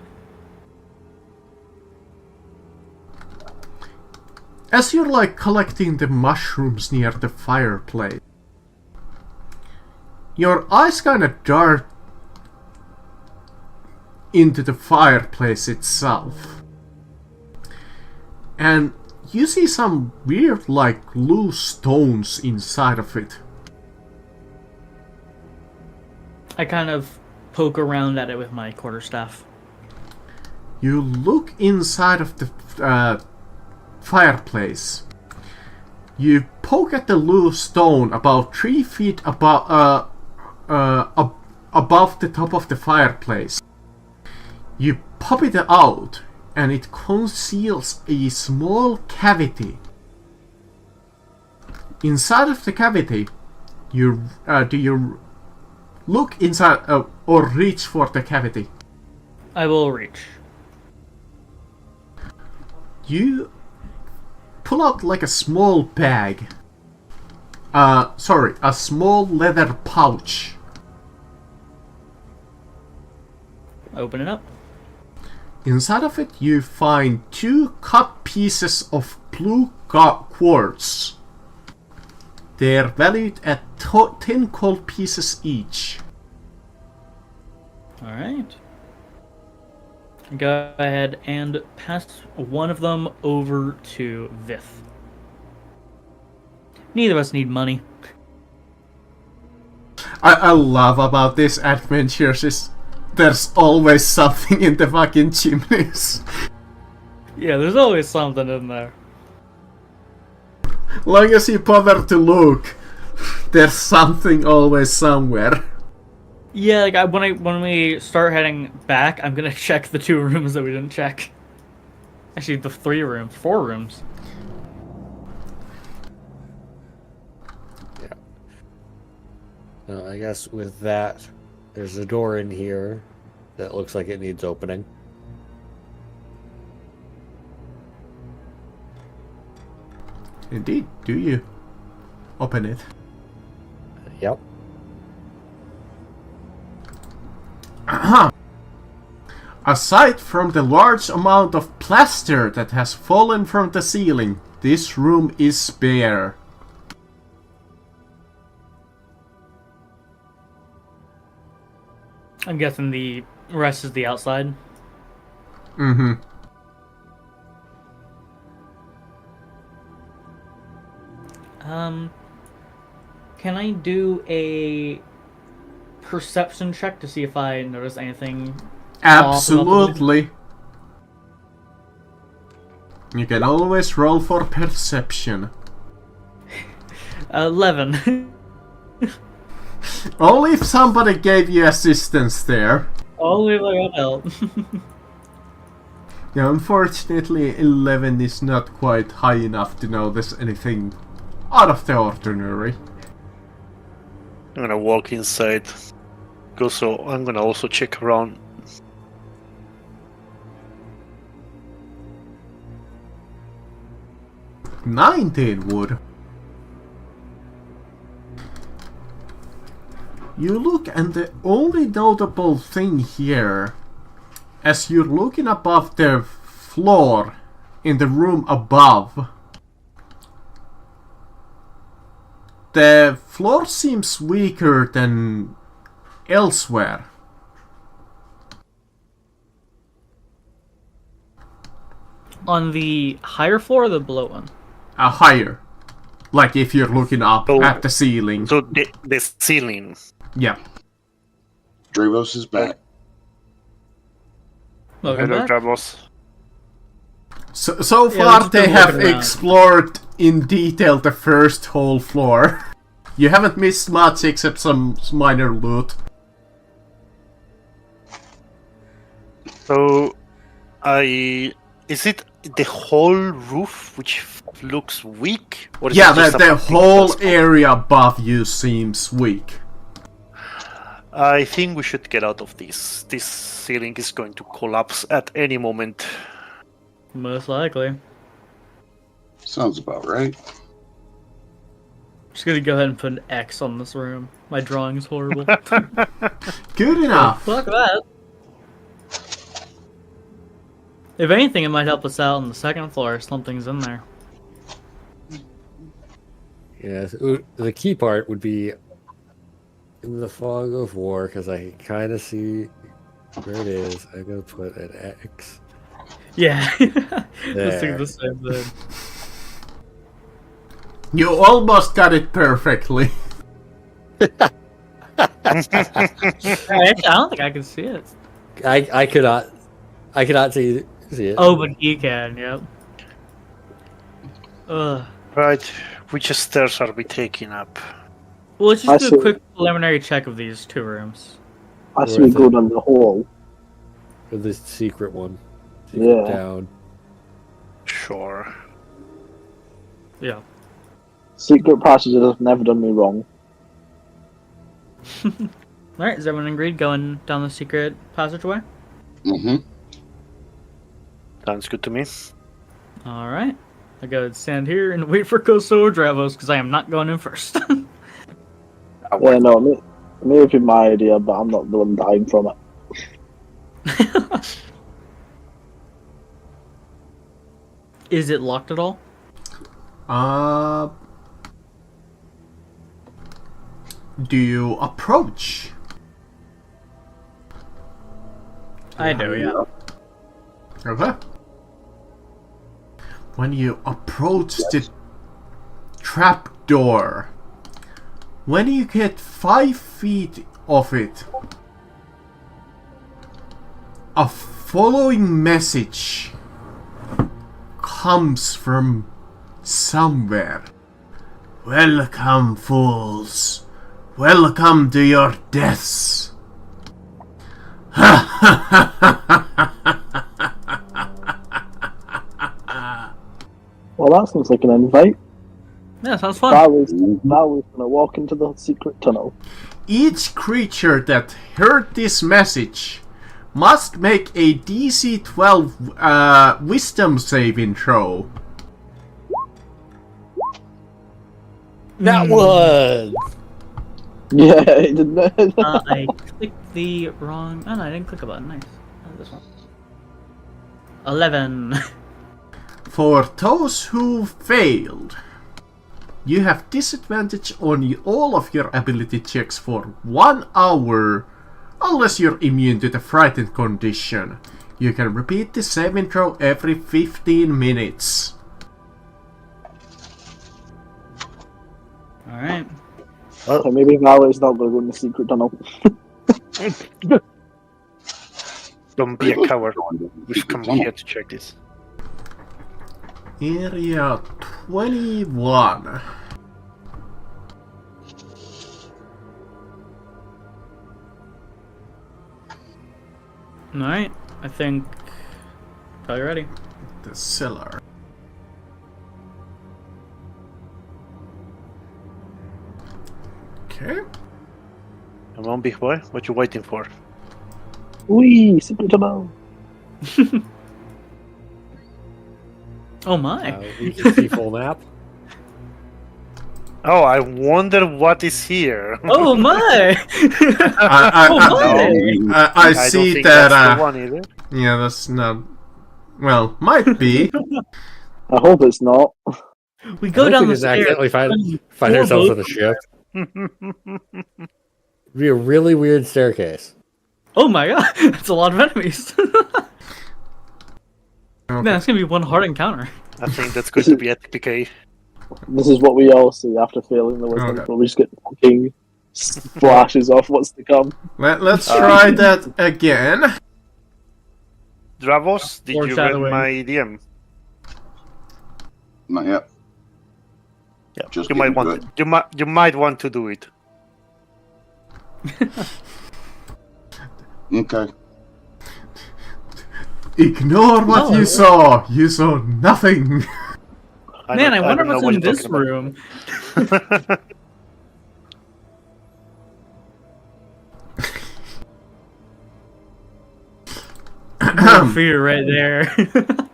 Speaker 1: As you're like collecting the mushrooms near the fireplace, your eyes kinda dart into the fireplace itself. And you see some weird like loose stones inside of it.
Speaker 3: I kind of poke around at it with my quarterstaff.
Speaker 1: You look inside of the fireplace. You poke at the loose stone about 3 feet above the top of the fireplace. You pop it out, and it conceals a small cavity. Inside of the cavity, do you look inside or reach for the cavity?
Speaker 3: I will reach.
Speaker 1: You pull out like a small bag. A small leather pouch.
Speaker 3: Open it up.
Speaker 1: Inside of it, you find 2 cut pieces of blue quartz. They're valued at 10 gold pieces each.
Speaker 3: Alright. Go ahead and pass one of them over to Vith. Neither of us need money.
Speaker 1: I love about this adventures is there's always something in the fucking chimneys.
Speaker 3: Yeah, there's always something in there.
Speaker 1: Long as you bother to look, there's something always somewhere.
Speaker 3: Yeah, like when we start heading back, I'm gonna check the 2 rooms that we didn't check. Actually, the 4 rooms.
Speaker 4: Yeah. I guess with that, there's a door in here that looks like it needs opening.
Speaker 1: Indeed, do you? Open it.
Speaker 4: Yep.
Speaker 1: Aside from the large amount of plaster that has fallen from the ceiling, this room is bare.
Speaker 3: I'm guessing the rest is the outside.
Speaker 1: Mm-hmm.
Speaker 3: Can I do a perception check to see if I notice anything?
Speaker 1: Absolutely. You can always roll for perception.
Speaker 3: 11.
Speaker 1: Only if somebody gave you assistance there.
Speaker 3: Only if I got help.
Speaker 1: Yeah, unfortunately 11 is not quite high enough to notice anything out of the ordinary.
Speaker 7: I'm gonna walk inside. So I'm gonna also check around.
Speaker 1: "19 would." You look, and the only notable thing here, as you're looking above the floor in the room above, the floor seems weaker than elsewhere.
Speaker 3: On the higher floor or the below one?
Speaker 1: Higher. Like if you're looking up
Speaker 7: So-
Speaker 1: at the ceiling.
Speaker 7: So the ceiling.
Speaker 1: Yeah.
Speaker 2: Dravos is back.
Speaker 3: Welcome
Speaker 7: Hello,
Speaker 3: back.
Speaker 7: Dravos.
Speaker 1: So
Speaker 3: Yeah,
Speaker 1: far
Speaker 3: we've
Speaker 1: they
Speaker 3: been
Speaker 1: have
Speaker 3: walking around.
Speaker 1: explored in detail the first whole floor. You haven't missed much except some minor loot.
Speaker 7: So, is it the whole roof which looks weak? Or is
Speaker 1: Yeah,
Speaker 7: it just
Speaker 1: the
Speaker 7: a
Speaker 1: whole
Speaker 7: particular spot?
Speaker 1: area above you seems weak.
Speaker 7: I think we should get out of this. This ceiling is going to collapse at any moment.
Speaker 3: Most likely.
Speaker 2: Sounds about right.
Speaker 3: Just gonna go ahead and put an X on this room. My drawing is horrible.
Speaker 1: Good enough.
Speaker 3: Fuck that. If anything, it might help us out on the second floor if something's in there.
Speaker 4: Yes, the key part would be in the fog of war, because I kind of see where it is. I'm going to put an X.
Speaker 3: Yeah. Let's do
Speaker 4: There.
Speaker 3: the same thing.
Speaker 1: You almost got it perfectly.
Speaker 3: I don't think I can see it.
Speaker 4: I cannot see it.
Speaker 3: Oh, but he can, yep. Ugh.
Speaker 7: Right, which stairs are we taking up?
Speaker 3: Well, let's
Speaker 8: I
Speaker 3: just do a
Speaker 8: see.
Speaker 3: quick preliminary check of these two rooms.
Speaker 8: I see we go down the hall.
Speaker 4: For the secret one.
Speaker 8: Yeah.
Speaker 4: Down.
Speaker 7: Sure.
Speaker 3: Yeah.
Speaker 8: Secret passages have never done me wrong.
Speaker 3: Alright, is everyone agreed going down the secret passageway?
Speaker 2: Mm-hmm.
Speaker 7: Sounds good to me.
Speaker 3: Alright. I gotta stand here and wait for Koso or Dravos, because I am not going in first.
Speaker 8: Yeah, no, it may have been my idea, but I'm not the one dying from it.
Speaker 3: Is it locked at all?
Speaker 1: Do you approach?
Speaker 3: I do, yeah.
Speaker 1: Okay. When you approach the trapdoor, when you get 5 feet of it, a following message comes from somewhere. Welcome, fools. Welcome to your deaths.
Speaker 8: Well, that sounds like an invite.
Speaker 3: Yeah, sounds fun.
Speaker 8: Now we're gonna walk into the secret tunnel.
Speaker 1: Each creature that heard this message must make a DC 12 wisdom saving throw.
Speaker 4: That one!
Speaker 8: Yeah, it didn't.
Speaker 3: I clicked the wrong... Oh no, I didn't click a button. Nice. Oh, this one. 11.
Speaker 1: For those who failed, you have disadvantage on all of your ability checks for 1 hour, unless you're immune to the frightened condition. You can repeat the saving throw every 15 minutes.
Speaker 3: Alright.
Speaker 8: Okay, maybe Vale's not gonna go in the secret tunnel.
Speaker 7: Don't be a coward. We've come here to check this.
Speaker 1: Area 21.
Speaker 3: Alright. I think... Probably ready.
Speaker 1: The cellar. Okay.
Speaker 7: Come on, big boy. What you waiting for?
Speaker 8: Wee, secret tunnel.
Speaker 3: Oh my.
Speaker 4: You can see full map.
Speaker 7: Oh, I wonder what is here.
Speaker 3: Oh my!
Speaker 1: I
Speaker 7: don't
Speaker 1: see
Speaker 7: think
Speaker 1: that.
Speaker 7: that's the one either.
Speaker 1: Yeah, that's not. Well, might be.
Speaker 8: I hope it's not.
Speaker 3: We go
Speaker 4: I
Speaker 3: down
Speaker 4: think we
Speaker 3: the
Speaker 4: just
Speaker 3: stairs.
Speaker 4: accidentally find
Speaker 3: Four
Speaker 4: ourselves on
Speaker 3: boats.
Speaker 4: a ship. It'd be a really weird staircase.
Speaker 3: Oh my god, that's a lot of enemies.
Speaker 1: Okay.
Speaker 3: Man, it's gonna be one hard encounter.
Speaker 7: I think that's going to be a TPK.
Speaker 8: This is what we all see after failing the wisdom.
Speaker 1: Okay.
Speaker 8: Where we just get fucking flashes off what's to come.
Speaker 1: Let's try that again.
Speaker 7: Dravos, did you read
Speaker 3: Foreshadowing.
Speaker 7: my DM?
Speaker 2: Not yet.
Speaker 7: Yeah,
Speaker 2: Just
Speaker 7: you might
Speaker 2: getting
Speaker 7: want you might want to do it.
Speaker 2: Okay.
Speaker 1: Ignore what
Speaker 3: No.
Speaker 1: you saw. You saw nothing.
Speaker 3: Man, I wonder
Speaker 7: don't know
Speaker 3: what's
Speaker 7: what
Speaker 3: in
Speaker 7: you're
Speaker 3: this
Speaker 7: talking
Speaker 3: room.
Speaker 7: about.
Speaker 3: Fear right there.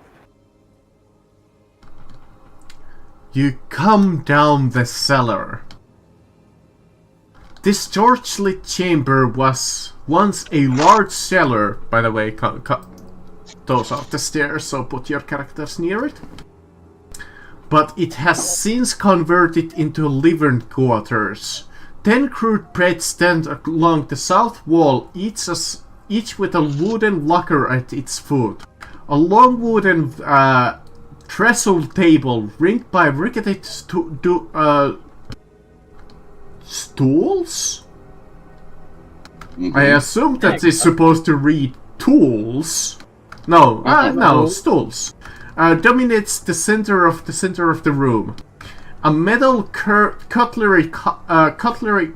Speaker 1: You come down the cellar. This torchlit chamber was once a large cellar. By the way, those are the stairs, so put your characters near it. But it has since converted into living quarters. 10 crude beds stand along the south wall, each with a wooden locker at its foot. A long wooden trestle table ringed by rickety stools?
Speaker 2: Mhm.
Speaker 1: I assume that is supposed to read tools. No, no, stools. Dominates the center of the room. A metal cutlery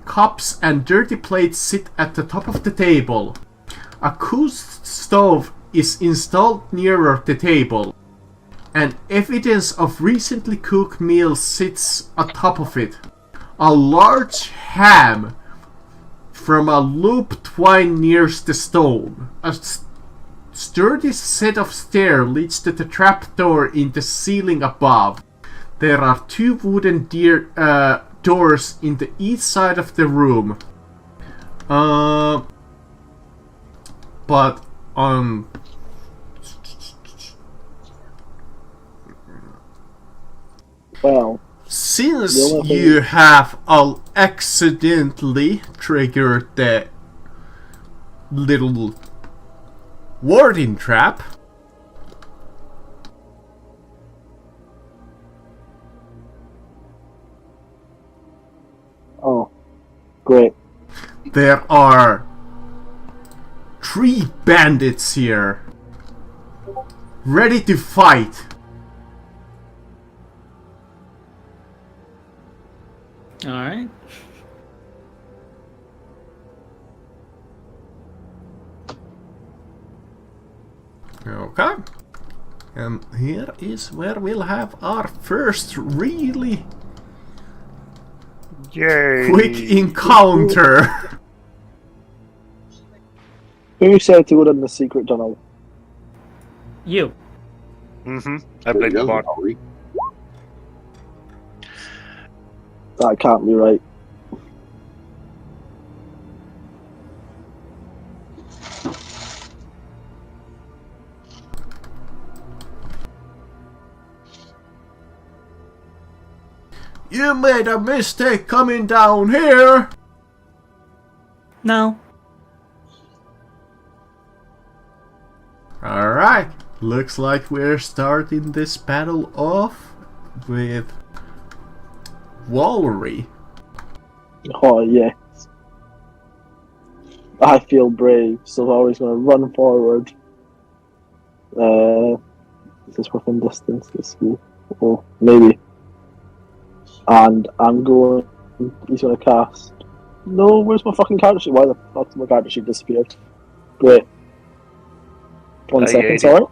Speaker 1: cups and dirty plates sit at the top of the table. A cool stove is installed nearer the table, and evidence of recently cooked meals sits atop of it. A large ham from a loop twine nears the stove. A sturdy set of stairs leads to the trapdoor in the ceiling above. There are 2 wooden doors in the east side of the room. But on
Speaker 8: Well,
Speaker 1: since
Speaker 8: The only thing-
Speaker 1: you have accidentally triggered the little warding trap,
Speaker 8: oh, great.
Speaker 1: there are 3 bandits here, ready to fight.
Speaker 3: Alright.
Speaker 1: Okay. And here is where we'll have our first really
Speaker 7: Yay!
Speaker 1: quick encounter.
Speaker 8: Who said to go in the secret tunnel?
Speaker 3: You.
Speaker 7: I
Speaker 2: There
Speaker 7: played
Speaker 2: you
Speaker 7: the
Speaker 2: go,
Speaker 7: bard.
Speaker 2: Valerie.
Speaker 8: That can't be right.
Speaker 1: You made a mistake coming down here.
Speaker 3: No.
Speaker 1: Alright, looks like we're starting this battle off with Wallery.
Speaker 8: Oh, yes. I feel brave, so I'm always going to run forward. Is this within distance? This will, oh, maybe. And I'm going. He's going to cast. No, where's my fucking character sheet? Why the fuck's my character sheet disappeared? Great. 1
Speaker 7: I
Speaker 8: second,
Speaker 7: hate
Speaker 8: sorry.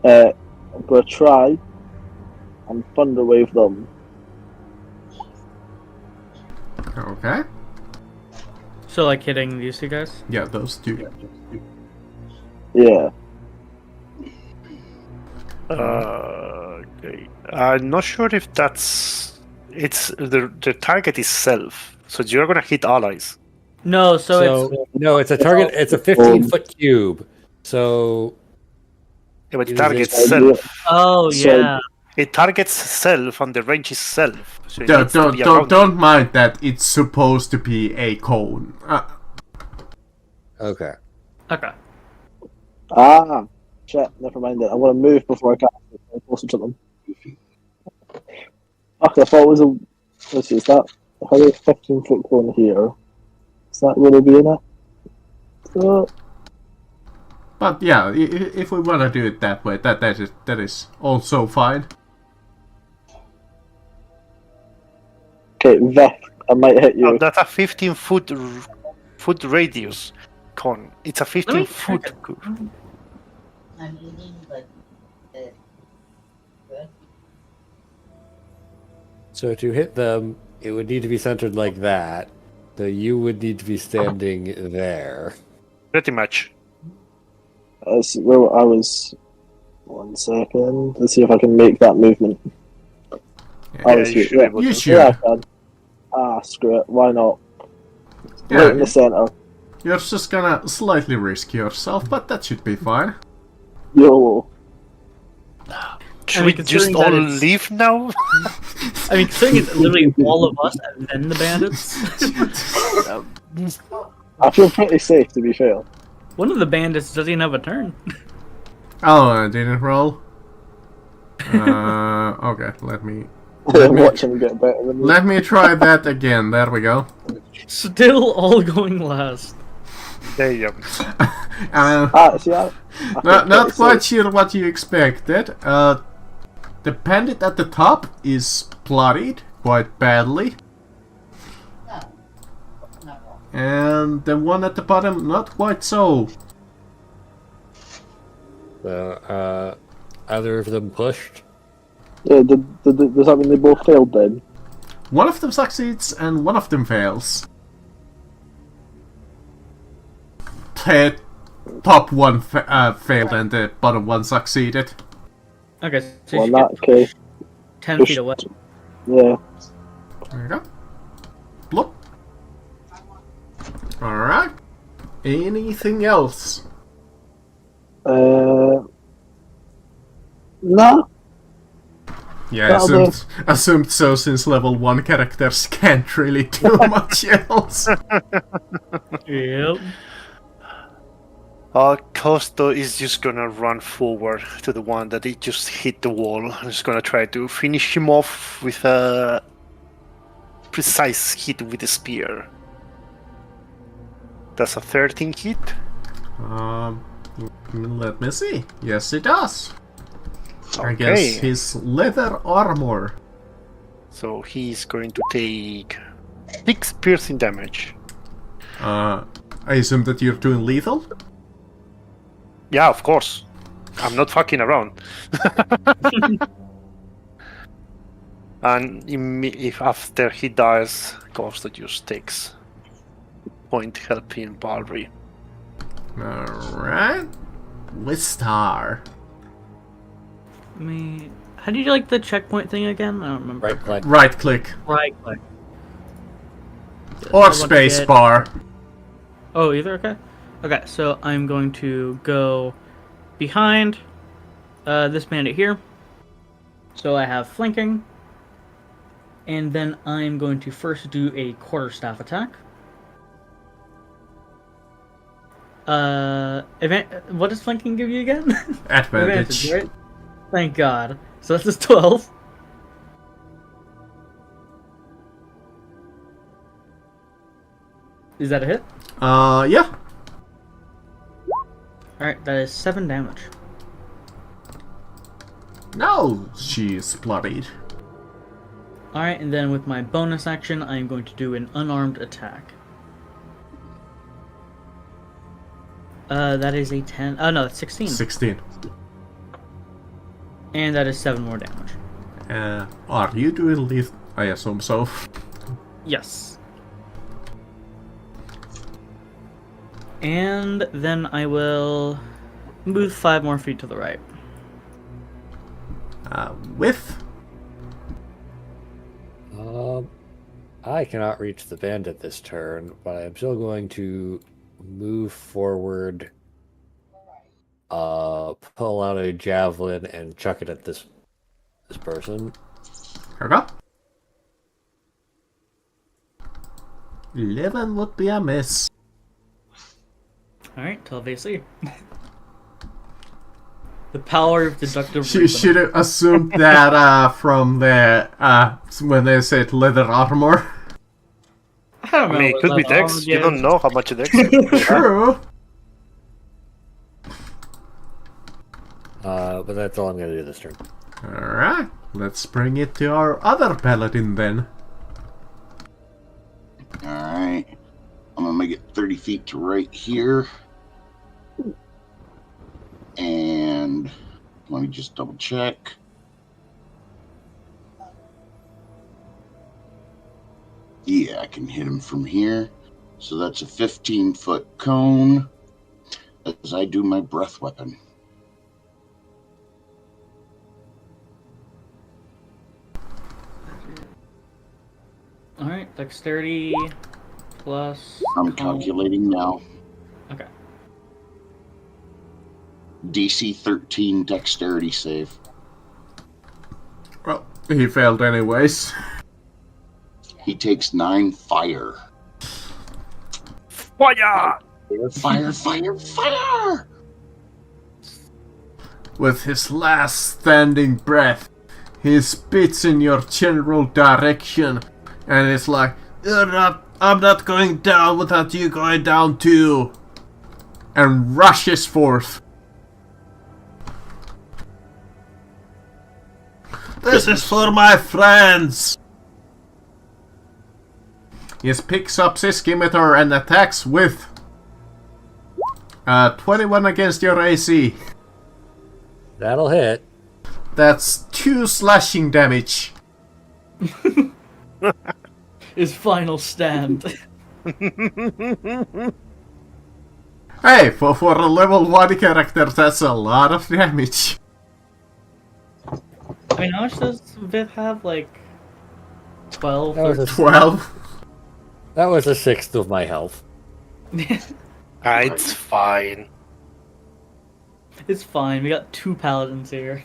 Speaker 8: I'm going to try and Thunderwave them.
Speaker 1: Okay.
Speaker 3: So, like, hitting these 2 guys?
Speaker 1: Yeah, those 2.
Speaker 8: Yeah.
Speaker 7: Okay. I'm not sure if that's. It's the target is self, so you're gonna hit allies.
Speaker 3: No, so it's...
Speaker 4: no, it's a target. It's a 15-foot cube. So
Speaker 7: Yeah, but it
Speaker 4: Is
Speaker 7: targets
Speaker 8: it-
Speaker 7: self.
Speaker 3: Oh,
Speaker 8: So-
Speaker 3: yeah.
Speaker 7: It targets self, and the range is self. So it needs to be around
Speaker 1: Don't mind that it's supposed to be a cone.
Speaker 4: okay.
Speaker 3: Okay.
Speaker 8: Ah, Shit, never mind it. I want to move before I cast it. I'm closer to them. Okay, I thought it was a. Let's see, is that. How do 15-foot cone here? Is that really be in it? So,
Speaker 1: But yeah, if we want to do it that way, that is also fine.
Speaker 8: okay, Vic, I might hit you.
Speaker 7: Oh, that's a 15-foot radius cone. It's a
Speaker 3: Let me
Speaker 7: 15-foot.
Speaker 3: check
Speaker 6: I'm eating, but good.
Speaker 4: So to hit them, it would need to be centered like that. So you would need to be standing there.
Speaker 7: Pretty much.
Speaker 8: That's where I was. 1 second. Let's see if I can make that movement. I was
Speaker 7: you
Speaker 8: here.
Speaker 7: should be
Speaker 8: Yeah.
Speaker 7: able
Speaker 1: You
Speaker 7: to.
Speaker 1: should.
Speaker 8: Yeah, I can. Ah, screw it. Why not?
Speaker 1: Yeah,
Speaker 8: Right in the center.
Speaker 1: you're just gonna slightly risk yourself, but that should be fine.
Speaker 8: YOLO.
Speaker 7: Should
Speaker 3: I
Speaker 7: we
Speaker 3: mean,
Speaker 7: just
Speaker 3: considering
Speaker 7: all
Speaker 3: that it's-
Speaker 7: leave now?
Speaker 3: I mean, considering it's literally all of us and then the bandits.
Speaker 8: I feel pretty safe, to be fair.
Speaker 3: One of the bandits doesn't even have a turn.
Speaker 1: Oh, I didn't roll. Okay, let me
Speaker 8: Watch him get better than me.
Speaker 1: let me try that again. There we go.
Speaker 3: Still all going last.
Speaker 7: Damn.
Speaker 8: See, I
Speaker 1: Not quite sure what you expected. The bandit at the top is bloodied quite badly,
Speaker 6: No. Not wrong.
Speaker 1: and the one at the bottom not quite so.
Speaker 4: So, either of them pushed.
Speaker 8: Yeah, does that mean they both failed then?
Speaker 1: One of them succeeds and one of them fails. The top one failed and the bottom one succeeded.
Speaker 3: Okay, so
Speaker 8: Well, in
Speaker 3: you
Speaker 8: that
Speaker 3: get
Speaker 8: case,
Speaker 3: 10 feet away.
Speaker 8: yeah.
Speaker 1: There you go. Bloop. Alright. Anything else?
Speaker 8: No.
Speaker 1: Yeah,
Speaker 8: That'll do.
Speaker 1: assumed so since level 1 characters can't really do much else.
Speaker 3: Yep.
Speaker 7: Costo is just gonna run forward to the one that he just hit the wall. And is gonna try to finish him off with a precise hit with the spear. That's a 13 hit.
Speaker 1: Let me see. Yes, it does. I
Speaker 7: Okay.
Speaker 1: guess his leather armor.
Speaker 7: So he's going to take 6 piercing damage.
Speaker 1: I assume that you're doing lethal?
Speaker 7: Yeah, of course. I'm not fucking around. And if after he dies, Costa just takes point helping Balry.
Speaker 1: Alright. Wistar.
Speaker 3: How do you like the checkpoint thing again? I don't remember.
Speaker 4: Right click.
Speaker 1: Right click.
Speaker 3: Right click.
Speaker 1: Or
Speaker 3: I want to
Speaker 1: space
Speaker 3: get-
Speaker 1: bar.
Speaker 3: Oh, either? Okay. Okay, so I'm going to go behind this bandit here. So I have flanking. And then I'm going to first do a quarterstaff attack. What does flanking give you again?
Speaker 1: Advantage.
Speaker 3: Right? Thank God. So that's a 12. Is that a hit?
Speaker 1: Yeah.
Speaker 3: Alright, that is 7 damage.
Speaker 1: No, she's bloodied.
Speaker 3: Alright, and then with my bonus action, I am going to do an unarmed attack. That is a 10. Oh, no, that's 16.
Speaker 1: 16.
Speaker 3: And that is 7 more damage.
Speaker 1: Are you doing lethal? I assume so.
Speaker 3: Yes. And then I will move 5 more feet to the right.
Speaker 1: With?
Speaker 4: I cannot reach the bandit this turn, but I am still going to move forward, pull out a javelin and chuck it at this person.
Speaker 1: Okay. 11 would be a miss.
Speaker 3: Alright, 12 AC. The power of deductive
Speaker 1: She
Speaker 3: reasoning.
Speaker 1: should have assumed that from the when they said leather armor.
Speaker 3: I don't
Speaker 7: I
Speaker 3: know.
Speaker 7: mean, it
Speaker 3: what
Speaker 7: could be
Speaker 3: leather armor
Speaker 7: Dex. You don't
Speaker 3: gives.
Speaker 7: know how much Dex they have.
Speaker 1: True.
Speaker 4: But that's all I'm gonna do this turn.
Speaker 1: Alright, let's bring it to our other paladin then.
Speaker 2: Alright. I'm gonna make it 30 feet to right here. And let me just double check. Yeah, I can hit him from here. So that's a 15-foot cone as I do my breath weapon.
Speaker 3: Alright, dexterity plus.
Speaker 2: I'm calculating now.
Speaker 3: Okay.
Speaker 2: DC 13 dexterity save.
Speaker 1: Well, he failed anyways.
Speaker 2: He takes 9 fire.
Speaker 7: Fire!
Speaker 2: Fire, fire, fire!
Speaker 1: With his last standing breath, he spits in your general direction, and it's like, I'm not going down without you going down too, and rushes forth. This is for my friends! He picks up his scimitar and attacks with 21 against your AC.
Speaker 4: That'll hit.
Speaker 1: That's 2 slashing damage.
Speaker 3: His final stand.
Speaker 1: Hey, for a level 1 character, that's a lot of damage.
Speaker 3: I mean, how much does Vith have? Like 12?
Speaker 4: That was a
Speaker 1: 12.
Speaker 4: That was a sixth of my health.
Speaker 7: It's fine.
Speaker 3: It's fine. We got 2 paladins here.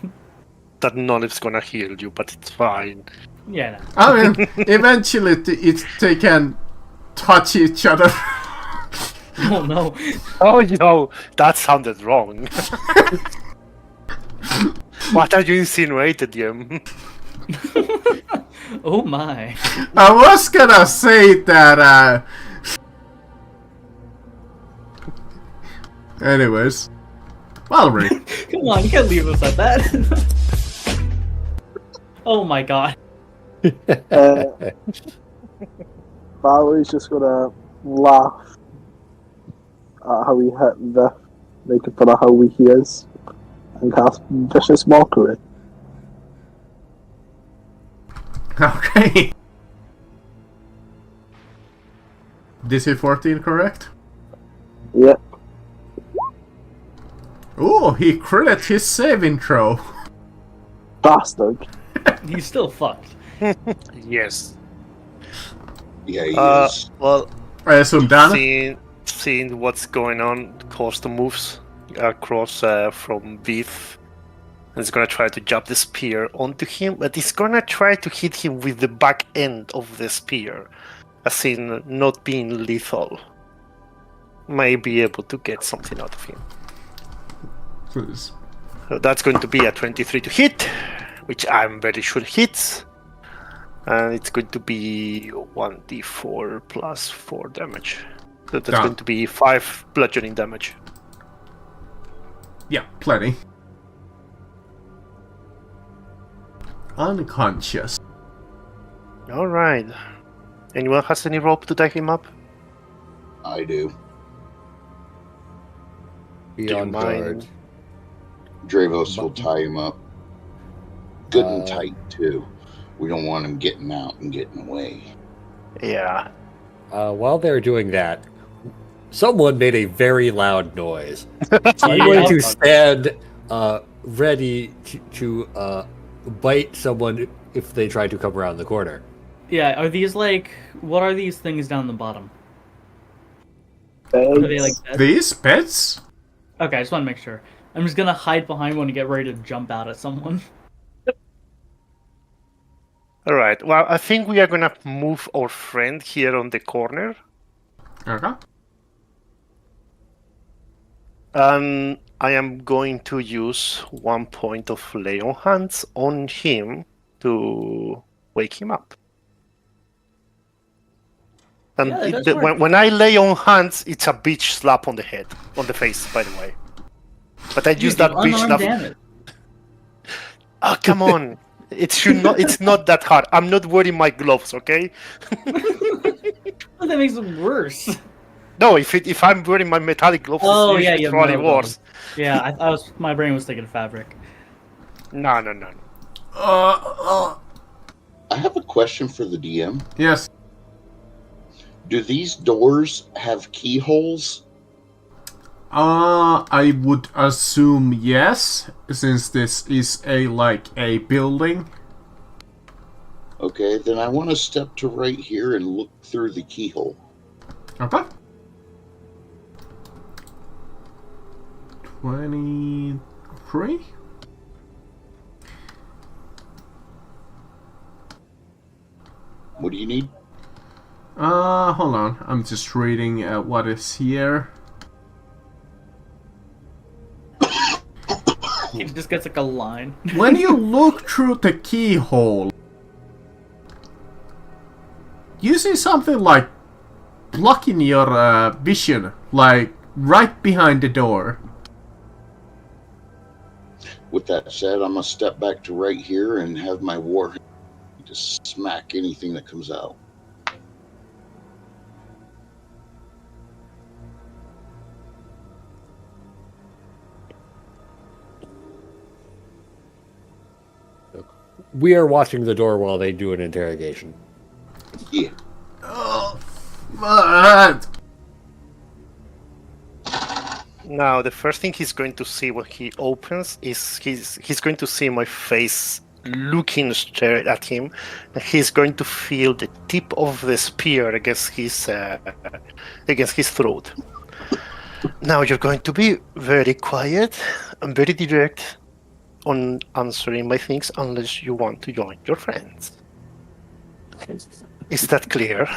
Speaker 7: That none is gonna heal you, but it's fine.
Speaker 3: Yeah, no.
Speaker 1: I mean, eventually they can touch each other.
Speaker 3: Oh no.
Speaker 7: Oh no, that sounded wrong. What are you insinuating, Jim?
Speaker 3: Oh my.
Speaker 1: I was gonna say that, anyways. Valerie.
Speaker 3: Come on, you can't leave us at that. Oh my god.
Speaker 8: Valerie's just gonna laugh at how he hit the making fun of how weak he is and cast vicious mockery.
Speaker 1: Okay. DC 14, correct?
Speaker 8: Yep.
Speaker 1: Ooh, he crit his saving throw.
Speaker 8: Bastard.
Speaker 3: He's still fucked.
Speaker 7: Yes.
Speaker 2: Yeah, he is.
Speaker 7: Well,
Speaker 1: I assume Dana?
Speaker 7: seeing what's going on, Costa moves across from Beef. And he's gonna try to jab the spear onto him, but he's gonna try to hit him with the back end of the spear, as in not being lethal. May be able to get something out of him.
Speaker 1: Please.
Speaker 7: So that's going to be a 23 to hit, which I'm very sure hits. And it's going to be 1d4 plus 4 damage. So that's
Speaker 1: Done.
Speaker 7: going to be 5 bludgeoning damage.
Speaker 1: Yeah, plenty. Unconscious.
Speaker 7: Alright. Anyone has any rope to tie him up?
Speaker 2: I do.
Speaker 4: Beyond
Speaker 7: mind?
Speaker 4: guard.
Speaker 2: Dravos will tie him up. Good and
Speaker 4: Uh,
Speaker 2: tight, too. We don't want him getting out and getting away.
Speaker 7: Yeah.
Speaker 4: While they're doing that, someone made a very loud noise. I'm
Speaker 3: Yeah.
Speaker 4: going to stand ready to bite someone if they try to come around the corner.
Speaker 3: Yeah, are these like... What are these things down the bottom? Are they like dead?
Speaker 1: These pets?
Speaker 3: Okay, I just want to make sure. I'm just gonna hide behind one and get ready to jump out at someone.
Speaker 7: Alright, well, I think we are gonna move our friend here on the corner.
Speaker 1: Okay.
Speaker 7: I am going to use 1 point of lay on hands on him to wake him up. And
Speaker 3: Yeah, that does work.
Speaker 7: when I lay on hands, it's a bitch slap on the head, on the face, by the way. But I use that bitch slap.
Speaker 3: Damage.
Speaker 7: Oh, come on! It's not that hard. I'm not wearing my gloves, okay?
Speaker 3: Well, that makes it worse.
Speaker 7: No, if I'm wearing my metallic gloves,
Speaker 3: Oh
Speaker 7: it's
Speaker 3: yeah,
Speaker 7: usually
Speaker 3: you have
Speaker 7: probably
Speaker 3: metal
Speaker 7: worse.
Speaker 3: gloves. Yeah, my brain was thinking fabric.
Speaker 7: No.
Speaker 2: I have a question for the DM.
Speaker 1: Yes.
Speaker 2: Do these doors have keyholes?
Speaker 1: I would assume yes, since this is a building.
Speaker 2: Okay, then I want to step to right here and look through the keyhole.
Speaker 1: Okay. 23?
Speaker 2: What do you need?
Speaker 1: Hold on. I'm just reading what is here.
Speaker 3: It just gets like a line.
Speaker 1: When you look through the keyhole, you see something like blocking your vision, like right behind the door.
Speaker 2: With that said, I'm going to step back to right here and have my war to smack anything that comes out.
Speaker 4: We are watching the door while they do an interrogation.
Speaker 2: Yeah.
Speaker 1: Oh, what?
Speaker 7: Now, the first thing he's going to see when he opens is he's going to see my face looking straight at him, and he's going to feel the tip of the spear against his throat. Now you're going to be very quiet and very direct on answering my things, unless you want to join your friends. Is that clear?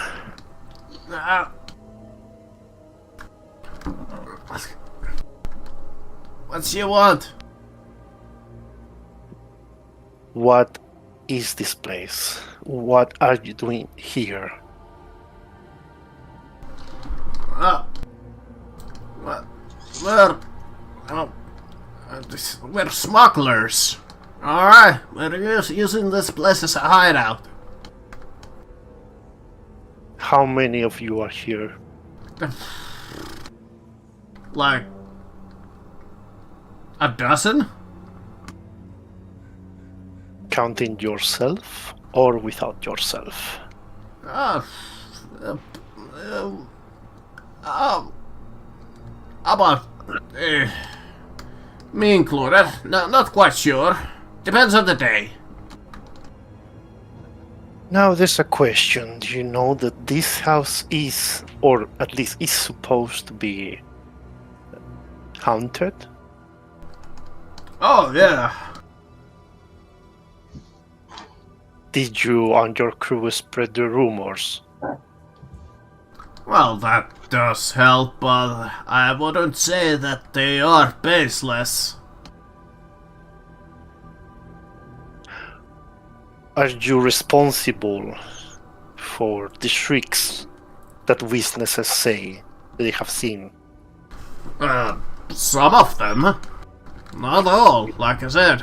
Speaker 1: What you want?
Speaker 7: What is this place? What are you doing here?
Speaker 1: We're smugglers. Alright, we're using this place as a hideout.
Speaker 7: How many of you are here?
Speaker 1: Like a dozen?
Speaker 7: Counting yourself or without yourself?
Speaker 1: About me included. No, not quite sure. Depends on the day.
Speaker 7: Now there's a question. Do you know that this house is, or at least is supposed to be, haunted?
Speaker 1: Oh, yeah.
Speaker 7: Did you and your crew spread the rumors?
Speaker 1: Well, that does help, but I wouldn't say that they are baseless.
Speaker 7: Are you responsible for the shrieks that witnesses say they have seen?
Speaker 1: Some of them. Not all, like I said.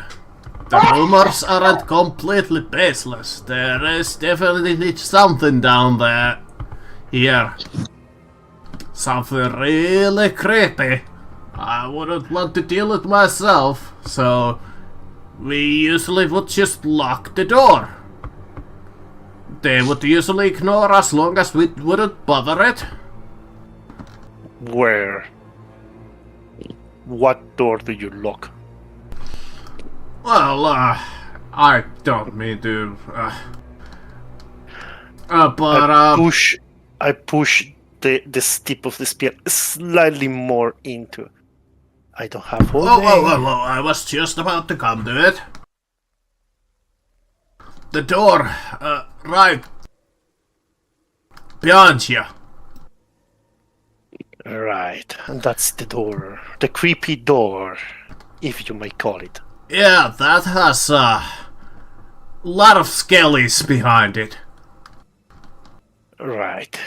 Speaker 1: The rumors aren't completely baseless. There is definitely something down there. Here. Something really creepy. I wouldn't want to deal with myself, so we usually would just lock the door. They would usually ignore us long as we wouldn't bother it.
Speaker 7: Where? What door do you lock?
Speaker 1: Well, I don't mean to,
Speaker 7: I push the tip of the spear slightly more into. I don't have all day.
Speaker 1: Whoa, I was just about to come to it. The door, right behind you.
Speaker 7: Right, and that's the door. The creepy door, if you may call it.
Speaker 1: Yeah, that has a lot of skellies behind it.
Speaker 7: Right.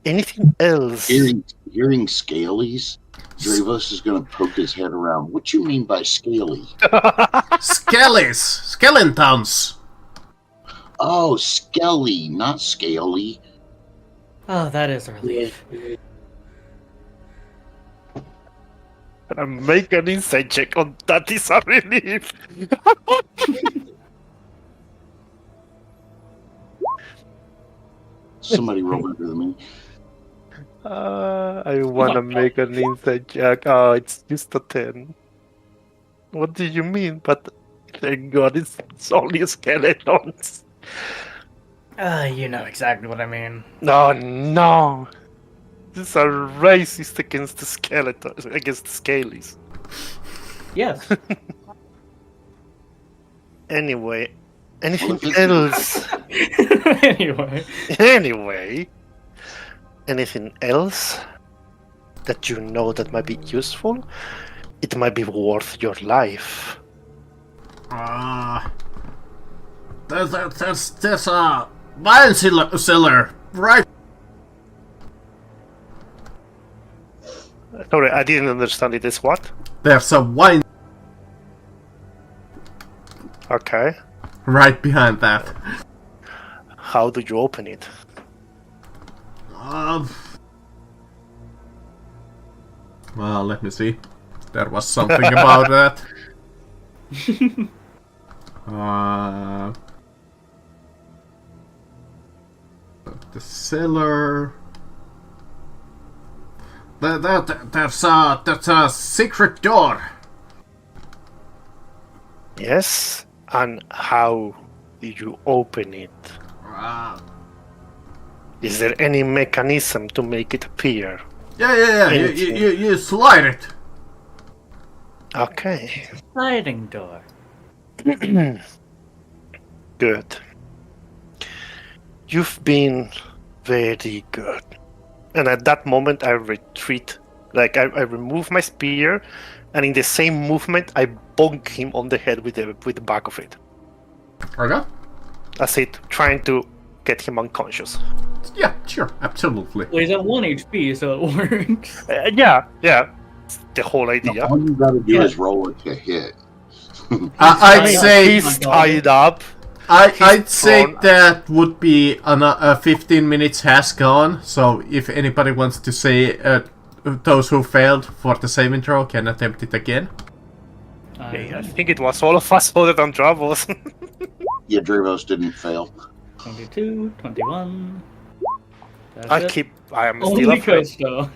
Speaker 7: Anything else?
Speaker 2: Hearing scalies, Dravos is going to poke his head around. What you mean by scaly?
Speaker 1: Skellies! Skeletons!
Speaker 2: Oh, skelly, not scaly.
Speaker 3: Oh, that is a relief.
Speaker 7: Make an insight check on that is a relief.
Speaker 2: Somebody roll better than me.
Speaker 7: I wanna make an insight check. Oh, it's just a 10. What do you mean? But thank God it's only skeletons.
Speaker 3: You know exactly what I mean.
Speaker 7: No. These are racist against the skeletons, against the scalies.
Speaker 3: Yes.
Speaker 7: Anyway, anything else?
Speaker 3: Anyway.
Speaker 7: Anything else that you know that might be useful? It might be worth your life.
Speaker 1: There's a wine cellar, right?
Speaker 7: Sorry, I didn't understand it. Is what?
Speaker 1: There's a wine
Speaker 7: Okay.
Speaker 1: right behind that.
Speaker 7: How do you open it?
Speaker 1: Well, let me see. There was something about that. The cellar. That's a secret door.
Speaker 7: Yes. And how do you open it? Is there any mechanism to make it appear?
Speaker 1: Yeah. You slide it.
Speaker 7: Okay.
Speaker 3: Sliding door.
Speaker 7: Good. You've been very good. And at that moment, I retreat. Like, I remove my spear, and in the same movement, I bonk him on the head with the back of it.
Speaker 1: Okay.
Speaker 7: That's it, trying to get him unconscious.
Speaker 1: Yeah, sure, absolutely.
Speaker 3: Well, he's at 1 HP, so it works.
Speaker 7: Yeah. It's the whole idea.
Speaker 2: All you gotta do is roll it to hit.
Speaker 1: I'd say
Speaker 7: He's tied up.
Speaker 1: I'd say
Speaker 7: prone.
Speaker 1: that would be 15 minutes has gone. So if anybody wants to say those who failed for the saving throw can attempt it again.
Speaker 7: I think it was all of us other than Dravos.
Speaker 2: Yeah, Dravos didn't fail.
Speaker 3: 22, 21. That's it.
Speaker 7: I am still
Speaker 3: Only
Speaker 7: afraid.
Speaker 3: Costo.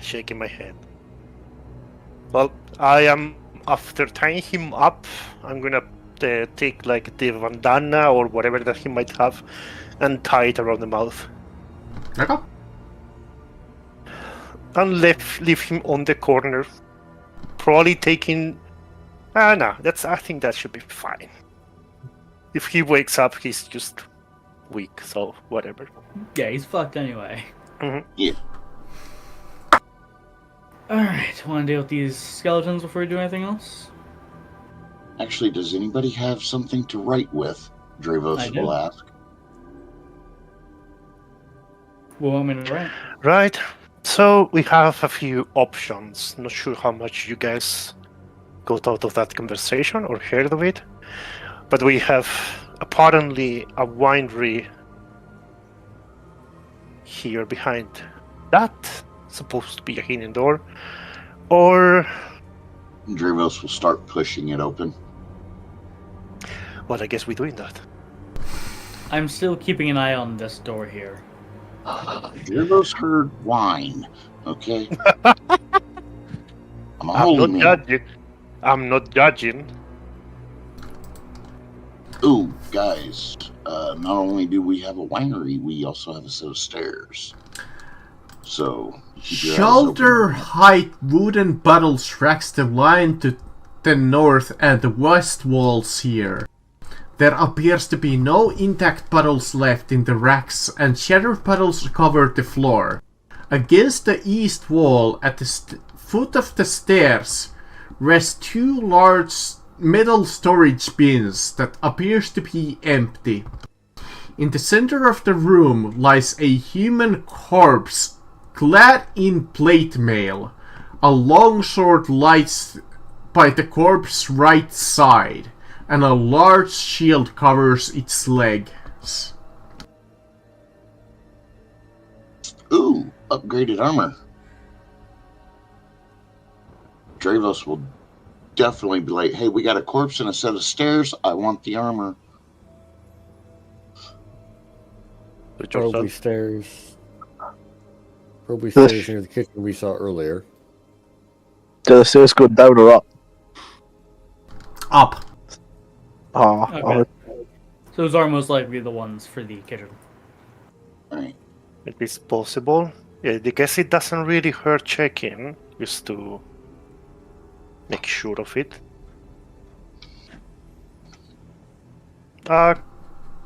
Speaker 7: Shaking my head. Well, I am, after tying him up, I'm gonna take like the bandana or whatever that he might have and tie it around the mouth.
Speaker 1: Okay.
Speaker 7: And leave him on the corner. Probably taking... no, I think that should be fine. If he wakes up, he's just weak, so whatever.
Speaker 3: Yeah, he's fucked anyway.
Speaker 2: Yeah.
Speaker 3: Alright, want to deal with these skeletons before we do anything else?
Speaker 2: Actually, does anybody have something to write with?
Speaker 3: I
Speaker 2: Dravos
Speaker 3: do.
Speaker 2: will ask.
Speaker 3: What want me to write?
Speaker 7: Right, so we have a few options. Not sure how much you guys got out of that conversation or heard of it, but we have apparently a winery here behind that, supposed to be a hidden door, or...
Speaker 2: Dravos will start pushing it open.
Speaker 7: Well, I guess we're doing that.
Speaker 3: I'm still keeping an eye on this door here.
Speaker 2: Dravos heard wine, okay? I'm a
Speaker 7: I'm
Speaker 2: holy
Speaker 7: not
Speaker 2: man.
Speaker 7: judging. I'm not judging.
Speaker 2: Ooh, guys, not only do we have a winery, we also have a set of stairs. So, keep your eyes
Speaker 1: Shoulder
Speaker 2: open.
Speaker 1: height wooden bottles racks the line to the north and the west walls here. There appears to be no intact bottles left in the racks, and shattered bottles cover the floor. Against the east wall, at the foot of the stairs, rest two large metal storage bins that appears to be empty. In the center of the room lies a human corpse clad in plate mail. A long sword lies by the corpse's right side, and a large shield covers its legs.
Speaker 2: Ooh, upgraded armor. Dravos will definitely be like, hey, we got a corpse and a set of stairs. I want the armor.
Speaker 4: Probably stairs. Probably stairs near the kitchen we saw earlier.
Speaker 8: Do the stairs go down or up?
Speaker 1: Up.
Speaker 3: Okay. So those are most likely the ones for the kitchen.
Speaker 2: Right.
Speaker 7: It is possible. Yeah, I guess it doesn't really hurt checking, just to make sure of it.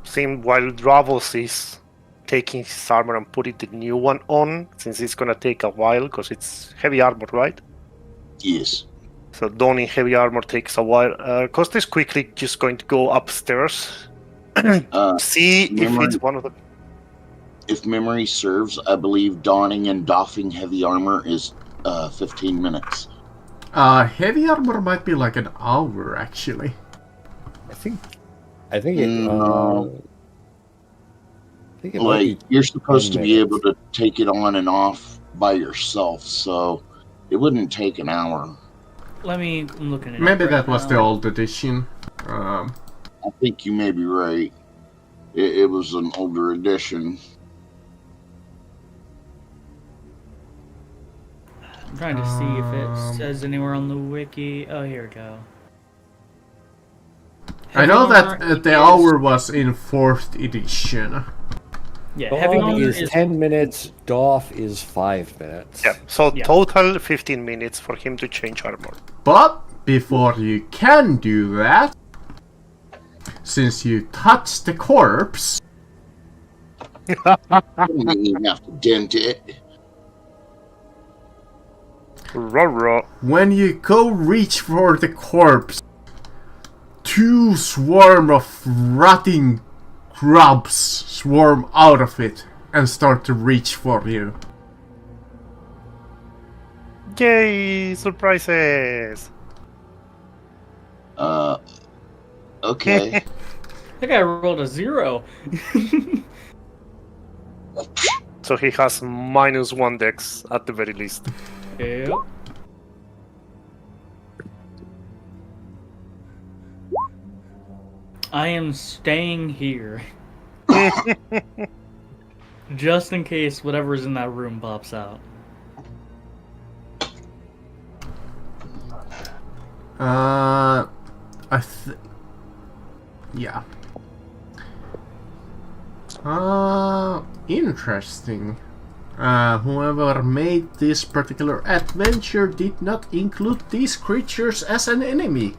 Speaker 7: Same while Dravos is taking his armor and putting the new one on, since it's gonna take a while, because it's heavy armor, right?
Speaker 2: Yes.
Speaker 7: So donning heavy armor takes a while. Costa is quickly just going to go upstairs. See if it's one of the...
Speaker 2: If memory serves, I believe donning and doffing heavy armor is 15 minutes.
Speaker 1: Heavy armor might be like an hour, actually.
Speaker 4: I think it.
Speaker 2: No.
Speaker 4: I think it might be
Speaker 2: You're supposed to
Speaker 4: 10
Speaker 2: be
Speaker 4: minutes.
Speaker 2: able to take it on and off by yourself, so it wouldn't take an hour.
Speaker 3: I'm looking at it.
Speaker 1: Maybe
Speaker 3: right
Speaker 1: that was
Speaker 3: now.
Speaker 1: the old edition.
Speaker 2: I think you may be right. It was an older edition.
Speaker 3: I'm trying to see if it says anywhere on the wiki. Oh, here we go.
Speaker 1: I know
Speaker 3: Heavy armor
Speaker 1: that the
Speaker 3: is-
Speaker 1: hour was in 4th edition.
Speaker 3: Yeah, heavy
Speaker 4: Dog
Speaker 3: armor
Speaker 4: is 10 minutes. Doff is 5 minutes.
Speaker 7: Yeah, so
Speaker 3: Yeah.
Speaker 7: total 15 minutes for him to change armor.
Speaker 1: But before you can do that, since you touched the corpse,
Speaker 2: You don't even have to dent it.
Speaker 7: Ruh-roh.
Speaker 1: when you go reach for the corpse, two swarm of rotting grubs swarm out of it and start to reach for you.
Speaker 7: Yay, surprises!
Speaker 2: Okay.
Speaker 3: I think I rolled a 0.
Speaker 7: So he has -1 dex at the very least.
Speaker 3: Yep. I am staying here. Just in case whatever's in that room pops out.
Speaker 1: Yeah. Interesting. Whoever made this particular adventure did not include these creatures as an enemy,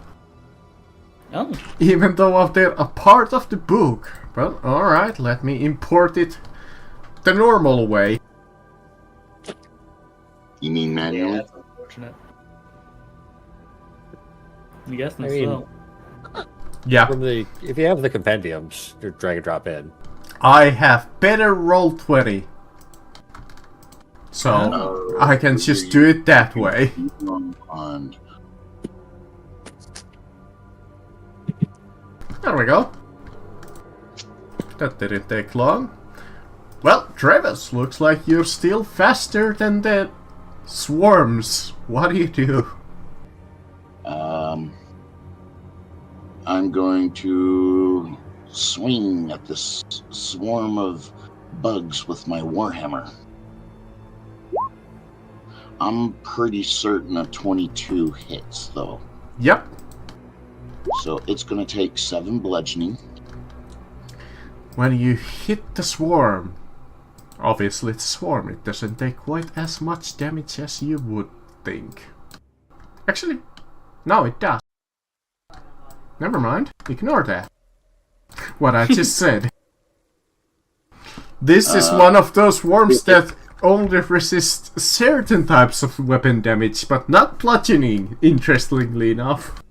Speaker 3: Oh,
Speaker 1: even though they're a part of the book. But alright, let me import it the normal way.
Speaker 2: You mean
Speaker 3: yeah,
Speaker 2: manually?
Speaker 3: that's unfortunate. I'm guessing
Speaker 4: I mean-
Speaker 3: so.
Speaker 1: Yeah,
Speaker 4: If you have the compendiums, you drag and drop in.
Speaker 1: I have better roll 20. So
Speaker 2: Oh,
Speaker 1: I can just do it that way.
Speaker 2: And
Speaker 1: There we go. That didn't take long. Well, Travis, looks like you're still faster than the swarms. What do you do?
Speaker 2: I'm going to swing at this swarm of bugs with my warhammer. I'm pretty certain a 22 hits, though.
Speaker 1: Yep.
Speaker 2: So it's going to take 7 bludgeoning.
Speaker 1: When you hit the swarm, obviously it's a swarm, it doesn't take quite as much damage as you would think. Actually, no, it does. Never mind, ignore that. What I just said. This is one of those swarms that only resist certain types of weapon damage, but not bludgeoning, interestingly enough.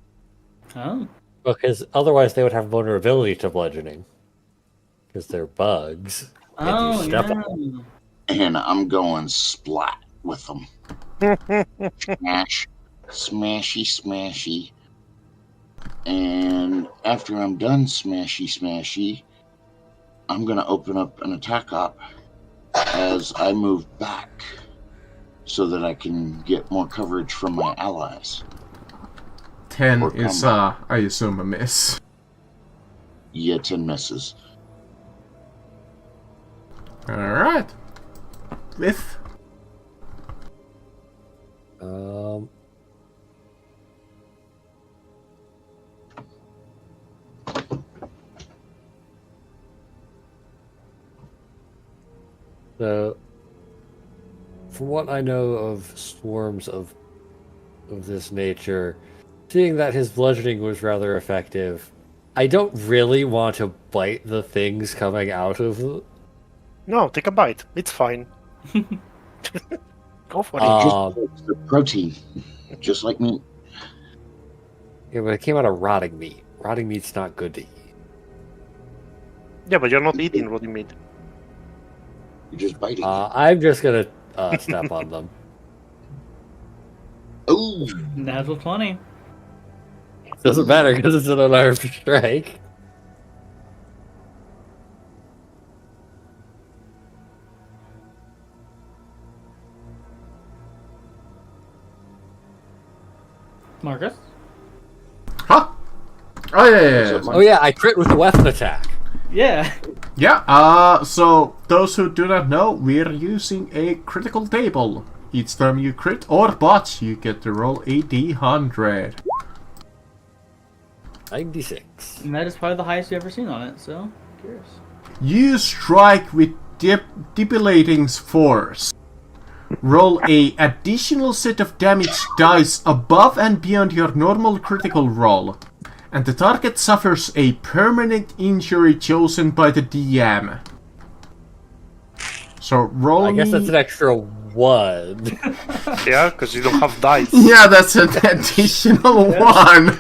Speaker 3: Oh.
Speaker 4: Because otherwise they would have vulnerability to bludgeoning. Because they're bugs. And you
Speaker 3: Oh,
Speaker 4: step
Speaker 3: yeah.
Speaker 4: on them.
Speaker 2: And I'm going splat with them. Smash, smashy, smashy. And after I'm done smashy, smashy, I'm going to open up an attack op as I move back so that I can get more coverage from my allies.
Speaker 1: 10
Speaker 2: Or
Speaker 1: is,
Speaker 2: combat.
Speaker 1: I assume, a miss.
Speaker 2: Yeah, 10 misses.
Speaker 1: Alright. With...
Speaker 4: So, from what I know of swarms of this nature, seeing that his bludgeoning was rather effective, I don't really want to bite the things coming out of it.
Speaker 7: No, take a bite. It's fine. Go for it.
Speaker 2: Just the protein, just like me.
Speaker 4: Yeah, but it came out of rotting meat. Rotting meat's not good to eat.
Speaker 7: Yeah, but you're not eating rotting meat.
Speaker 2: You're just biting.
Speaker 4: I'm just gonna step on them.
Speaker 2: Oh,
Speaker 3: Natural 20.
Speaker 4: Doesn't matter because it's an unarmed strike.
Speaker 3: Marcus?
Speaker 1: Huh? Oh, yeah.
Speaker 4: Oh yeah, I crit with the weapon attack.
Speaker 3: Yeah.
Speaker 1: Yeah, so those who do not know, we're using a critical table. Each time you crit or botch, you get to roll a d100.
Speaker 4: 96.
Speaker 3: And that is probably the highest you've ever seen on it, so curious.
Speaker 1: You strike with debilitating force. Roll a additional set of damage dice above and beyond your normal critical roll. And the target suffers a permanent injury chosen by the DM. So roll
Speaker 4: I guess
Speaker 1: me...
Speaker 4: that's an extra 1.
Speaker 7: Yeah, because you don't have dice.
Speaker 1: Yeah, that's an additional one.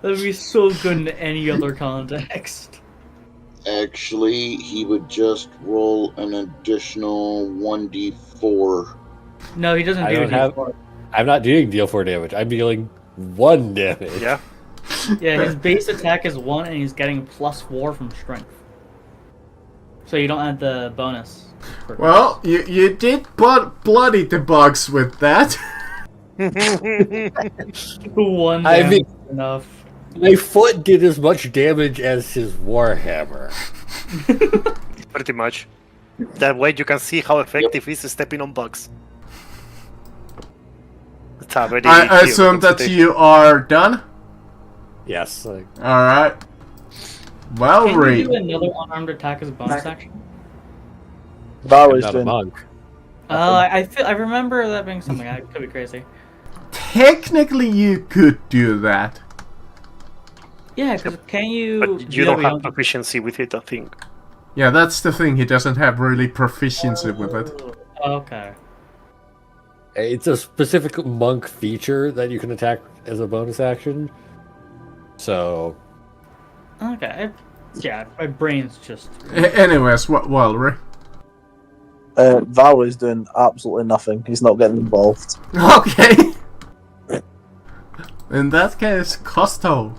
Speaker 3: That'd be so good in any other context.
Speaker 2: actually, he would just roll an additional 1d4.
Speaker 3: No, he doesn't
Speaker 4: I
Speaker 3: do
Speaker 4: don't have.
Speaker 3: D4.
Speaker 4: I'm not doing deal 4 damage. I'm dealing 1 damage.
Speaker 7: Yeah.
Speaker 3: Yeah, his base attack is 1 and he's getting +4 from strength. So you don't add the bonus.
Speaker 1: Well, you did bloody the bugs with that.
Speaker 3: 1
Speaker 4: I
Speaker 3: damage
Speaker 4: mean-
Speaker 3: is enough.
Speaker 4: My foot did as much damage as his warhammer.
Speaker 7: Pretty much. That way you can see how effective is stepping on bugs. It's already
Speaker 1: I assume that you are done.
Speaker 4: Yes.
Speaker 1: Alright. Well,
Speaker 3: Can you
Speaker 1: Reed.
Speaker 3: do another unarmed attack as a bonus action?
Speaker 4: I'm
Speaker 8: Varley's
Speaker 4: not a
Speaker 8: doing.
Speaker 4: monk.
Speaker 3: I remember that being something. I could be crazy.
Speaker 1: Technically, you could do that.
Speaker 3: Yeah, because can you?
Speaker 7: But you don't have proficiency with it, I think.
Speaker 1: Yeah, that's the thing. He doesn't have really proficiency with it.
Speaker 3: Okay.
Speaker 4: It's a specific monk feature that you can attack as a bonus action. So,
Speaker 3: Okay. Yeah, my brain's just.
Speaker 1: Anyways, well, Ray.
Speaker 8: Varley's doing absolutely nothing. He's not getting involved.
Speaker 1: Okay. In that case, Costo.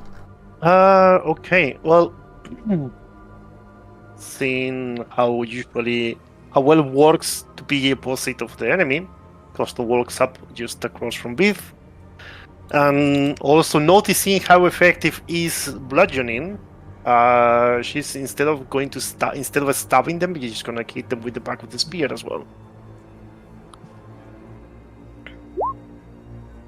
Speaker 7: Okay. Well, seeing how well it works to be opposite of the enemy, Costa walks up just across from Biff, and also noticing how effective is bludgeoning. She's instead of stabbing them, she's just gonna hit them with the back of the spear as well.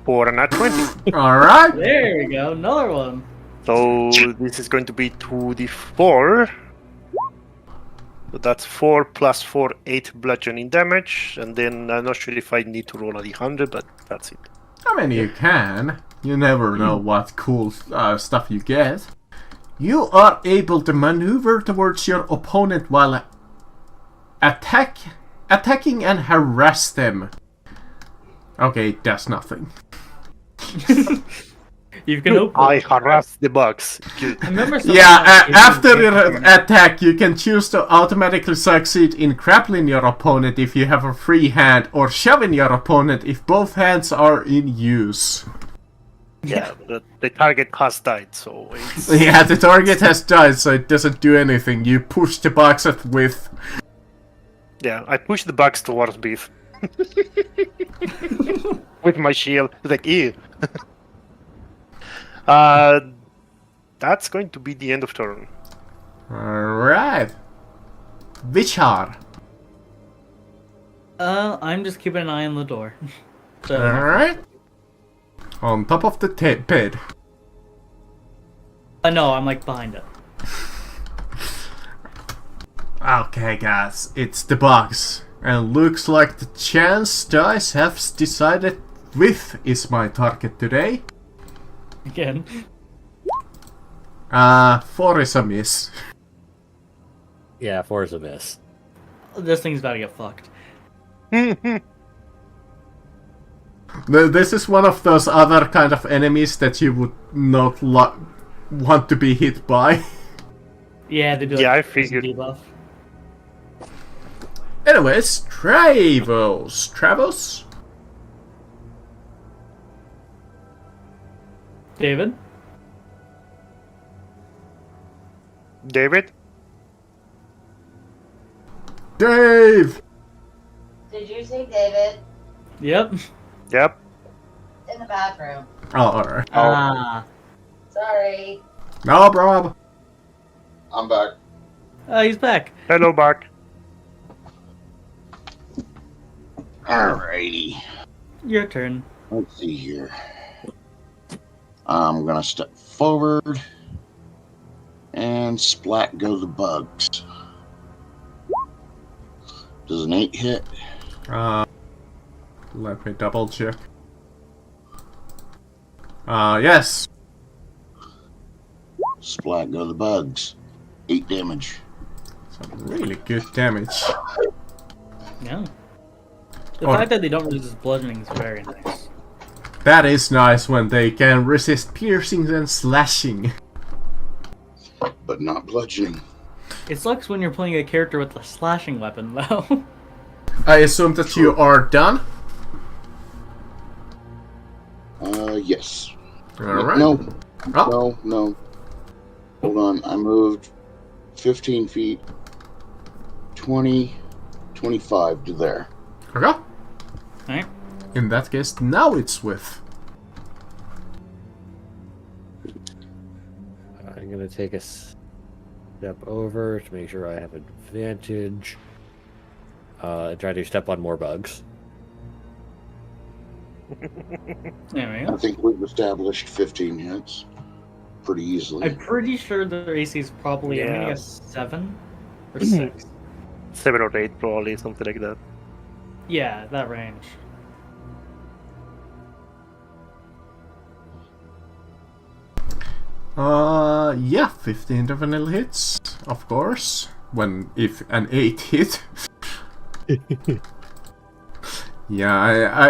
Speaker 7: For a nat 20.
Speaker 1: Alright.
Speaker 3: There we go, another one.
Speaker 7: So this is going to be 2d4. So that's 4 plus 4, 8 bludgeoning damage. And then I'm not sure if I need to roll a d100, but that's it.
Speaker 1: I mean, you can. You never know what cool stuff you get. You are able to maneuver towards your opponent while attacking and harass them. Okay, that's nothing.
Speaker 3: You can open.
Speaker 7: I harass the bugs. Good.
Speaker 3: I remember something
Speaker 1: Yeah,
Speaker 3: like
Speaker 1: after your attack, you can choose to automatically succeed in grappling your opponent if you have a free hand, or shoving your opponent if both hands are in use.
Speaker 7: Yeah, the target has died, so it's...
Speaker 1: Yeah, the target has died, so it doesn't do anything. You push the bugs with.
Speaker 7: Yeah, I push the bugs towards Beef. With my shield. It's like, ew. That's going to be the end of turn.
Speaker 1: Alright. Vichar.
Speaker 3: I'm just keeping an eye on the door. So,
Speaker 1: Alright. On top of the bed.
Speaker 3: no, I'm like behind it.
Speaker 1: Okay, guys, it's the bugs. And looks like the chance dice have decided with is my target today.
Speaker 3: Again.
Speaker 1: 4 is a miss.
Speaker 4: Yeah, 4 is a miss.
Speaker 3: This thing's about to get fucked.
Speaker 1: This is one of those other kind of enemies that you would not want to be hit by.
Speaker 3: Yeah, they do.
Speaker 7: Yeah,
Speaker 3: like,
Speaker 7: I figured.
Speaker 3: Debuff.
Speaker 1: Anyways, Travos.
Speaker 3: David?
Speaker 7: David?
Speaker 1: Dave!
Speaker 6: Did you say David?
Speaker 3: Yep.
Speaker 7: Yep.
Speaker 6: In the bathroom.
Speaker 1: Oh, alright.
Speaker 3: Ah.
Speaker 6: Sorry.
Speaker 1: No problem.
Speaker 2: I'm back.
Speaker 3: He's back.
Speaker 7: Hello, Bark.
Speaker 2: Alrighty.
Speaker 3: Your turn.
Speaker 2: Let's see here. I'm gonna step forward and splat go the bugs. Does an 8 hit?
Speaker 1: Let me double check. Yes.
Speaker 2: Splat go the bugs. 8 damage.
Speaker 1: Some really good damage.
Speaker 3: Yeah. The
Speaker 1: Oh.
Speaker 3: fact that they don't resist bludgeoning is very nice.
Speaker 1: That is nice when they can resist piercings and slashing.
Speaker 2: But not bludgeoning.
Speaker 3: It sucks when you're playing a character with a slashing weapon, though.
Speaker 1: I assume that you are done?
Speaker 2: Yes.
Speaker 1: Alright.
Speaker 2: No.
Speaker 1: Oh.
Speaker 2: No. Hold on. I moved 15 feet. 20, 25 to there.
Speaker 1: Okay.
Speaker 3: Alright.
Speaker 1: In that case, now it's with.
Speaker 4: I'm gonna take a step over to make sure I have advantage. Try to step on more bugs.
Speaker 3: There we
Speaker 2: I
Speaker 3: go.
Speaker 2: think we've established 15 hits pretty easily.
Speaker 3: I'm pretty sure their AC is probably, I'm gonna
Speaker 7: Yeah.
Speaker 3: guess 7 or 6.
Speaker 7: 7 or 8, probably, something like that.
Speaker 3: Yeah, that range.
Speaker 1: Yeah, 15 definitely hits, of course. If an 8 hit. Yeah,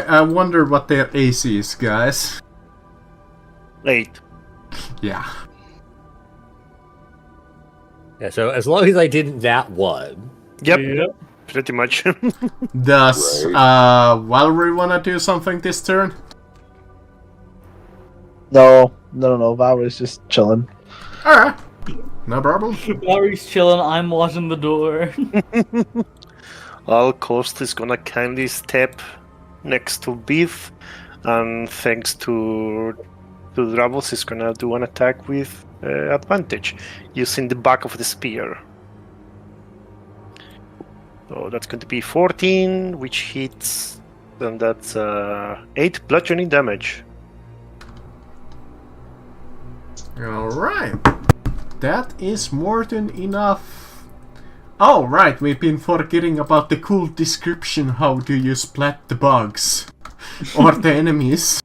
Speaker 1: I wonder what their AC is, guys.
Speaker 7: 8.
Speaker 1: Yeah.
Speaker 4: Yeah, so as long as I didn't that one.
Speaker 7: Yep, pretty much.
Speaker 1: Does Valerie wanna do something this turn?
Speaker 5: No. Valor's just chilling.
Speaker 1: Alright. No problem.
Speaker 3: Larry's chilling, I'm watching the door.
Speaker 7: Coast is gonna kindly step next to Beef, and thanks to Dravos, is gonna do an attack with advantage using the back of the spear. So that's going to be 14, which hits, and that's 8 bludgeoning damage.
Speaker 1: Alright. That is more than enough. Oh, right, we've been forgetting about the cool description. How do you splat the bugs? Or the enemies.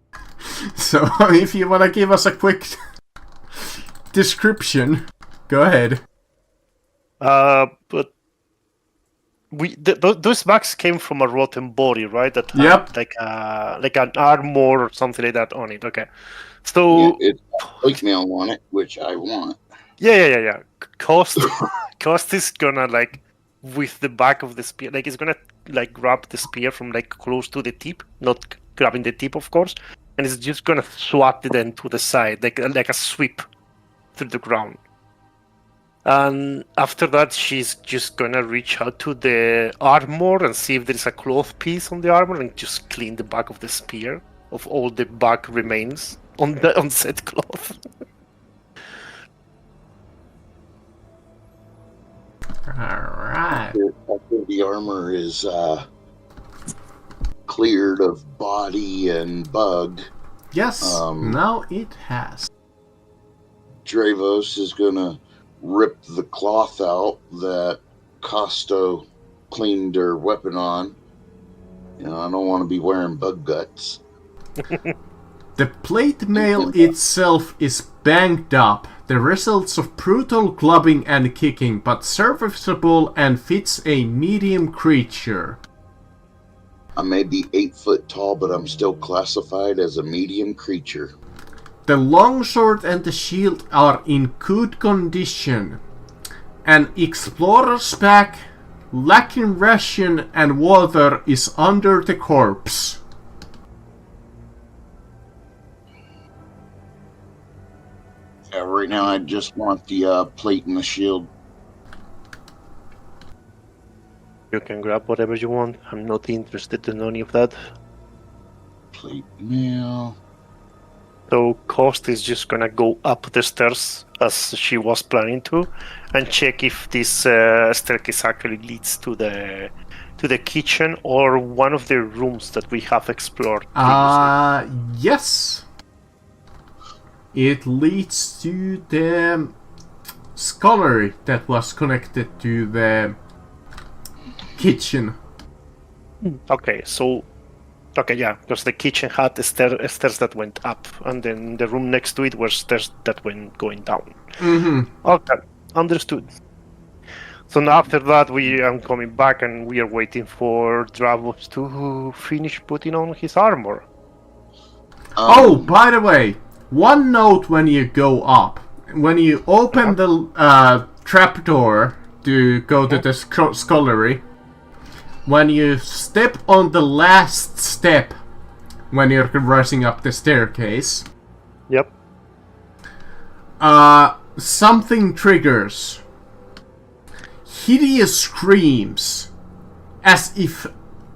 Speaker 1: So, if you wanna give us a quick description, go ahead.
Speaker 7: But those bags came from a rotten body, right? That had
Speaker 1: Yep.
Speaker 7: like an armor or something like that on it. Okay, so
Speaker 2: It's plate mail on it, which I want.
Speaker 7: yeah. Cost is gonna like with the back of the spear, like it's gonna like grab the spear from like close to the tip, not grabbing the tip, of course, and it's just gonna swat it then to the side, like a sweep through the ground. And after that, she's just gonna reach out to the armor and see if there's a cloth piece on the armor and just clean the back of the spear of all the back remains on said cloth.
Speaker 1: Alright.
Speaker 2: After the armor is cleared of body and bug,
Speaker 1: Yes, now it has.
Speaker 2: Dravos is gonna rip the cloth out that Costo cleaned her weapon on. You know, I don't want to be wearing bug guts.
Speaker 1: The plate mail itself is banged up, the results of brutal clubbing and kicking, but serviceable and fits a medium creature.
Speaker 2: I may be 8 foot tall, but I'm still classified as a medium creature.
Speaker 1: The longsword and the shield are in good condition. An explorer's pack, lacking ration and water, is under the corpse.
Speaker 2: Yeah, right now I just want the plate and the shield.
Speaker 7: You can grab whatever you want. I'm not interested in any of that.
Speaker 2: Plate mail.
Speaker 7: So Cost is just gonna go up the stairs as she was planning to, and check if this staircase actually leads to the kitchen or one of the rooms that we have explored previously.
Speaker 1: Yes. It leads to the scullery that was connected to the kitchen.
Speaker 7: Okay, yeah, because the kitchen had the stairs that went up, and then the room next to it were stairs that went going down.
Speaker 1: Mm-hmm.
Speaker 7: Okay, understood. So now after that, we am coming back, and we are waiting for Dravos to finish putting on his armor.
Speaker 1: Oh, by the way, one note when you go up. When you open the trapdoor to go to the scullery, when you step on the last step, when you're rising up the staircase,
Speaker 7: Yep.
Speaker 1: Something triggers. Hideous screams, as if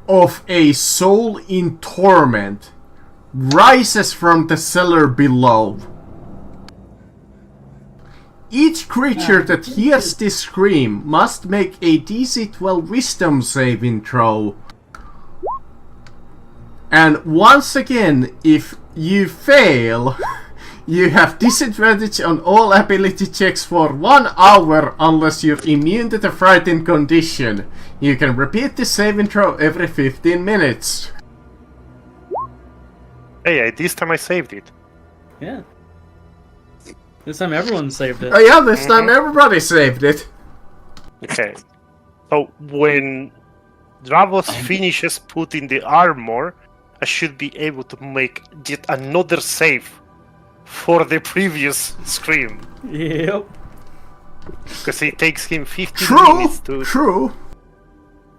Speaker 1: of a soul in torment, rises from the cellar below. Each creature that hears this scream must make a DC 12 wisdom saving throw. And once again, if you fail, you have disadvantage on all ability checks for 1 hour unless you're immune to the frightened condition. You can repeat the saving throw every 15 minutes.
Speaker 7: Hey, this time I saved it.
Speaker 3: Yeah. This time everyone saved it.
Speaker 1: Oh yeah, this time everybody saved it.
Speaker 7: Okay. So when Dravos finishes putting the armor, I should be able to make yet another save for the previous scream.
Speaker 3: Yep.
Speaker 7: Because it takes him 15
Speaker 1: True,
Speaker 7: minutes
Speaker 1: true.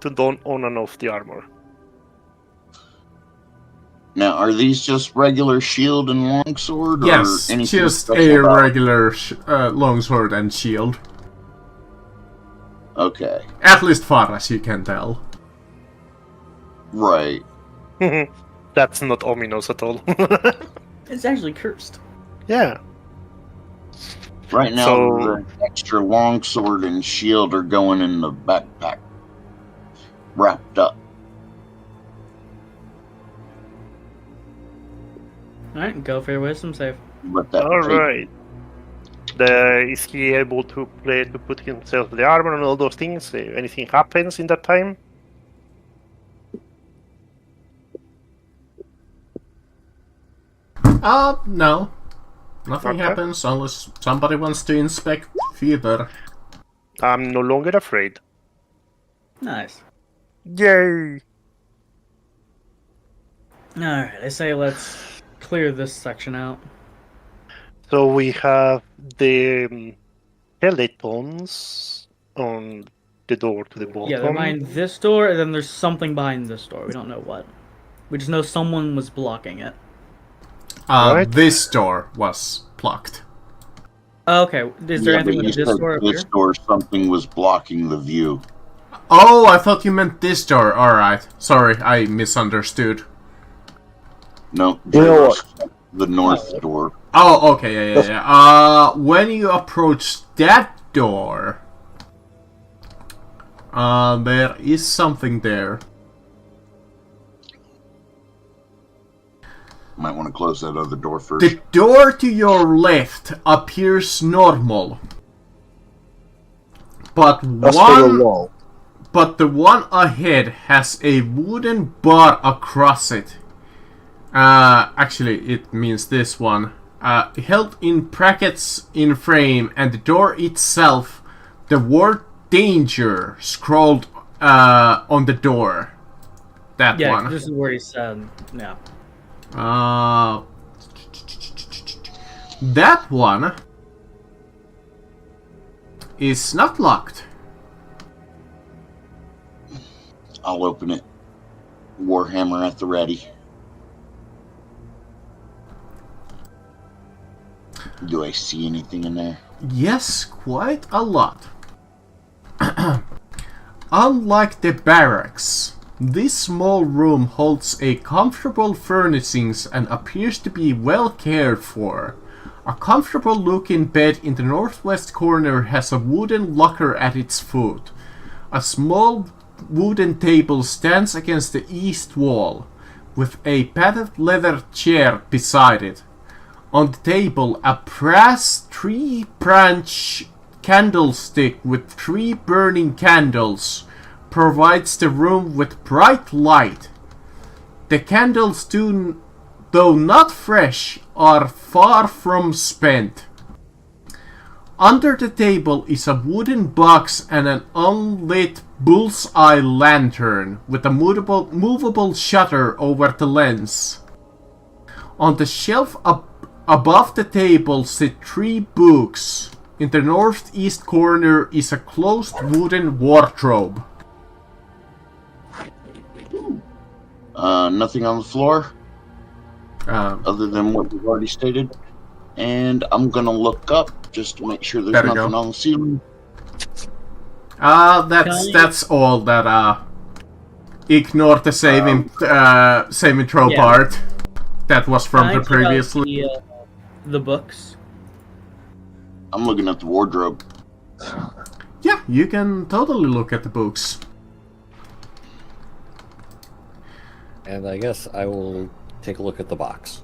Speaker 7: to don on and off the armor.
Speaker 2: Now, are these just regular shield and longsword?
Speaker 1: Yes,
Speaker 2: or anything
Speaker 1: just
Speaker 2: special
Speaker 1: a
Speaker 2: about-
Speaker 1: regular longsword and shield.
Speaker 2: Okay,
Speaker 1: At least far as you can tell.
Speaker 2: right.
Speaker 7: That's not ominous at all.
Speaker 3: It's actually cursed.
Speaker 7: Yeah.
Speaker 2: Right now,
Speaker 7: So-
Speaker 2: the extra longsword and shield are going in the backpack, wrapped up.
Speaker 3: Alright, go for your wisdom save.
Speaker 2: But that
Speaker 7: All right. Is he able to put himself the armor and all those things? Anything happens in that time?
Speaker 1: No. Nothing
Speaker 7: Okay.
Speaker 1: happens unless somebody wants to inspect further.
Speaker 7: I'm no longer afraid.
Speaker 3: Nice.
Speaker 7: Yay!
Speaker 3: Alright, I say let's clear this section out.
Speaker 7: So we have the skeletons on the door to the bottom.
Speaker 3: Yeah, they're behind this door, and then there's something behind this door. We don't know what. We just know someone was blocking it.
Speaker 7: Right.
Speaker 1: This door was blocked.
Speaker 3: Okay, is there
Speaker 2: Yeah,
Speaker 3: anything
Speaker 2: but
Speaker 3: with
Speaker 2: you
Speaker 3: this
Speaker 2: said
Speaker 3: door up
Speaker 2: this
Speaker 3: here?
Speaker 2: door, something was blocking the view.
Speaker 1: Oh, I thought you meant this door. Alright. Sorry, I misunderstood.
Speaker 2: No,
Speaker 8: You know what?
Speaker 2: the north door.
Speaker 1: Oh, okay, yeah. When you approach that door, there is something there.
Speaker 2: Might want to close that other door first.
Speaker 1: The door to your left appears normal, but
Speaker 8: That's for the wall.
Speaker 1: the one ahead has a wooden bar across it. Actually, it means this one. Held in brackets in frame, and the door itself, the word danger scrawled on the door. That
Speaker 3: Yeah,
Speaker 1: one.
Speaker 3: this is where he said, yeah.
Speaker 1: That one is not locked.
Speaker 2: I'll open it. Warhammer at the ready. Do I see anything in there?
Speaker 1: Yes, quite a lot. Unlike the barracks, this small room holds a comfortable furnishings and appears to be well cared for. A comfortable looking bed in the northwest corner has a wooden locker at its foot. A small wooden table stands against the east wall, with a padded leather chair beside it. On the table, a brass tree-branch candlestick with 3 burning candles provides the room with bright light. The candles, though not fresh, are far from spent. Under the table is a wooden box and an unlit bullseye lantern with a movable shutter over the lens. On the shelf above the table sit 3 books. In the northeast corner is a closed wooden wardrobe.
Speaker 2: Nothing on the floor
Speaker 1: Um,
Speaker 2: other than what we've already stated. And I'm gonna look up just to make sure there's
Speaker 1: Better
Speaker 2: nothing
Speaker 1: go.
Speaker 2: on the ceiling.
Speaker 1: That's all that, ignore the saving throw
Speaker 3: Yeah.
Speaker 1: part. That was from
Speaker 3: Can I
Speaker 1: the
Speaker 3: check out
Speaker 1: previously.
Speaker 3: the books.
Speaker 2: I'm looking at the wardrobe.
Speaker 1: Yeah, you can totally look at the books.
Speaker 4: And I guess I will take a look at the box.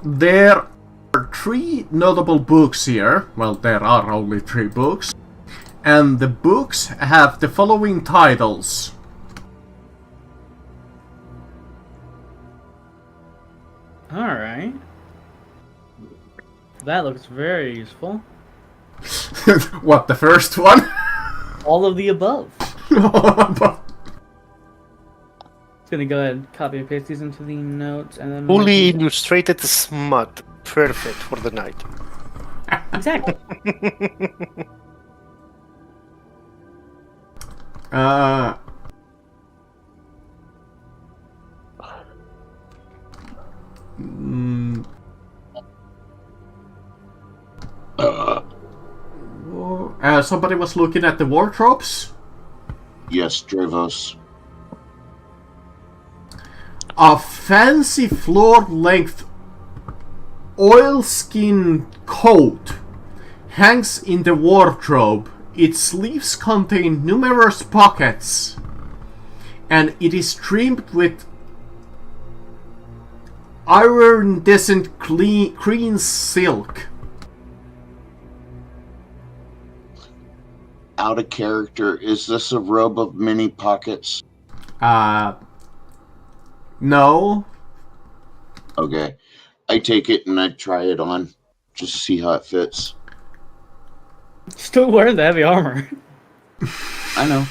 Speaker 1: There are 3 notable books here. Well, there are only 3 books. And the books have the following titles.
Speaker 3: Alright. That looks very useful.
Speaker 1: What, the first one?
Speaker 3: All of the above. Just gonna go ahead and copy and paste these into the notes and then...
Speaker 7: Fully illustrated smut. Perfect for the night.
Speaker 3: Exactly.
Speaker 1: Mm, somebody was looking at the wardrobes.
Speaker 2: Yes, Dravos.
Speaker 1: A fancy floor-length oilskin coat hangs in the wardrobe. Its sleeves contain numerous pockets, and it is trimmed with iridescent green silk.
Speaker 2: Out of character, is this a robe of many pockets?
Speaker 1: No.
Speaker 2: Okay. I take it and I try it on just to see how it fits.
Speaker 3: Still wearing the heavy armor.
Speaker 2: I know.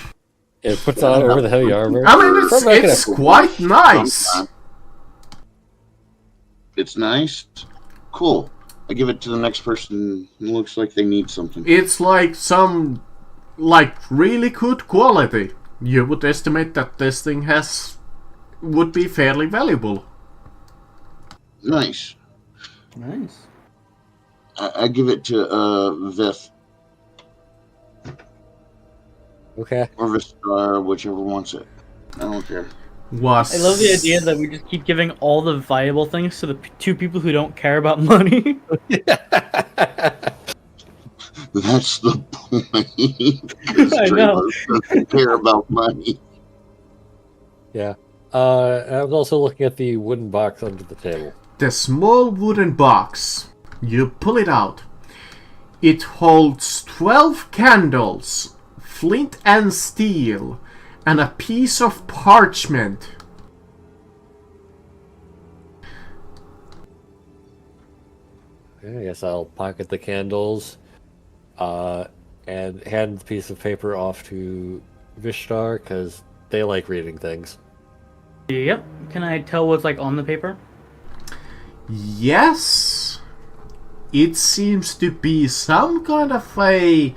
Speaker 4: It puts on over the heavy armor.
Speaker 1: I mean,
Speaker 4: From back in
Speaker 1: it's
Speaker 4: a-
Speaker 1: quite nice.
Speaker 2: It's nice. Cool. I give it to the next person who looks like they need something.
Speaker 1: It's like some, like, really good quality. You would estimate that this thing would be fairly valuable.
Speaker 2: Nice.
Speaker 3: Nice.
Speaker 2: I give it to Vith
Speaker 4: Okay.
Speaker 2: or Vistar, whichever wants it. I don't care.
Speaker 3: I love the idea that we just keep giving all the valuable things to the two people who don't care about money.
Speaker 2: That's the point.
Speaker 3: I know.
Speaker 2: Doesn't care about money.
Speaker 4: Yeah. I was also looking at the wooden box under the table.
Speaker 1: The small wooden box. You pull it out. It holds 12 candles, flint and steel, and a piece of parchment.
Speaker 4: Okay, I guess I'll pocket the candles and hand the piece of paper off to Vishtar because they like reading things.
Speaker 3: Yep. Can I tell what's like on the paper?
Speaker 1: Yes. It seems to be some kind of a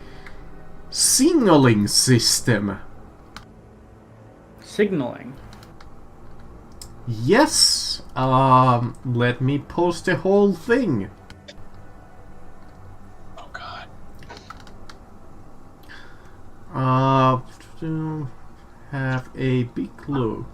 Speaker 1: signaling system.
Speaker 3: Signaling.
Speaker 1: Yes. Let me post the whole thing.
Speaker 2: Oh God.
Speaker 1: To have a big clue.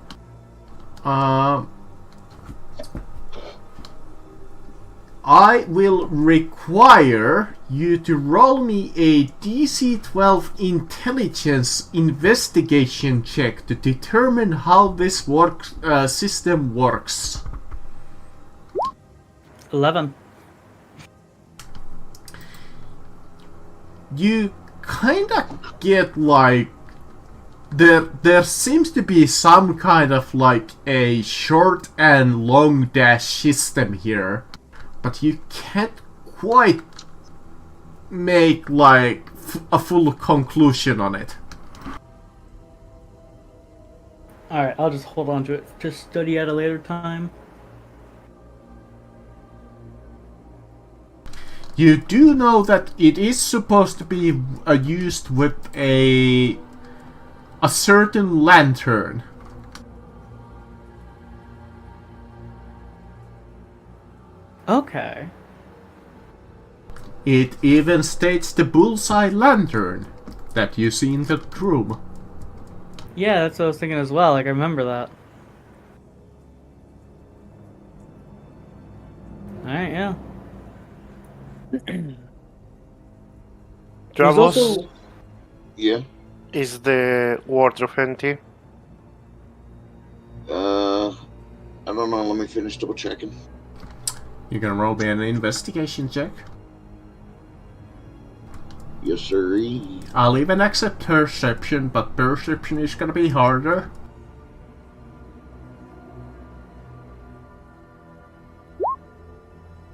Speaker 1: I will require you to roll me a DC 12 intelligence investigation check to determine how this system works.
Speaker 3: 11.
Speaker 1: You kinda get like there seems to be some kind of like a short and long dash system here, but you can't quite make like a full conclusion on it.
Speaker 3: Alright, I'll just hold on to it to study at a later time.
Speaker 1: You do know that it is supposed to be used with a certain lantern.
Speaker 3: Okay.
Speaker 1: It even states the bullseye lantern that you see in the room.
Speaker 3: Yeah, that's what I was thinking as well. Like, I remember that. Alright, yeah. There's
Speaker 7: Dravos,
Speaker 3: also-
Speaker 2: Yeah.
Speaker 7: is the wardrobe empty?
Speaker 2: I don't know. Let me finish double checking.
Speaker 1: You can roll me an investigation check.
Speaker 2: Yes, sir.
Speaker 1: I'll even accept perception, but perception is gonna be harder.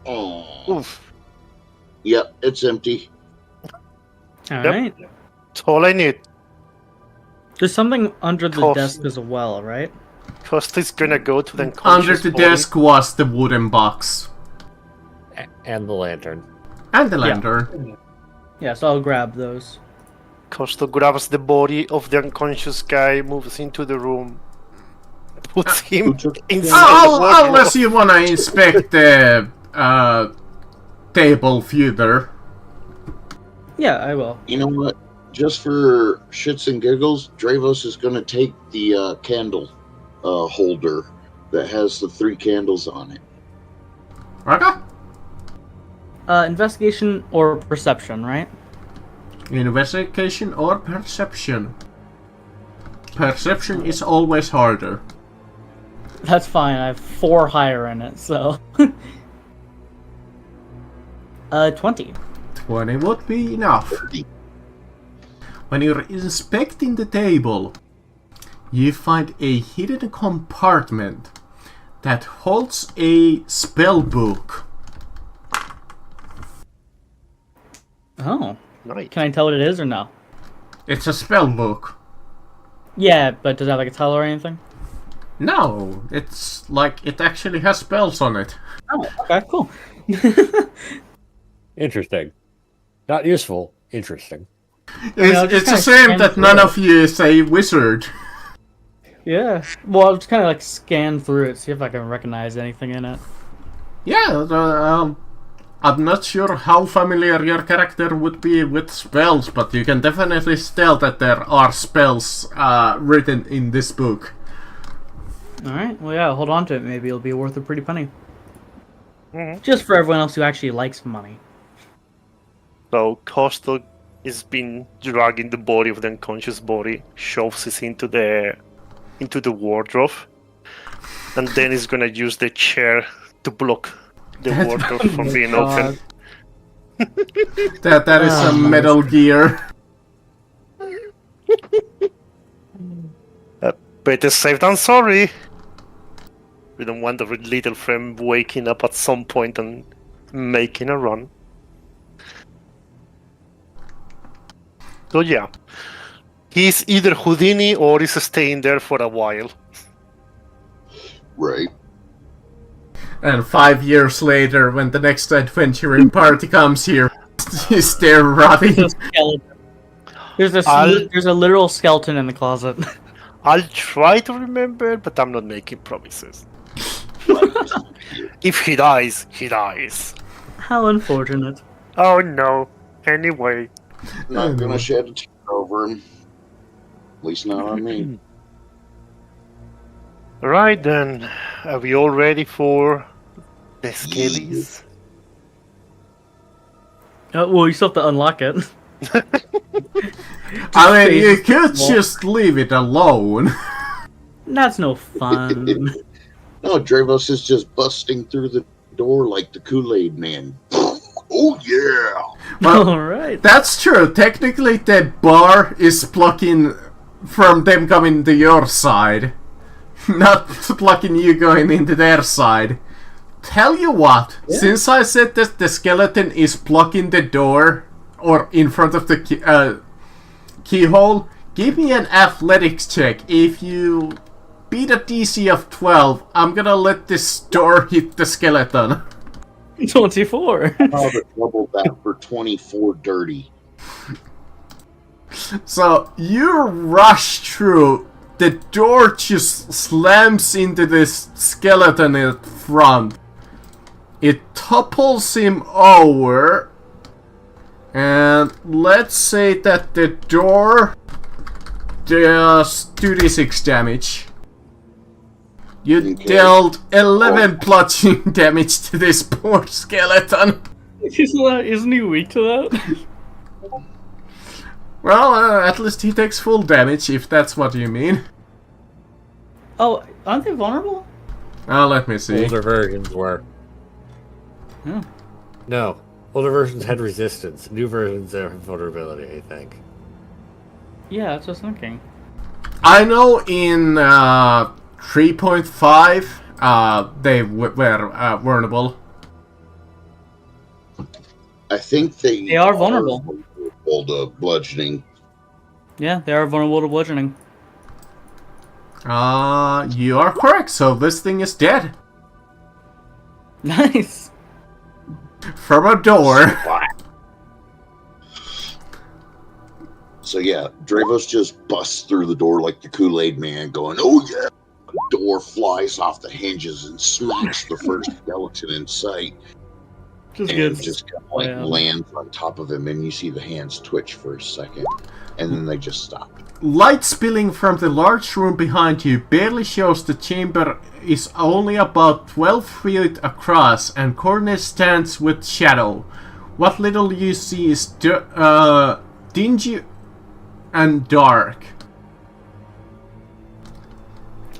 Speaker 2: Oh.
Speaker 7: Oof.
Speaker 2: Yep, it's empty.
Speaker 3: Alright.
Speaker 7: That's all I need.
Speaker 3: There's something under the
Speaker 7: Cost.
Speaker 3: desk as well, right?
Speaker 7: Cost is gonna go to the
Speaker 1: Under
Speaker 7: unconscious
Speaker 1: the
Speaker 7: body.
Speaker 1: desk was the wooden box.
Speaker 4: And the lantern.
Speaker 1: And the
Speaker 3: Yeah.
Speaker 1: lantern.
Speaker 3: Yeah, so I'll grab those.
Speaker 7: Costo grabs the body of the unconscious guy, moves into the room, puts him inside the wardrobe.
Speaker 1: Unless you wanna inspect the table further.
Speaker 3: Yeah, I will.
Speaker 2: You know what? Just for shits and giggles, Dravos is going to take the candle holder that has the 3 candles on it.
Speaker 1: Okay.
Speaker 3: Investigation or perception, right?
Speaker 1: Investigation or perception. Perception is always harder.
Speaker 3: That's fine. I have 4 higher in it, so. 20.
Speaker 1: 20 would be enough. When you're inspecting the table, you find a hidden compartment that holds a spell book.
Speaker 3: Oh.
Speaker 7: Nice.
Speaker 3: Can I tell what it is or no?
Speaker 1: It's a spell book.
Speaker 3: Yeah, but does it have like a title or anything?
Speaker 1: No, it's like it actually has spells on it.
Speaker 3: Oh, okay, cool.
Speaker 4: Interesting. Not useful. Interesting.
Speaker 3: I'll just
Speaker 1: It's a
Speaker 3: kinda
Speaker 1: shame
Speaker 3: scan
Speaker 1: that
Speaker 3: through
Speaker 1: none
Speaker 3: it.
Speaker 1: of you is a wizard.
Speaker 3: Yeah. Well, I'll just kind of like scan through it, see if I can recognize anything in it.
Speaker 1: Yeah, I'm not sure how familiar your character would be with spells, but you can definitely tell that there are spells written in this book.
Speaker 3: All right. Well, yeah. Hold on to it. Maybe it'll be worth a pretty penny.
Speaker 7: Mhm.
Speaker 3: Just for everyone else who actually likes money.
Speaker 7: So Kosto is been dragging the body of the unconscious body, shoves it into the wardrobe, and then he's gonna use the chair to block the wardrobe from being open.
Speaker 1: That is some Metal Gear.
Speaker 7: Better safe than sorry. We don't want the little friend waking up at some point and making a run. So yeah, he's either Houdini or he's staying there for a while.
Speaker 2: Right.
Speaker 1: And 5 years later, when the next adventuring party comes here, he's there rotting.
Speaker 3: There's a skeleton. There's a literal skeleton in the closet.
Speaker 7: I'll try to remember, but I'm not making promises. If he dies, he dies.
Speaker 3: How unfortunate.
Speaker 7: Oh no. Anyway,
Speaker 2: Not gonna shed a tear over him. At least not on me.
Speaker 7: right then. Are we all ready for the skellies?
Speaker 3: Well, you still have to unlock it.
Speaker 1: I mean, you could just leave it alone.
Speaker 3: That's no fun.
Speaker 2: No, Dravos is just busting through the door like the Kool-Aid man. Oh yeah!
Speaker 1: Well,
Speaker 3: Alright.
Speaker 1: that's true. Technically, the bar is blocking from them coming to your side. Not blocking you going into their side. Tell you what, since I said that the skeleton is blocking the door, or in front of the keyhole, give me an athletics check. If you beat a DC of 12, I'm gonna let this door hit the skeleton.
Speaker 3: 24.
Speaker 2: I'll double that for 24 dirty.
Speaker 1: So you rush through. The door just slams into this skeleton in front. It topples him over. And let's say that the door does 2d6 damage. You
Speaker 2: Okay.
Speaker 1: dealt 11 bludgeoning damage to this poor skeleton.
Speaker 3: Isn't he weak to that?
Speaker 1: Well, at least he takes full damage, if that's what you mean.
Speaker 3: Oh, aren't they vulnerable?
Speaker 1: Let me see.
Speaker 4: Older versions were.
Speaker 3: Hmm.
Speaker 4: No. Older versions had resistance. New versions have vulnerability, I think.
Speaker 3: Yeah, that's what I was thinking.
Speaker 1: I know in 3.5, they were vulnerable.
Speaker 2: I think
Speaker 3: They are vulnerable.
Speaker 2: Vulnerable to bludgeoning.
Speaker 3: Yeah, they are vulnerable to bludgeoning.
Speaker 1: You are correct, so this thing is dead.
Speaker 3: Nice.
Speaker 1: From a door.
Speaker 2: So yeah, Dravos just busts through the door like the Kool-Aid man, going, "Oh yeah!" The door flies off the hinges and smacks the first skeleton in sight,
Speaker 3: Just
Speaker 2: and
Speaker 3: good.
Speaker 2: just kind of like lands on top of him. And you see the hands twitch for a second, and then they just stop.
Speaker 1: Light spilling from the large room behind you barely shows the chamber is only about 12 feet across, and corners stands with shadow. What little you see is dingy and dark.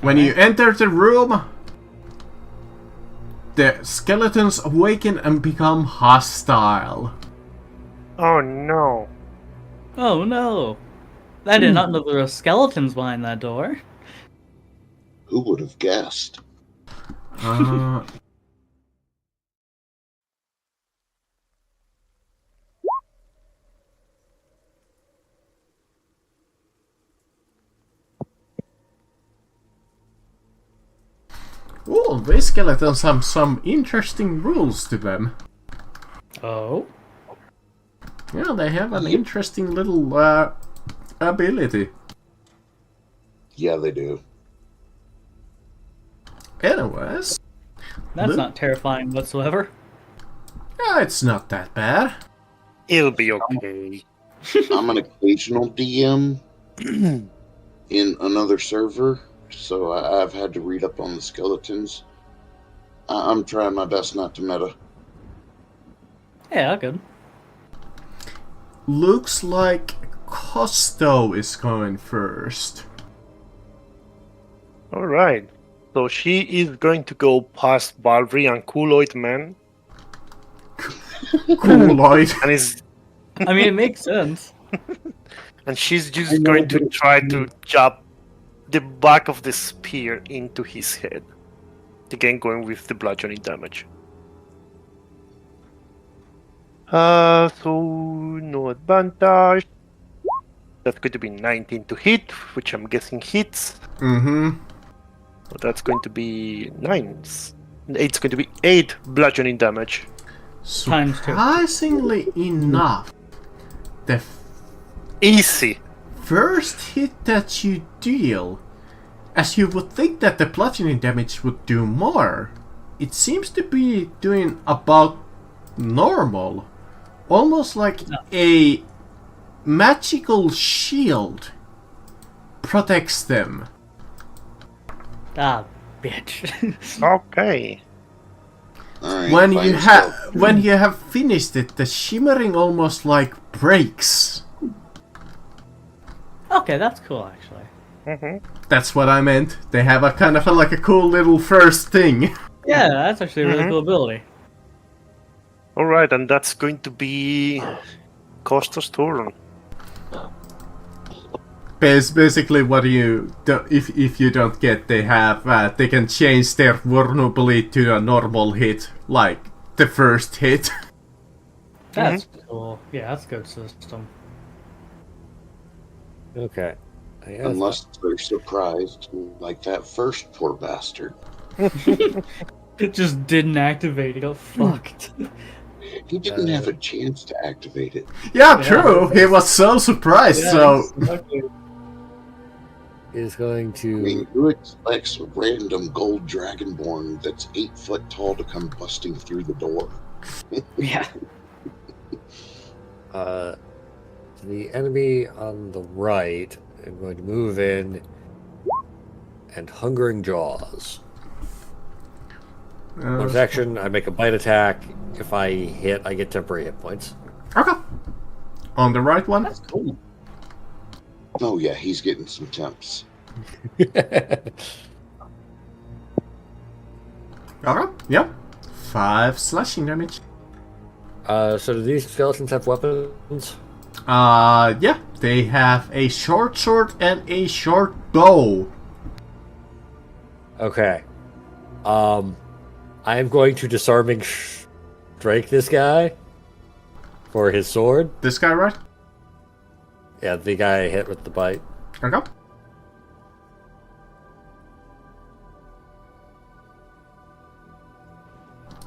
Speaker 1: When you enter the room, the skeletons awaken and become hostile.
Speaker 7: Oh no.
Speaker 3: Oh no. I did not know there were skeletons behind that door.
Speaker 2: Who would have guessed?
Speaker 1: Oh, these skeletons have some interesting rules to them.
Speaker 3: Oh?
Speaker 1: Yeah, they have an interesting little ability.
Speaker 2: Yeah, they do.
Speaker 1: Anyways,
Speaker 3: That's not terrifying whatsoever.
Speaker 1: yeah, it's not that bad.
Speaker 7: It'll be okay.
Speaker 2: I'm an occasional DM in another server, so I've had to read up on the skeletons. I'm trying my best not to meta.
Speaker 3: Yeah, good.
Speaker 1: Looks like Costo is going first.
Speaker 7: All right. So she is going to go past Barbary and Cooloid Man,
Speaker 1: Cool, Lloyd.
Speaker 7: and is
Speaker 3: I mean, it makes sense.
Speaker 7: and she's just going to try to jab the back of the spear into his head. Again, going with the bludgeoning damage. So no advantage. That's going to be 19 to hit, which I'm guessing hits.
Speaker 1: Mm-hmm.
Speaker 7: So that's going to be 9. It's going to be 8 bludgeoning damage.
Speaker 3: Times 2.
Speaker 1: Surprisingly enough, the
Speaker 7: Easy.
Speaker 1: first hit that you deal, as you would think that the bludgeoning damage would do more, it seems to be doing about normal. Almost like a magical shield protects them.
Speaker 3: Ah, bitch.
Speaker 7: Okay.
Speaker 2: Alright,
Speaker 1: When you have finished it, the shimmering almost like breaks.
Speaker 3: Okay, that's cool, actually.
Speaker 7: Mm-hmm.
Speaker 1: That's what I meant. They have a kind of like a cool little first thing.
Speaker 3: Yeah, that's actually a really cool ability.
Speaker 7: All right, and that's going to be Costa's turn.
Speaker 1: Basically, what you do, if you don't get, they have they can change their vulnerability to a normal hit, like the first hit.
Speaker 3: That's cool. Yeah, that's a good system.
Speaker 4: Okay.
Speaker 2: Unless they're surprised, like that first poor bastard.
Speaker 3: It just didn't activate. It got fucked.
Speaker 2: He didn't have a chance to activate it.
Speaker 1: Yeah, true. He was so surprised.
Speaker 3: Exactly.
Speaker 4: Is going
Speaker 2: I
Speaker 4: to.
Speaker 2: mean, who expects a random gold dragonborn that's 8 foot tall to come busting through the door?
Speaker 3: Yeah.
Speaker 4: The enemy on the right, I'm going to move in and Hungering Jaws. Bonus action, I make a bite attack. If I hit, I get temporary hit points.
Speaker 1: Okay. On the right one.
Speaker 3: That's cool.
Speaker 2: Oh yeah, he's getting some temps.
Speaker 1: Okay. Yep. 5 slashing damage.
Speaker 4: So do these skeletons have weapons?
Speaker 1: Yeah. They have a short sword and a short bow.
Speaker 4: Okay. I am going to disarming strike this guy for his sword.
Speaker 1: This guy, right?
Speaker 4: Yeah, the guy I hit with the bite.
Speaker 1: Okay.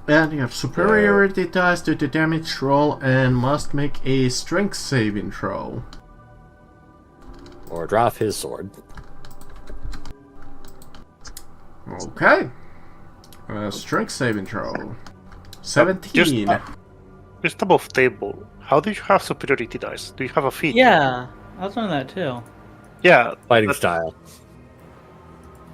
Speaker 1: And you have superiority dice to the damage roll and must make a strength saving throw.
Speaker 4: Or drop his sword.
Speaker 1: Okay. Strength saving throw. 17.
Speaker 7: Just above table. How do you have superiority dice? Do you have a feat?
Speaker 3: Yeah, I was wondering that too.
Speaker 7: Yeah.
Speaker 4: Fighting style.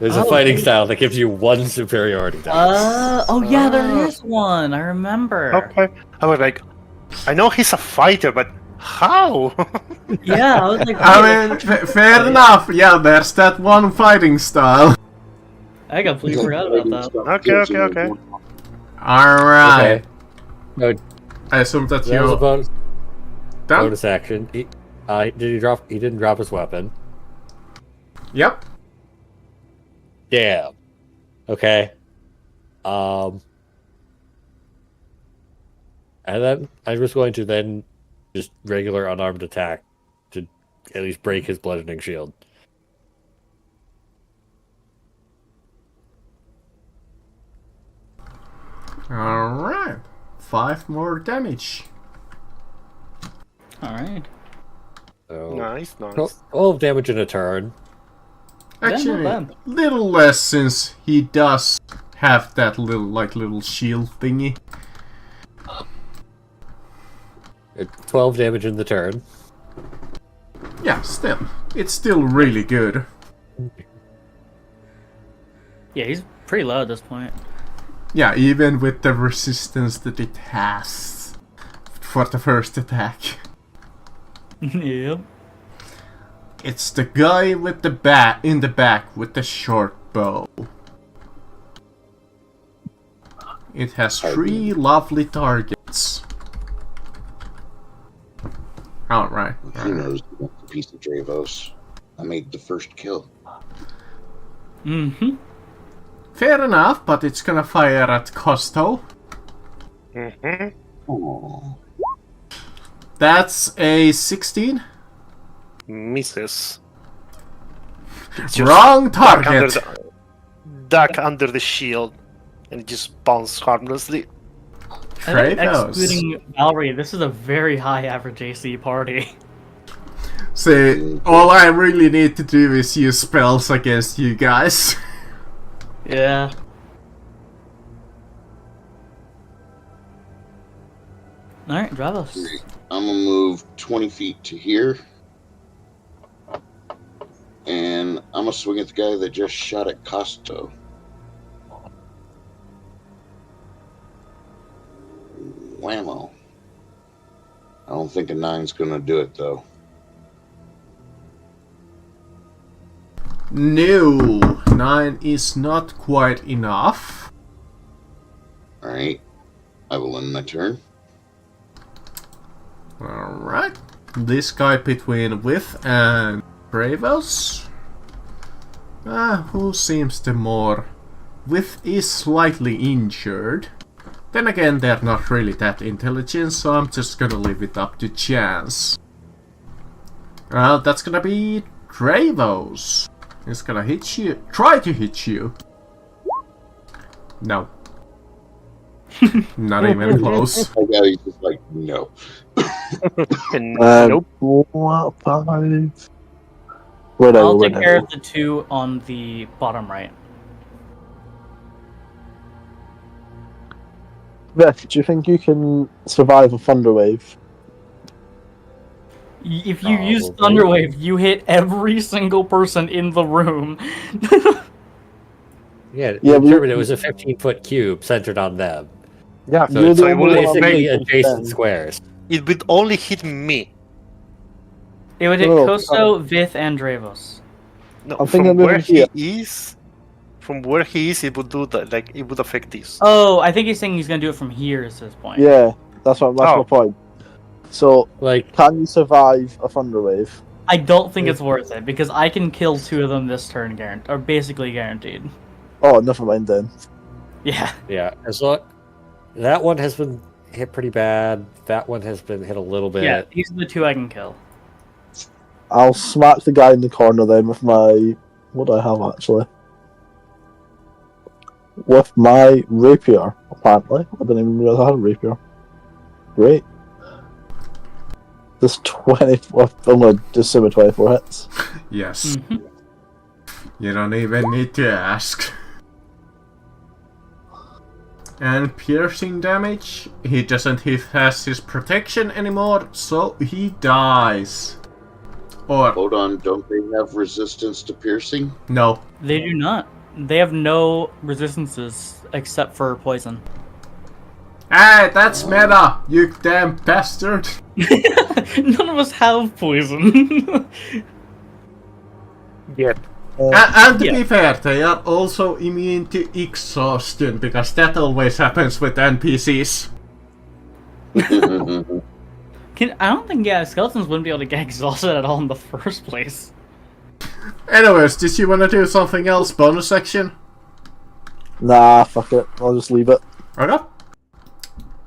Speaker 4: There's a fighting style that gives you 1 superiority dice.
Speaker 3: Oh yeah, there is one. I remember.
Speaker 7: Okay. I was like, I know he's a fighter, but how?
Speaker 3: Yeah, I was like,
Speaker 1: I mean, fair enough. Yeah, there's that one fighting style.
Speaker 3: I completely forgot about that.
Speaker 7: Okay.
Speaker 1: Alright.
Speaker 4: Okay. No,
Speaker 1: I assume that
Speaker 4: that was a
Speaker 1: you
Speaker 4: bonus,
Speaker 1: done?
Speaker 4: bonus action. Did he drop? He didn't drop his weapon.
Speaker 1: Yep.
Speaker 4: Damn. Okay. And then I'm just going to then just regular unarmed attack to at least break his bludgeoning shield.
Speaker 1: Alright. 5 more damage.
Speaker 3: Alright.
Speaker 4: So,
Speaker 7: Nice.
Speaker 4: 12 damage in a turn.
Speaker 1: Actually,
Speaker 3: not bad.
Speaker 1: little less since he does have that little shield thingy.
Speaker 4: 12 damage in the turn.
Speaker 1: Yeah, still. It's still really good.
Speaker 3: Yeah, he's pretty low at this point.
Speaker 1: Yeah, even with the resistance that it has for the first attack.
Speaker 3: Yep.
Speaker 1: It's the guy with the bat in the back with the short bow. It has 3 lovely targets. Alright.
Speaker 2: He knows the piece of Dravos. I made the first kill.
Speaker 3: Mm-hmm.
Speaker 1: Fair enough, but it's gonna fire at Costo.
Speaker 2: Aww.
Speaker 1: That's a 16.
Speaker 7: Misses.
Speaker 1: Wrong target.
Speaker 7: Duck under the shield and just bounce harmlessly.
Speaker 3: I think
Speaker 1: Kratos.
Speaker 3: excluding Valerie, this is a very high average AC party.
Speaker 1: See, all I really need to do is use spells against you guys.
Speaker 3: Yeah. Alright, Dravos.
Speaker 2: I'm gonna move 20 feet to here. And I'm gonna swing at the guy that just shot at Costo. Whammo. I don't think a 9's gonna do it though.
Speaker 1: No, 9 is not quite enough.
Speaker 2: Alright. I will end my turn.
Speaker 1: Alright. This guy between With and Bravos. Who seems the more... With is slightly injured. Then again, they're not really that intelligent, so I'm just gonna leave it up to chance. That's gonna be Dravos. He's gonna hit you. Try to hit you. No. Not even close.
Speaker 2: Oh yeah, he's just like, no.
Speaker 7: Nope.
Speaker 8: What 5? Whatever.
Speaker 3: I'll take
Speaker 8: whatever.
Speaker 3: care of the 2 on the bottom right.
Speaker 8: Beth, do you think you can survive a thunder wave?
Speaker 3: If you use
Speaker 4: Probably.
Speaker 3: Thunderwave, you hit every single person in the room.
Speaker 4: Yeah,
Speaker 8: Yeah, we-
Speaker 4: determined it was a 15-foot cube centered on them.
Speaker 7: Yeah,
Speaker 4: So
Speaker 8: You're
Speaker 4: it's
Speaker 8: the only one on
Speaker 4: basically
Speaker 8: the
Speaker 4: adjacent
Speaker 8: ten.
Speaker 4: squares.
Speaker 7: it would only hit me.
Speaker 3: It would hit
Speaker 8: No,
Speaker 3: Kosto, Vith, and Dravos.
Speaker 7: No,
Speaker 8: I'm thinking
Speaker 7: from where
Speaker 8: moving here.
Speaker 7: he is, from where he is, it would do that. Like it would affect this.
Speaker 3: Oh, I think he's saying he's gonna do it from here. Is his point?
Speaker 8: Yeah, that's
Speaker 7: Oh.
Speaker 8: my point. So,
Speaker 4: Like,
Speaker 8: can you survive a thunder wave?
Speaker 3: I don't think it's worth it because I can kill 2 of them this turn, or basically guaranteed.
Speaker 8: Oh, never mind then.
Speaker 3: Yeah.
Speaker 4: yeah, as long that one has been hit pretty bad. That one has been hit a little bit.
Speaker 3: Yeah, these are the 2 I can kill.
Speaker 8: I'll smack the guy in the corner then with my... What do I have, actually? With my rapier, apparently. I didn't even realize I had a rapier. Great. This 20... Well, I'm going to just assume 24 hits.
Speaker 1: Yes.
Speaker 3: Mhm.
Speaker 1: You don't even need to ask. And piercing damage, he doesn't has his protection anymore, so he dies. Or,
Speaker 2: Hold on, don't they have resistance to piercing?
Speaker 1: no.
Speaker 3: They do not. They have no resistances except for poison.
Speaker 1: Hey, that's meta, you damn bastard.
Speaker 3: None of us have poison.
Speaker 7: Yeah.
Speaker 1: And to
Speaker 3: Yeah.
Speaker 1: be fair, they are also immune to exhaustion, because that always happens with NPCs.
Speaker 3: I don't think skeletons wouldn't be able to get exhausted at all in the first place.
Speaker 1: Anyways, did you want to do something else, bonus section?
Speaker 8: Nah, fuck it. I'll just leave it.
Speaker 1: Okay.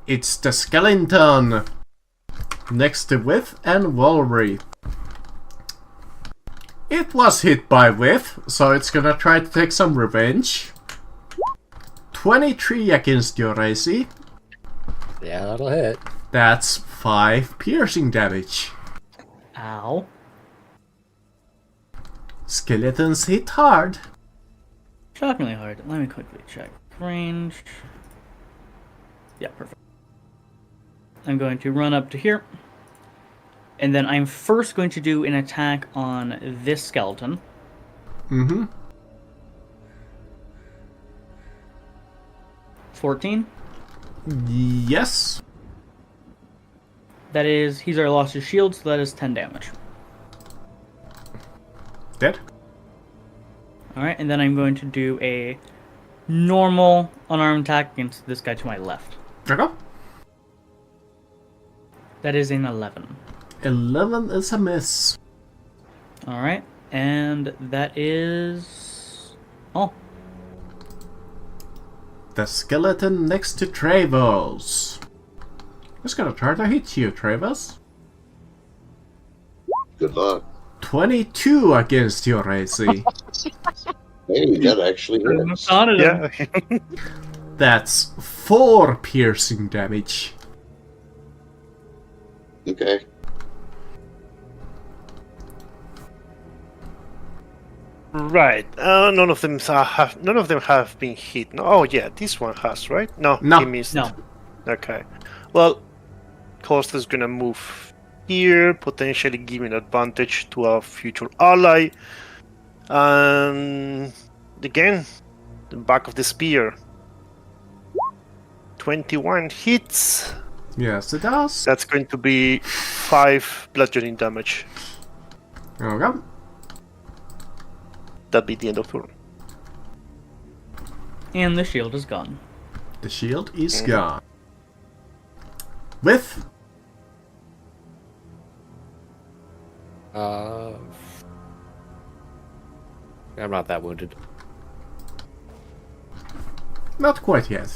Speaker 1: It's the skeleton. Next to With and Walry. It was hit by With, so it's gonna try to take some revenge. 23 against your AC.
Speaker 4: Yeah, that'll hit.
Speaker 1: That's 5 piercing damage.
Speaker 3: Ow.
Speaker 1: Skeletons hit hard.
Speaker 3: Shockingly hard. Let me quickly check. Range. Yeah, perfect. I'm going to run up to here. And then I'm first going to do an attack on this skeleton.
Speaker 1: Mm-hmm.
Speaker 3: 14.
Speaker 1: Yes.
Speaker 3: That is, he's already lost his shield, so that is 10 damage.
Speaker 1: Dead.
Speaker 3: Alright, and then I'm going to do a normal unarmed attack against this guy to my left.
Speaker 1: Okay.
Speaker 3: That is an 11.
Speaker 1: 11 is a miss.
Speaker 3: Alright, and that is... Oh,
Speaker 1: The skeleton next to Travos. It's gonna try to hit you, Travos.
Speaker 2: Good luck.
Speaker 1: 22 against your AC.
Speaker 2: Hey, that actually hurts.
Speaker 7: Yeah.
Speaker 1: That's 4 piercing damage.
Speaker 2: Okay.
Speaker 7: Right. None of them have been hit. No. Oh yeah, this one has, right? No,
Speaker 1: No.
Speaker 7: he missed.
Speaker 3: no.
Speaker 7: Okay. Well, Costa's gonna move here, potentially giving advantage to a future ally. And again, the back of the spear. 21 hits.
Speaker 1: Yes, it does.
Speaker 7: That's going to be 5 bludgeoning damage.
Speaker 1: Okay.
Speaker 7: That'll be the end of turn.
Speaker 3: And the shield is gone.
Speaker 1: The shield is gone. With
Speaker 4: I'm not that wounded.
Speaker 1: not quite yet.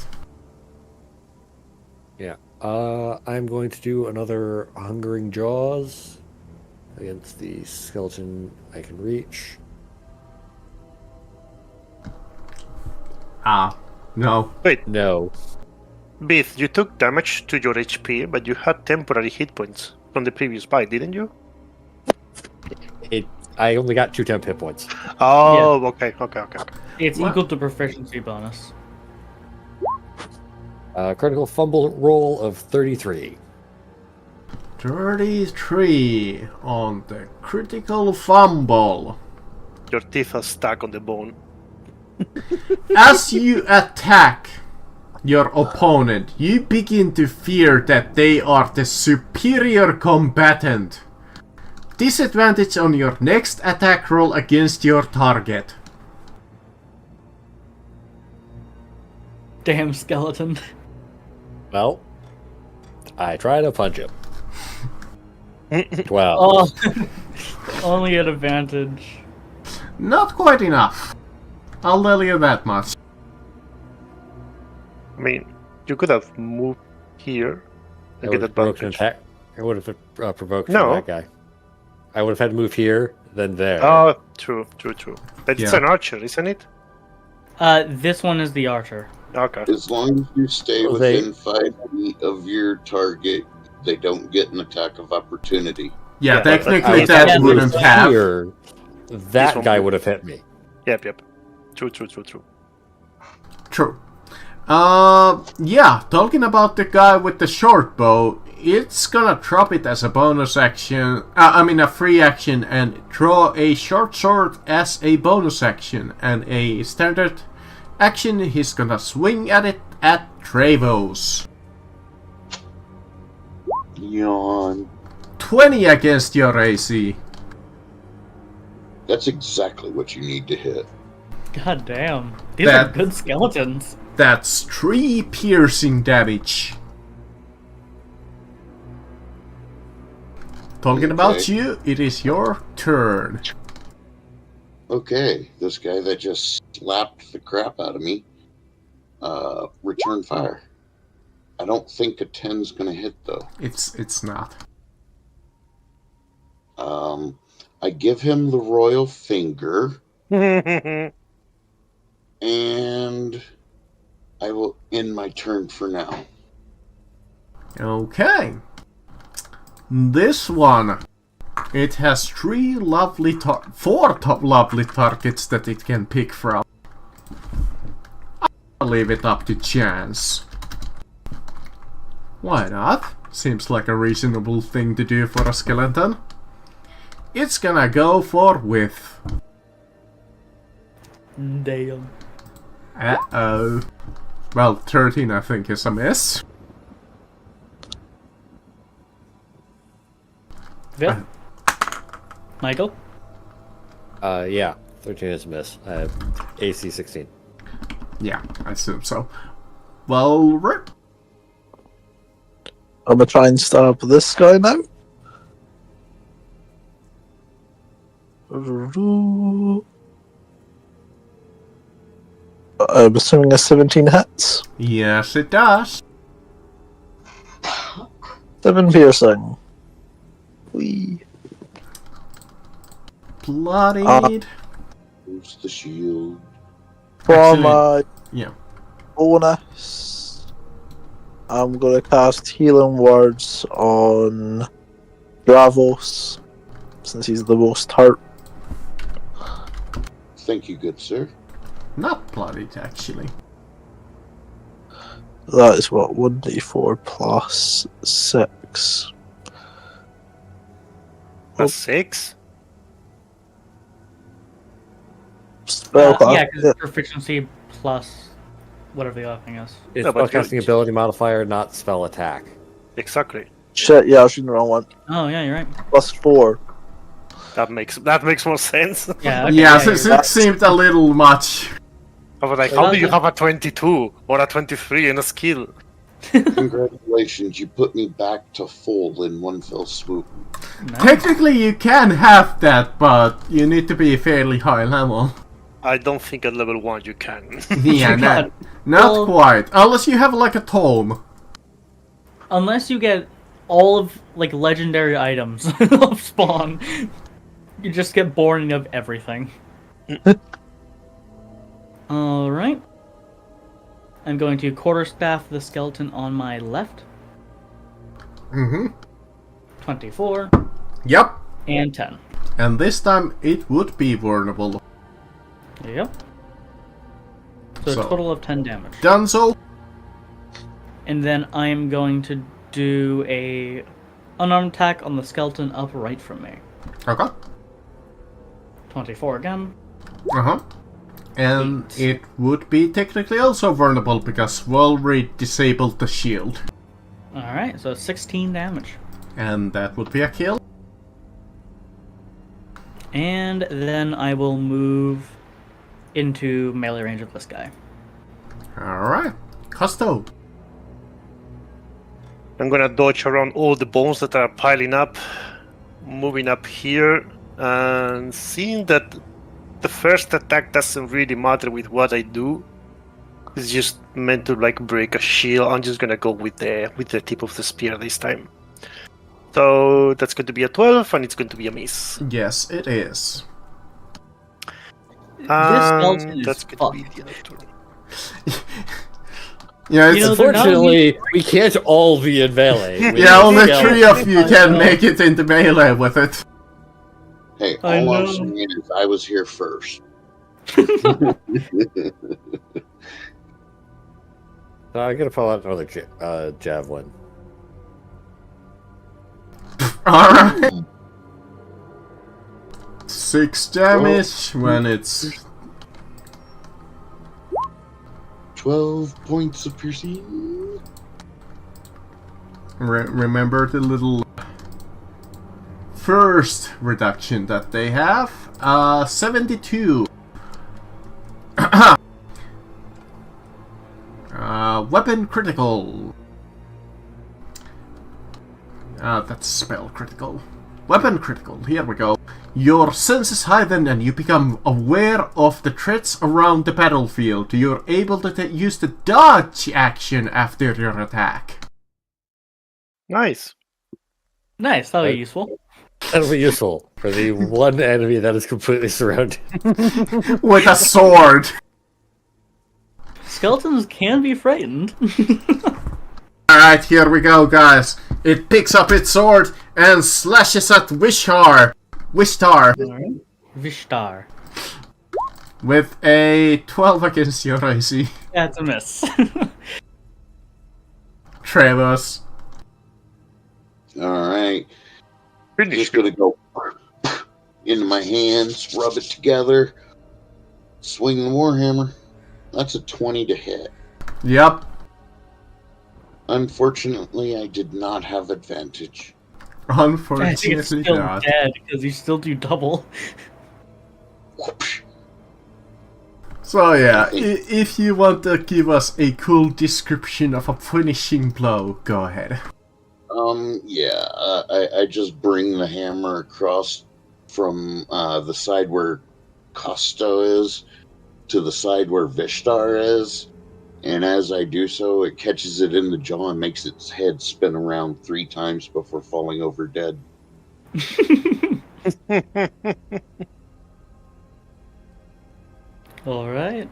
Speaker 4: Yeah. I'm going to do another Hungering Jaws against the skeleton I can reach.
Speaker 1: No.
Speaker 7: Wait,
Speaker 4: No.
Speaker 7: Beith, you took damage to your HP, but you had temporary hit points from the previous bite, didn't you?
Speaker 4: I only got 2 temp hit points.
Speaker 7: Oh, okay.
Speaker 3: It's
Speaker 1: What?
Speaker 3: equal to proficiency bonus.
Speaker 4: Critical fumble roll of 33.
Speaker 1: 33 on the critical fumble.
Speaker 7: Your teeth are stuck on the bone.
Speaker 1: As you attack your opponent, you begin to fear that they are the superior combatant. Disadvantage on your next attack roll against your target.
Speaker 3: Damn skeleton.
Speaker 4: Well, I try to punch him. 12.
Speaker 3: Oh, only at advantage.
Speaker 1: Not quite enough. I'll tell you that much.
Speaker 7: I mean, you could have moved here
Speaker 4: I
Speaker 7: and
Speaker 4: would
Speaker 7: get
Speaker 4: have provoked an
Speaker 7: advantage.
Speaker 4: attack. I would have provoked
Speaker 7: No.
Speaker 4: that guy. I would have had to move here, then there.
Speaker 7: Oh, true. But it's
Speaker 1: Yeah.
Speaker 7: an archer, isn't it?
Speaker 3: This one is the archer.
Speaker 7: Okay.
Speaker 2: As long as you stay
Speaker 4: Well, they-
Speaker 2: within 5 feet of your target, they don't get an attack of opportunity.
Speaker 1: Yeah,
Speaker 7: Yeah,
Speaker 1: technically
Speaker 3: I-
Speaker 1: that
Speaker 3: Yeah,
Speaker 1: wouldn't have.
Speaker 4: Here, that
Speaker 7: one
Speaker 4: guy
Speaker 7: would-
Speaker 4: would have hit me.
Speaker 7: Yep. True.
Speaker 1: True. Yeah, talking about the guy with the short bow, it's gonna drop it as a bonus action, a free action, and draw a short sword as a bonus action, and a standard action, he's gonna swing at it at Travos.
Speaker 2: Yawn.
Speaker 1: 20 against your AC.
Speaker 2: That's exactly what you need to hit.
Speaker 3: God damn. These
Speaker 1: That-
Speaker 3: are good skeletons.
Speaker 1: That's 3 piercing damage. Talking about
Speaker 2: Okay.
Speaker 1: you, it is your turn.
Speaker 2: Okay, this guy that just slapped the crap out of me, return fire. I don't think a 10's gonna hit though.
Speaker 1: It's not.
Speaker 2: I give him the royal finger, and I will end my turn for now.
Speaker 1: Okay. This one. It has four lovely targets that it can pick from. I'll leave it up to chance. Why not? Seems like a reasonable thing to do for a skeleton. It's gonna go for with.
Speaker 3: Damn.
Speaker 1: Uh-oh. Well, 13 I think is a miss.
Speaker 3: Viv? Michael?
Speaker 4: Yeah, 13 is a miss. AC 16.
Speaker 1: Yeah, I assume so. Well, Rip.
Speaker 8: I'm gonna try and stab this guy now. I'm assuming a 17 hits.
Speaker 1: Yes, it does.
Speaker 8: 7 piercing. Whee.
Speaker 1: Bloodied.
Speaker 2: Use the shield.
Speaker 8: For
Speaker 1: Actually,
Speaker 8: my
Speaker 1: yeah.
Speaker 8: bonus, I'm gonna cast Healing Words on Bravos, since he's the most hurt.
Speaker 2: Thank you, good sir.
Speaker 1: Not bloodied, actually.
Speaker 8: That is what, 1d4 plus 6.
Speaker 7: Plus 6?
Speaker 8: Spellcraft.
Speaker 3: Yeah, because proficiency plus whatever the other thing is.
Speaker 4: It's
Speaker 7: No, but
Speaker 4: spellcasting ability modifier, not spell attack.
Speaker 7: Exactly.
Speaker 8: Shit, yeah, I was reading the wrong one.
Speaker 3: Oh, yeah, you're right.
Speaker 8: Plus 4.
Speaker 7: That makes more sense.
Speaker 3: Yeah, okay,
Speaker 1: Yeah,
Speaker 3: you're
Speaker 1: it
Speaker 3: right.
Speaker 1: seemed a little much.
Speaker 7: I was like,
Speaker 3: Well,
Speaker 7: how do you
Speaker 3: yeah.
Speaker 7: have a 22 or a 23 in a skill?
Speaker 2: Congratulations, you put me back to full in one fell swoop.
Speaker 3: Nice.
Speaker 1: Technically, you can have that, but you need to be fairly high level.
Speaker 7: I don't think at level 1 you can.
Speaker 1: Yeah,
Speaker 3: You
Speaker 1: not,
Speaker 3: got-
Speaker 1: not
Speaker 3: well-
Speaker 1: quite. Unless you have like a tome.
Speaker 3: Unless you get all of like legendary items of spawn, you just get boring of everything. All right. I'm going to quarterstaff the skeleton on my left.
Speaker 1: Mm-hmm.
Speaker 3: 24
Speaker 1: Yep.
Speaker 3: and 10.
Speaker 1: And this time it would be vulnerable.
Speaker 3: Yep. So,
Speaker 1: So-
Speaker 3: a total of 10 damage.
Speaker 1: Done so.
Speaker 3: And then I am going to do a unarmed attack on the skeleton up right from me.
Speaker 1: Okay.
Speaker 3: 24 again.
Speaker 1: Uh-huh. And it would be technically also vulnerable because Walreed disabled the shield.
Speaker 3: Alright, so 16 damage.
Speaker 1: And that would be a kill.
Speaker 3: And then I will move into melee range of this guy.
Speaker 1: Alright. Custo.
Speaker 7: I'm gonna dodge around all the bones that are piling up, moving up here, and seeing that the first attack doesn't really matter with what I do. It's just meant to like break a shield. I'm just gonna go with the tip of the spear this time. So that's going to be a 12, and it's going to be a miss.
Speaker 1: Yes, it is.
Speaker 3: This skeleton is
Speaker 7: That's going to be
Speaker 3: fucked.
Speaker 7: the other turn.
Speaker 1: Yeah, it's
Speaker 3: You know, they're not
Speaker 4: Unfortunately, we can't all be in melee. We
Speaker 1: yeah,
Speaker 4: need
Speaker 1: only
Speaker 4: skeleton.
Speaker 1: 3 of you can make it into melee with it.
Speaker 2: Hey,
Speaker 3: I
Speaker 2: all I'm
Speaker 3: know.
Speaker 2: saying is I was here first.
Speaker 4: I'm gonna pull out another javelin.
Speaker 1: Alright. 6 damage when it's
Speaker 2: 12 points of piercing.
Speaker 1: remember the little first reduction that they have. 72. Weapon critical. That's spell critical. Weapon critical, here we go. Your senses heighten and you become aware of the threats around the battlefield. You're able to use the dodge action after your attack.
Speaker 7: Nice.
Speaker 3: Nice, that'll be useful.
Speaker 4: That'll be useful for the one enemy that is completely surrounded.
Speaker 1: With a sword.
Speaker 3: Skeletons can be frightened.
Speaker 1: Alright, here we go, guys. It picks up its sword and slashes at Wishtar.
Speaker 3: Alright. Vishtar.
Speaker 1: With a 12 against your AC.
Speaker 3: That's a miss.
Speaker 1: Travis.
Speaker 2: Alright.
Speaker 7: Finish.
Speaker 2: Just gonna go into my hands, rub it together, swing the Warhammer. That's a 20 to hit.
Speaker 1: Yep.
Speaker 2: Unfortunately, I did not have advantage.
Speaker 3: I think it's
Speaker 1: Unfortunately
Speaker 3: still
Speaker 1: not.
Speaker 3: dead because you still do double.
Speaker 2: Whoosh.
Speaker 1: So yeah, if you want to give us a cool description of a finishing blow, go ahead.
Speaker 2: I just bring the hammer across from the side where Costo is to the side where Vishtar is, and as I do so, it catches it in the jaw and makes its head spin around 3 times before falling over dead.
Speaker 3: Alright.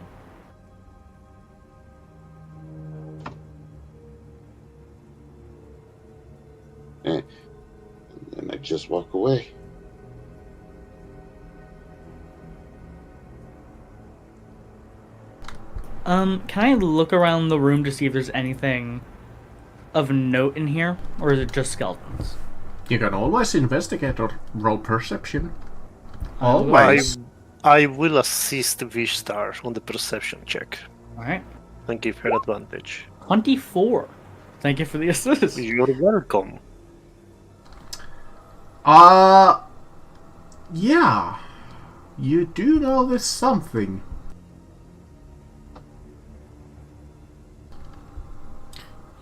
Speaker 2: And I just walk away.
Speaker 3: Can I look around the room to see if there's anything of note in here? Or is it just skeletons?
Speaker 1: You can always investigate or roll perception.
Speaker 3: will
Speaker 1: Always.
Speaker 7: I will assist Vishtar on the perception check
Speaker 3: Alright.
Speaker 7: and give her advantage.
Speaker 3: 24. Thank you for the assist.
Speaker 7: You're welcome.
Speaker 1: Yeah. You do notice something.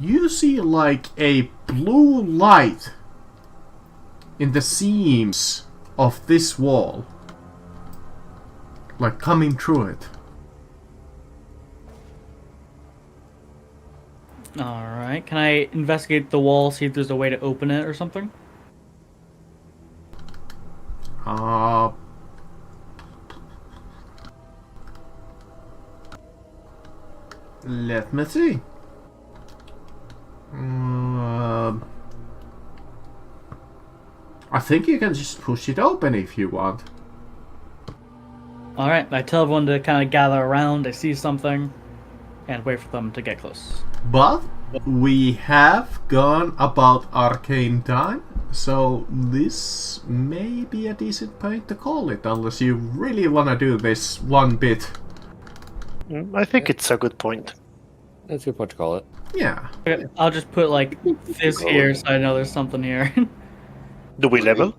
Speaker 1: You see like a blue light in the seams of this wall. Like coming through it.
Speaker 3: Alright. Can I investigate the wall, see if there's a way to open it or something?
Speaker 1: Let me see. I think you can just push it open if you want.
Speaker 3: Alright, I tell everyone to kind of gather around, I see something, and wait for them to get close.
Speaker 1: But we have gone about arcane time, so this may be a decent point to call it, unless you really want to do this one bit.
Speaker 7: I think it's a good point.
Speaker 4: That's a good point to call it.
Speaker 1: Yeah.
Speaker 3: Okay, I'll just put like this here so I know there's something here.
Speaker 7: Do we level?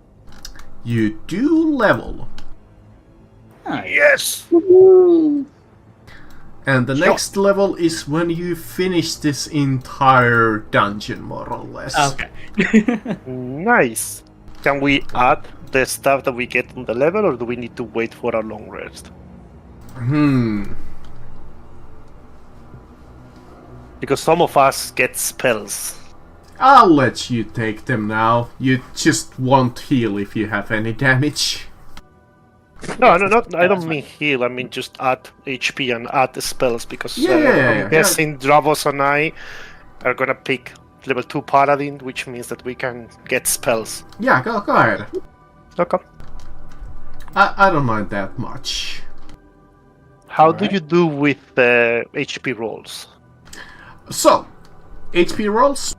Speaker 1: You do level.
Speaker 3: Nice.
Speaker 7: Yes!
Speaker 1: And the next level is when you finish this entire dungeon, more or less.
Speaker 3: Okay.
Speaker 7: Nice. Can we add the stuff that we get on the level, or do we need to wait for a long rest? Because some of us get spells.
Speaker 1: I'll let you take them now. You just won't heal if you have any damage.
Speaker 7: No, I don't mean heal. I mean just add HP and add the spells, because
Speaker 1: Yeah.
Speaker 7: I'm guessing Dravos and I are gonna pick level 2 Paladin, which means that we can get spells.
Speaker 1: Yeah, go ahead.
Speaker 7: Okay.
Speaker 1: I don't mind that much.
Speaker 7: How do you do with HP rolls?
Speaker 1: So, HP rolls.